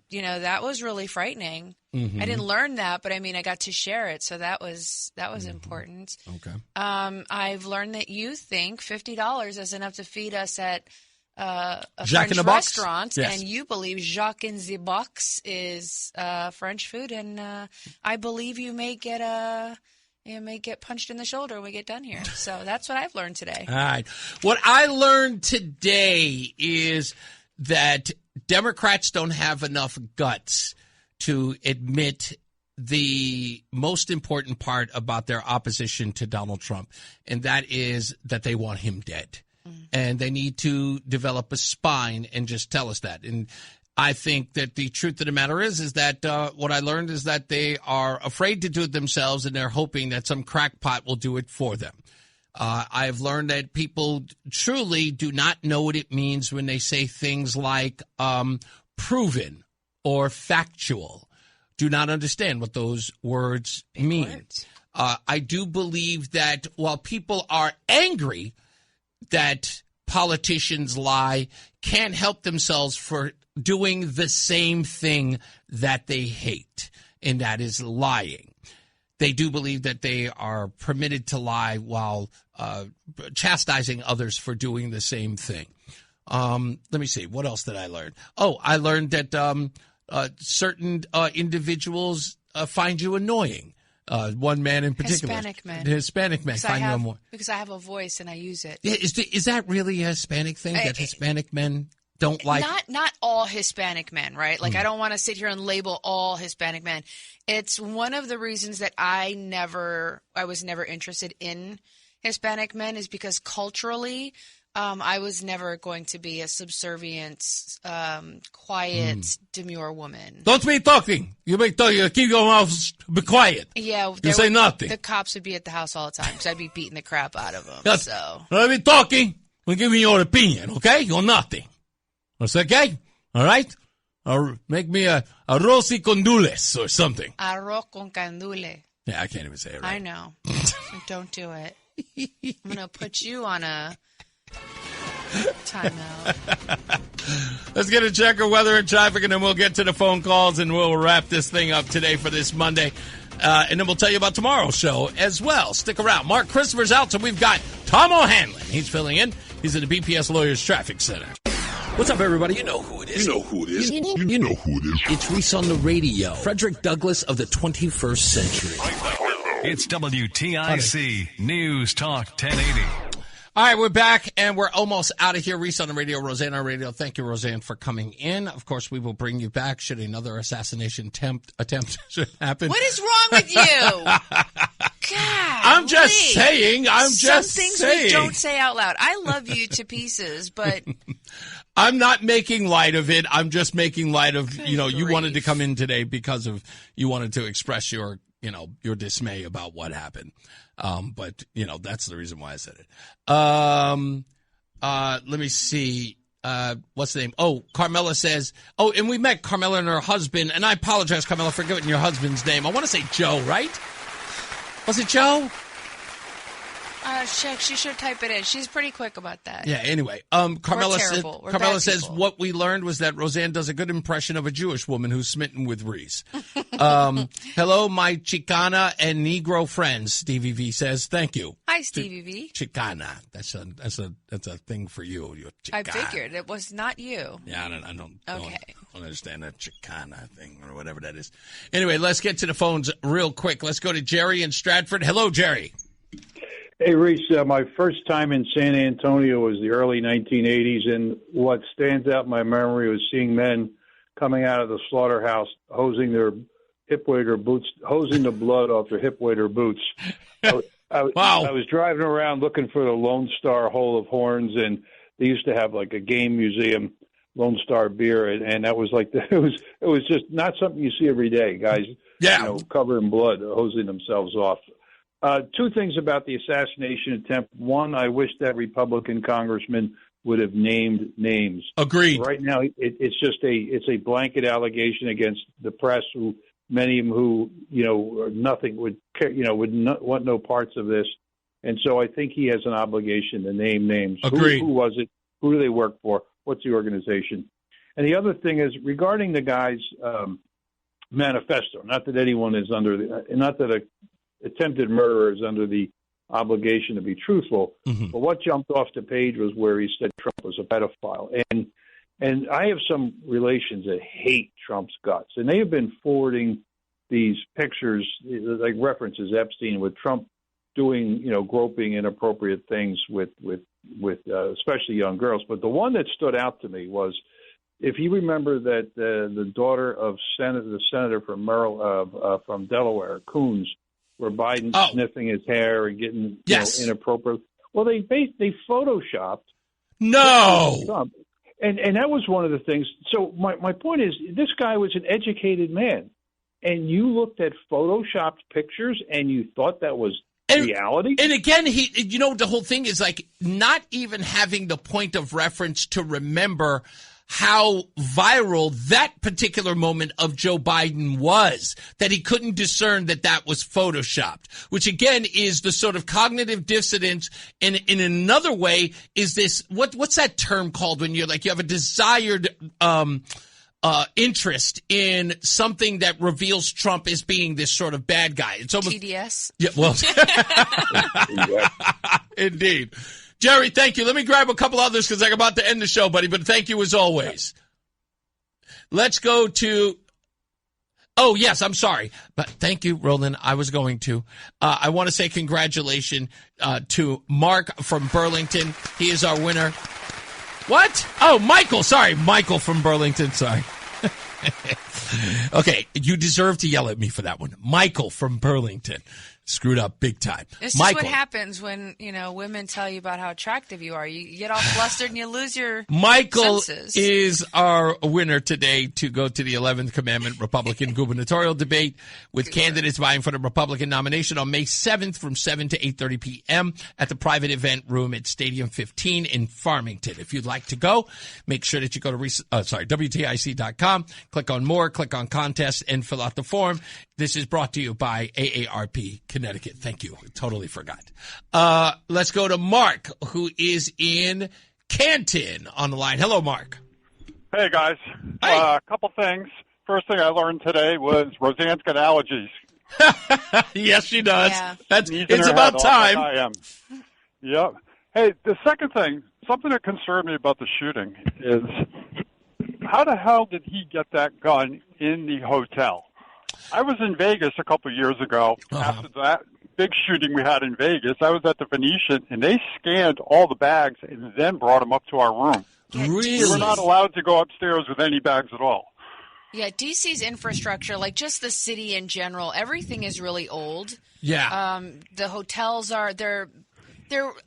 was really frightening. Mm-hmm. I didn't learn that, but I mean I got to share it, so that was important. Okay. I've learned that you think $50 is enough to feed us at a Jacques French in the Box? restaurant, Yes. and you believe Jacques in the Box is French food, and I believe you may get punched in the shoulder when we get done here. So that's what I've learned today. All right. What I learned today is that Democrats don't have enough guts to admit the most important part about their opposition to Donald Trump, and that is that they want him dead. And they need to develop a spine and just tell us that. And I think that the truth of the matter is that what I learned is that they are afraid to do it themselves, and they're hoping that some crackpot will do it for them. I've learned that people truly do not know what it means when they say things like proven or factual. Do not understand what those words mean. I do believe that while people are angry that politicians lie, can't help themselves for doing the same thing that they hate, and that is lying. They do believe that they are permitted to lie while chastising others for doing the same thing. Let me see. What else did I learn? Oh, I learned that certain individuals find you annoying. One man in particular. Hispanic men find you annoying. Because I have a voice and I use it. Yeah, is that really a Hispanic thing, that Hispanic men don't like? Not all Hispanic men, right? Like, I don't want to sit here and label all Hispanic men. It's one of the reasons that I was never interested in Hispanic men is because culturally, I was never going to be a subservient, quiet, demure woman. Don't be talking. You be talking. Keep your mouth. Be quiet. Yeah, you say nothing. The cops would be at the house all the time because I'd be beating the crap out of them. So don't be talking. We're giving your opinion, okay? Or nothing. That's okay. All right. Or make me a arroz y condules or something. Arroz con candule. Yeah, I can't even say it right. I know. Don't do it. I'm gonna put you on a timeout. Let's get a check of weather and traffic, and then we'll get to the phone calls, and we'll wrap this thing up today for this Monday. And then we'll tell you about tomorrow's show as well. Stick around. Mark Christopher's out, so we've got Tom O'Hanlon. He's filling in. He's at the BPS Lawyers Traffic Center. What's up, everybody? You know who it is. You know who it is. You know who it is. It's Reese on the radio. Frederick Douglass of the 21st century. It's WTIC News Talk 1080. All right, we're back, and we're almost out of here. Reese on the radio, Roseanne on the radio. Thank you, Roseanne, for coming in. Of course, we will bring you back should another assassination attempt happen. What is wrong with you? God, I'm just saying. Some things we don't say out loud. I love you to pieces, but I'm not making light of it. I'm just making light of, you wanted to come in today because of you wanted to express your dismay about what happened. But that's the reason why I said it. Let me see. What's the name? Oh, Carmela says, and we met Carmela and her husband, and I apologize, Carmela, for forgetting your husband's name. I want to say Joe, right? Was it Joe? Check. She should type it in. She's pretty quick about that. Yeah, anyway. Carmela says what we learned was that Roseanne does a good impression of a Jewish woman who's smitten with Reese. Hello, my Chicana and Negro friends, Stevie V says. Thank you. Hi, Stevie V. Chicana. That's a thing for you. You're I figured it was not you. Yeah, I don't understand that Chicana thing or whatever that is. Anyway, let's get to the phones real quick. Let's go to Jerry in Stratford. Hello, Jerry. Hey, Reese, my first time in San Antonio was the early 1980s, and what stands out in my memory was seeing men coming out of the slaughterhouse hosing their hip-waiter boots, hosing the blood off their hip-waiter boots. I was driving around looking for the Lone Star Hole of Horns, and they used to have like a game museum, Lone Star beer, and that was like it was just not something you see every day. Guys, covered in blood, hosing themselves off. Two things about the assassination attempt. One, I wish that Republican congressman would have named names. Agreed. Right now, it's a blanket allegation against the press, who many of them who nothing would care, want no parts of this, and so I think he has an obligation to name names. Agreed. Who was it? Who do they work for? What's the organization? And the other thing is regarding the guy's manifesto. Not that anyone is attempted murderer is under the obligation to be truthful. Mm-hmm. But what jumped off the page was where he said Trump was a pedophile. And I have some relations that hate Trump's guts. And they have been forwarding these pictures, like references Epstein, with Trump doing, groping, inappropriate things with especially young girls. But the one that stood out to me was, if you remember that the daughter of the senator from from Delaware, Coons, where Biden's sniffing his hair and getting inappropriate. Well, they photoshopped. No. Trump. And that was one of the things. So my point is, this guy was an educated man, and you looked at photoshopped pictures and you thought that was reality. And again, the whole thing is like not even having the point of reference to remember how viral that particular moment of Joe Biden was, that he couldn't discern that was photoshopped, which again is the sort of cognitive dissonance. And in another way is this, what's that term called when you're like, you have a desired interest in something that reveals Trump as being this sort of bad guy. It's almost TDS. Yeah, well, indeed. Jerry, thank you. Let me grab a couple others because I'm about to end the show, buddy, but thank you as always. Let's go to... Oh, yes, I'm sorry. But thank you, Roland. I was going to. I want to say congratulations to Mark from Burlington. He is our winner. What? Oh, Michael. Sorry, Michael from Burlington. Sorry. Okay, you deserve to yell at me for that one. Michael from Burlington. Screwed up big time. This is what happens when, women tell you about how attractive you are. You get all flustered and you lose your senses. Is our winner today to go to the 11th Commandment Republican gubernatorial debate with candidates vying for the Republican nomination on May 7th from 7 to 8:30 p.m. at the private event room at Stadium 15 in Farmington. If you'd like to go, make sure that you go to WTIC.com, click on more, click on contest, and fill out the form. This is brought to you by AARP Connecticut. Thank you. Totally forgot. Let's go to Mark, who is in Canton on the line. Hello, Mark. Hey, guys. Hey. A couple things. First thing I learned today was Roseanne's got allergies. Yes, she does. Yeah. It's about time. Like I am. Yep. Hey, the second thing, something that concerned me about the shooting is how the hell did he get that gun in the hotel? I was in Vegas a couple of years ago. After that, big shooting we had in Vegas, I was at the Venetian, and they scanned all the bags and then brought them up to our room. Really? We were not allowed to go upstairs with any bags at all. Yeah, DC's infrastructure, like just the city in general, everything is really old. Yeah. The hotels they're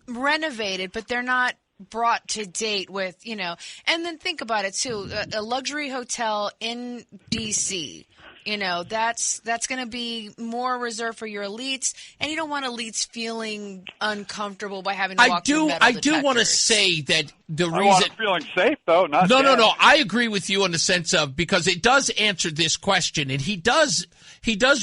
renovated, but they're not brought to date with, and then think about it too, a luxury hotel in DC. That's going to be more reserved for your elites, and you don't want elites feeling uncomfortable by having to walk through metal I do want to say that the reason... I want them feeling safe, though, not No. I I agree with you in the sense of, because it does answer this question, and he does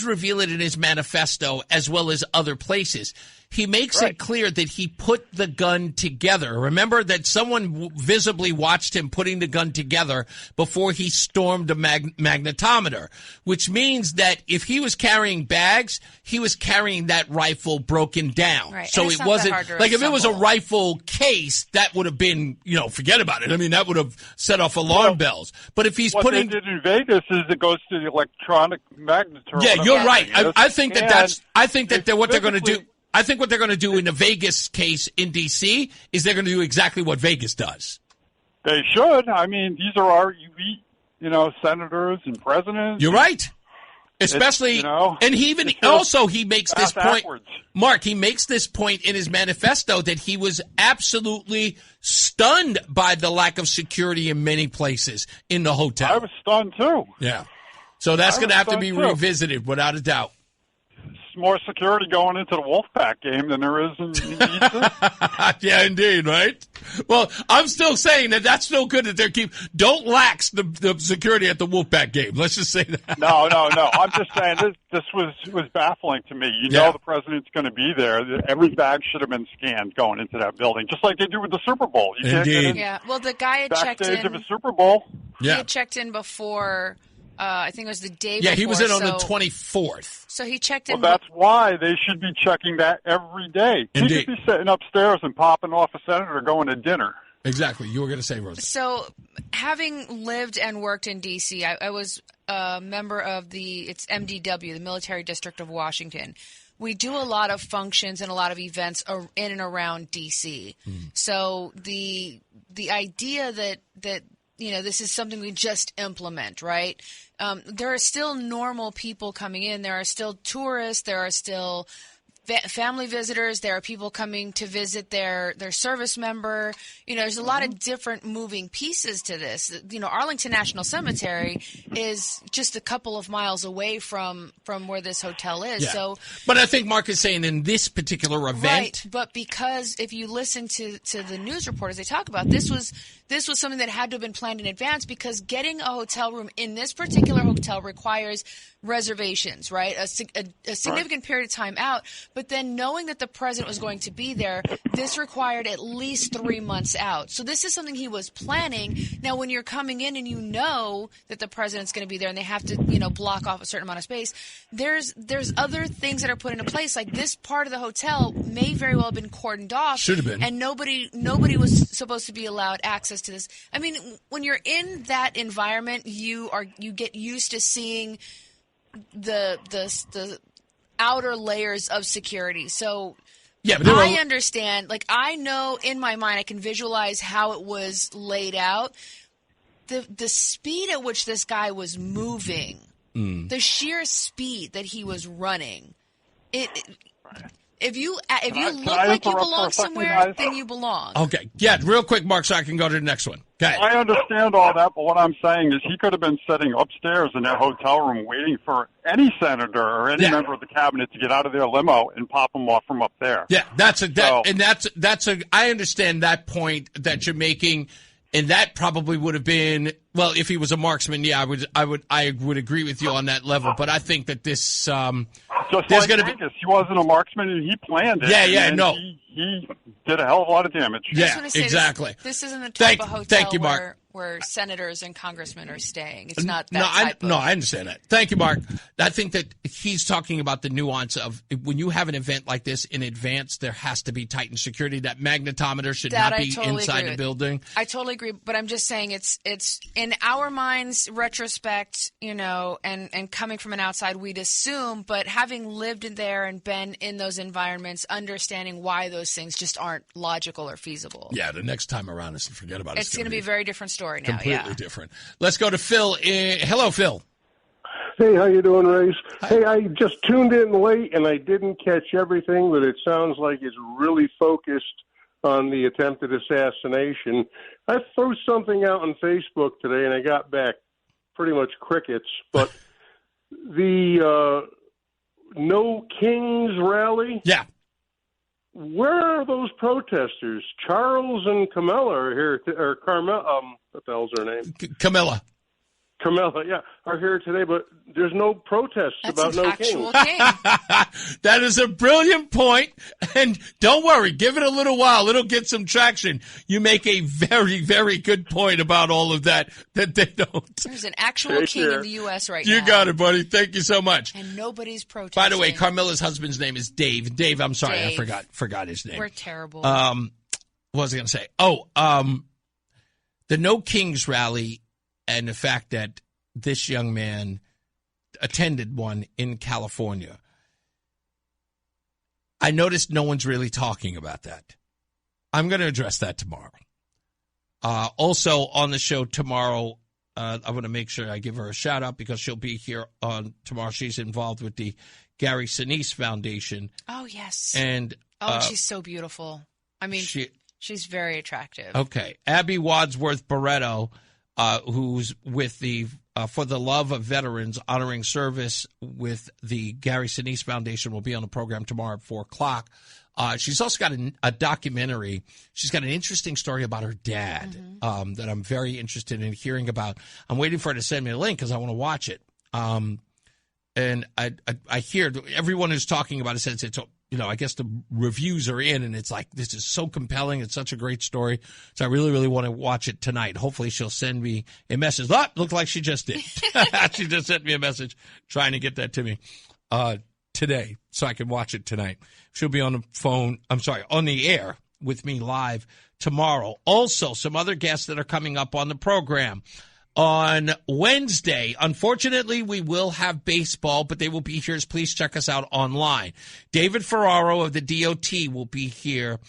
reveal it in his manifesto as well as other places. He makes it clear that he put the gun together. Remember that someone visibly watched him putting the gun together before he stormed a magnetometer, which means that if he was carrying bags, he was carrying that rifle broken down. Right. So it wasn't like if it was a rifle case, that would have been, forget about it. I mean, that would have set off alarm bells. But if he's what putting... they did in Vegas is it goes to the electronic magnetometer. Yeah, you're right. I think what they're going to do... I think what they're going to do in the Vegas case in D.C. is they're going to do exactly what Vegas does. They should. I mean, these are our elite, senators and presidents. You're right. Especially, and he makes this point, backwards. Mark, he makes this point in his manifesto that he was absolutely stunned by the lack of security in many places in the hotel. I was stunned, too. Yeah. So that's going to have to be revisited, without a doubt. More security going into the Wolfpack game than there is in Easton. Yeah, indeed, right? Well, I'm still saying that's no good that they're don't lax the security at the Wolfpack game. Let's just say that. No. I'm just saying this was baffling to me. You know the president's going to be there. Every bag should have been scanned going into that building, just like they do with the Super Bowl. You can't get in well, the guy had checked in. Backstage of a Super Bowl. He had checked in before... I think it was the day before. Yeah, he was in on the 24th. So he checked in. Well, that's why they should be checking that every day. Indeed. He could be sitting upstairs and popping off a senator going to dinner. Exactly. You were going to say, Rosa. So having lived and worked in D.C., I was a member of it's MDW, the Military District of Washington. We do a lot of functions and a lot of events in and around D.C. So the idea that this is something we just implement, right? There are still normal people coming in. There are still tourists. There are still family visitors. There are people coming to visit their service member. There's a lot of different moving pieces to this. Arlington National Cemetery is just a couple of miles away from where this hotel is. Yeah. So, but I think Mark is saying in this particular event, right? But because if you listen to the news reporters, they talk about this was something that had to have been planned in advance, because getting a hotel room in this particular hotel requires reservations, right? A significant period of time out. But then knowing that the president was going to be there, this required at least 3 months out. So this is something he was planning. Now, when you're coming in and you know that the president's going to be there and they have to, block off a certain amount of space, there's other things that are put into place. Like this part of the hotel may very well have been cordoned off. Should have been. And nobody was supposed to be allowed access to this. I mean, when you're in that environment, you get used to seeing the outer layers of security. So I understand. Like, I know in my mind, I can visualize how it was laid out. The speed at which this guy was moving, the sheer speed that he was running, if you look like you belong somewhere, then you belong. Okay. Yeah, real quick, Mark, so I can go to the next one. Okay. I understand all that, but what I'm saying is he could have been sitting upstairs in that hotel room waiting for any senator or any member of the cabinet to get out of their limo and pop them off from up there. Yeah, I understand that point that you're making, and that probably would have been, well, if he was a marksman, yeah, I would agree with you on that level, but I think that this just there's like Vegas, he wasn't a marksman and he planned it. He did a hell of a lot of damage. Yeah, exactly. This isn't the type of hotel Mark. where senators and congressmen are staying. It's not that I understand that. Thank you, Mark. I think that he's talking about the nuance of when you have an event like this in advance, there has to be tightened security. That magnetometer should not be inside the building. I totally agree, but I'm just saying it's in our minds, retrospect, and coming from an outside, we'd assume, but having lived in there and been in those environments, understanding why those things just aren't logical or feasible. Yeah, the next time around, forget about it. It's going to be a very different story now. Completely different. Let's go to Phil. Hello, Phil. Hey, how you doing, Reese? Hey, I just tuned in late and I didn't catch everything, but it sounds like it's really focused on the attempted assassination. I threw something out on Facebook today and I got back pretty much crickets, but the No Kings rally? Yeah. Where are those protesters? Charles and Camilla are here, or Carmel, what the hell's her name? Camilla, yeah, are here today, but there's no protests about No King. That is a brilliant point, and don't worry, give it a little while. It'll get some traction. You make a very, very good point about all of that they don't. There's an actual king in the U.S. right now. You got it, buddy. Thank you so much. And nobody's protesting. By the way, Carmilla's husband's name is Dave. Dave, I'm sorry, I forgot his name. We're terrible. What was I going to say? The No Kings rally and the fact that this young man attended one in California. I noticed no one's really talking about that. I'm going to address that tomorrow. Also on the show tomorrow, I want to make sure I give her a shout out because she'll be here on tomorrow. She's involved with the Gary Sinise Foundation. Oh, yes. And she's so beautiful. I mean, she's very attractive. Okay. Abby Wadsworth Barretto, who's with the For the Love of Veterans, honoring service with the Gary Sinise Foundation, will be on the program tomorrow at 4 o'clock. She's also got a documentary. She's got an interesting story about her dad that I'm very interested in hearing about. I'm waiting for her to send me a link because I want to watch it. And I hear everyone who's talking about it says it's, I guess the reviews are in and it's like, this is so compelling. It's such a great story. So I really, really want to watch it tonight. Hopefully she'll send me a message. Looked like she just did. She just sent me a message trying to get that to me today so I can watch it tonight. She'll be on the phone. On the air with me live tomorrow. Also, some other guests that are coming up on the program. On Wednesday, unfortunately, we will have baseball, but they will be here. Please check us out online. David Ferraro of the DOT will be here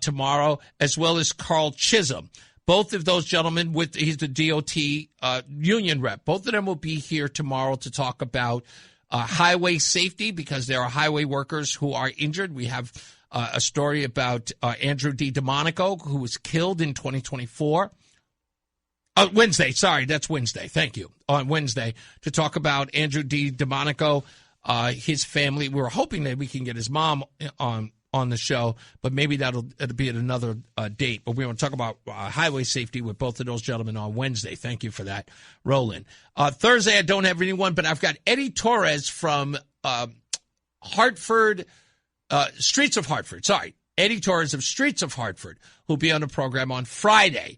tomorrow, as well as Carl Chisholm. Both of those gentlemen, he's the DOT union rep. Both of them will be here tomorrow to talk about highway safety because there are highway workers who are injured. We have a story about Andrew D. DeMonico, who was killed in 2024. Wednesday. Sorry, that's Wednesday. Thank you. On Wednesday to talk about Andrew D. DeMonico, his family. We were hoping that we can get his mom on the show, but maybe it'll be at another date. But we want to talk about highway safety with both of those gentlemen on Wednesday. Thank you for that, Roland. Thursday, I don't have anyone, but I've got Eddie Torres from Hartford, Streets of Hartford. Sorry, Eddie Torres of Streets of Hartford, who'll be on the program on Friday.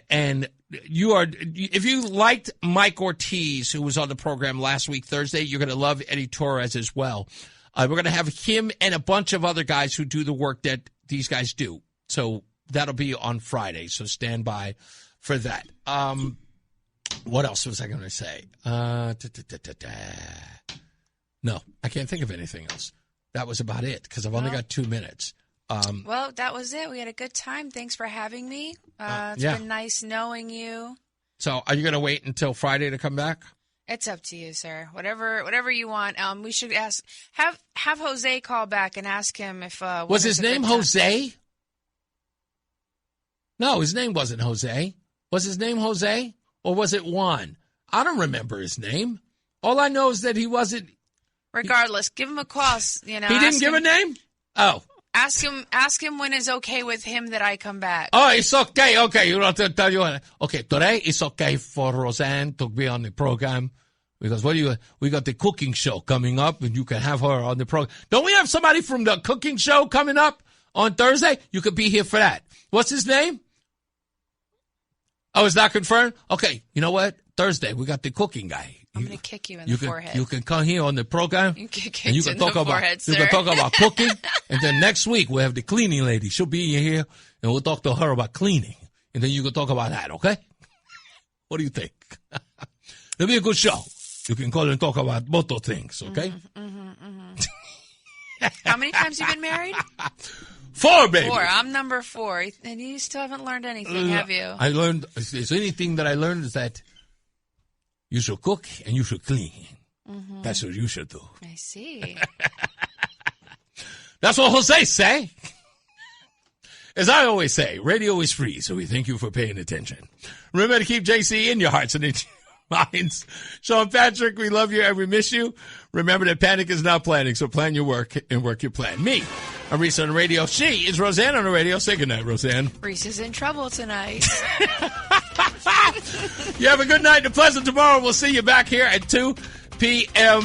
And if you liked Mike Ortiz, who was on the program last week, Thursday, you're going to love Eddie Torres as well. We're going to have him and a bunch of other guys who do the work that these guys do. So that'll be on Friday. So stand by for that. What else was I going to say? No, I can't think of anything else. That was about it because I've only got 2 minutes. Well, that was it. We had a good time. Thanks for having me. It's been nice knowing you. So are you going to wait until Friday to come back? It's up to you, sir. Whatever you want. We should have Jose call back and ask him if was his name Jose? No, his name wasn't Jose. Was his name Jose or was it Juan? I don't remember his name. All I know is that he wasn't. Regardless, give him a call. He didn't give a name. Oh. Ask him when it's okay with him that I come back. Oh, it's okay. Okay, you don't have to tell you. Okay, today it's okay for Roseanne to be on the program because we got the cooking show coming up, and you can have her on the program. Don't we have somebody from the cooking show coming up on Thursday? You could be here for that. What's his name? Oh, it's not confirmed? Okay, you know what? Thursday, we got the cooking guy. I'm going to kick you in the forehead. You can come here on the program. You can and you can talk about sir. You can talk about cooking. And then next week, we'll have the cleaning lady. She'll be in here, and we'll talk to her about cleaning. And then you can talk about that, okay? What do you think? It'll be a good show. You can call and talk about both those things, okay? How many times have you been married? 4, baby. 4. I'm number 4. And you still haven't learned anything, have you? I learned, if there's anything that I learned is that you should cook and you should clean. That's what you should do. I see. That's what Jose say. As I always say, radio is free, so we thank you for paying attention. Remember to keep JC in your hearts and in your minds. Sean Patrick, we love you and we miss you. Remember that panic is not planning, so plan your work and work your plan. Me, I'm Reese on the radio. She is Roseanne on the radio. Say goodnight, Roseanne. Reese is in trouble tonight. You have a good night and a pleasant tomorrow. We'll see you back here at 2 p.m.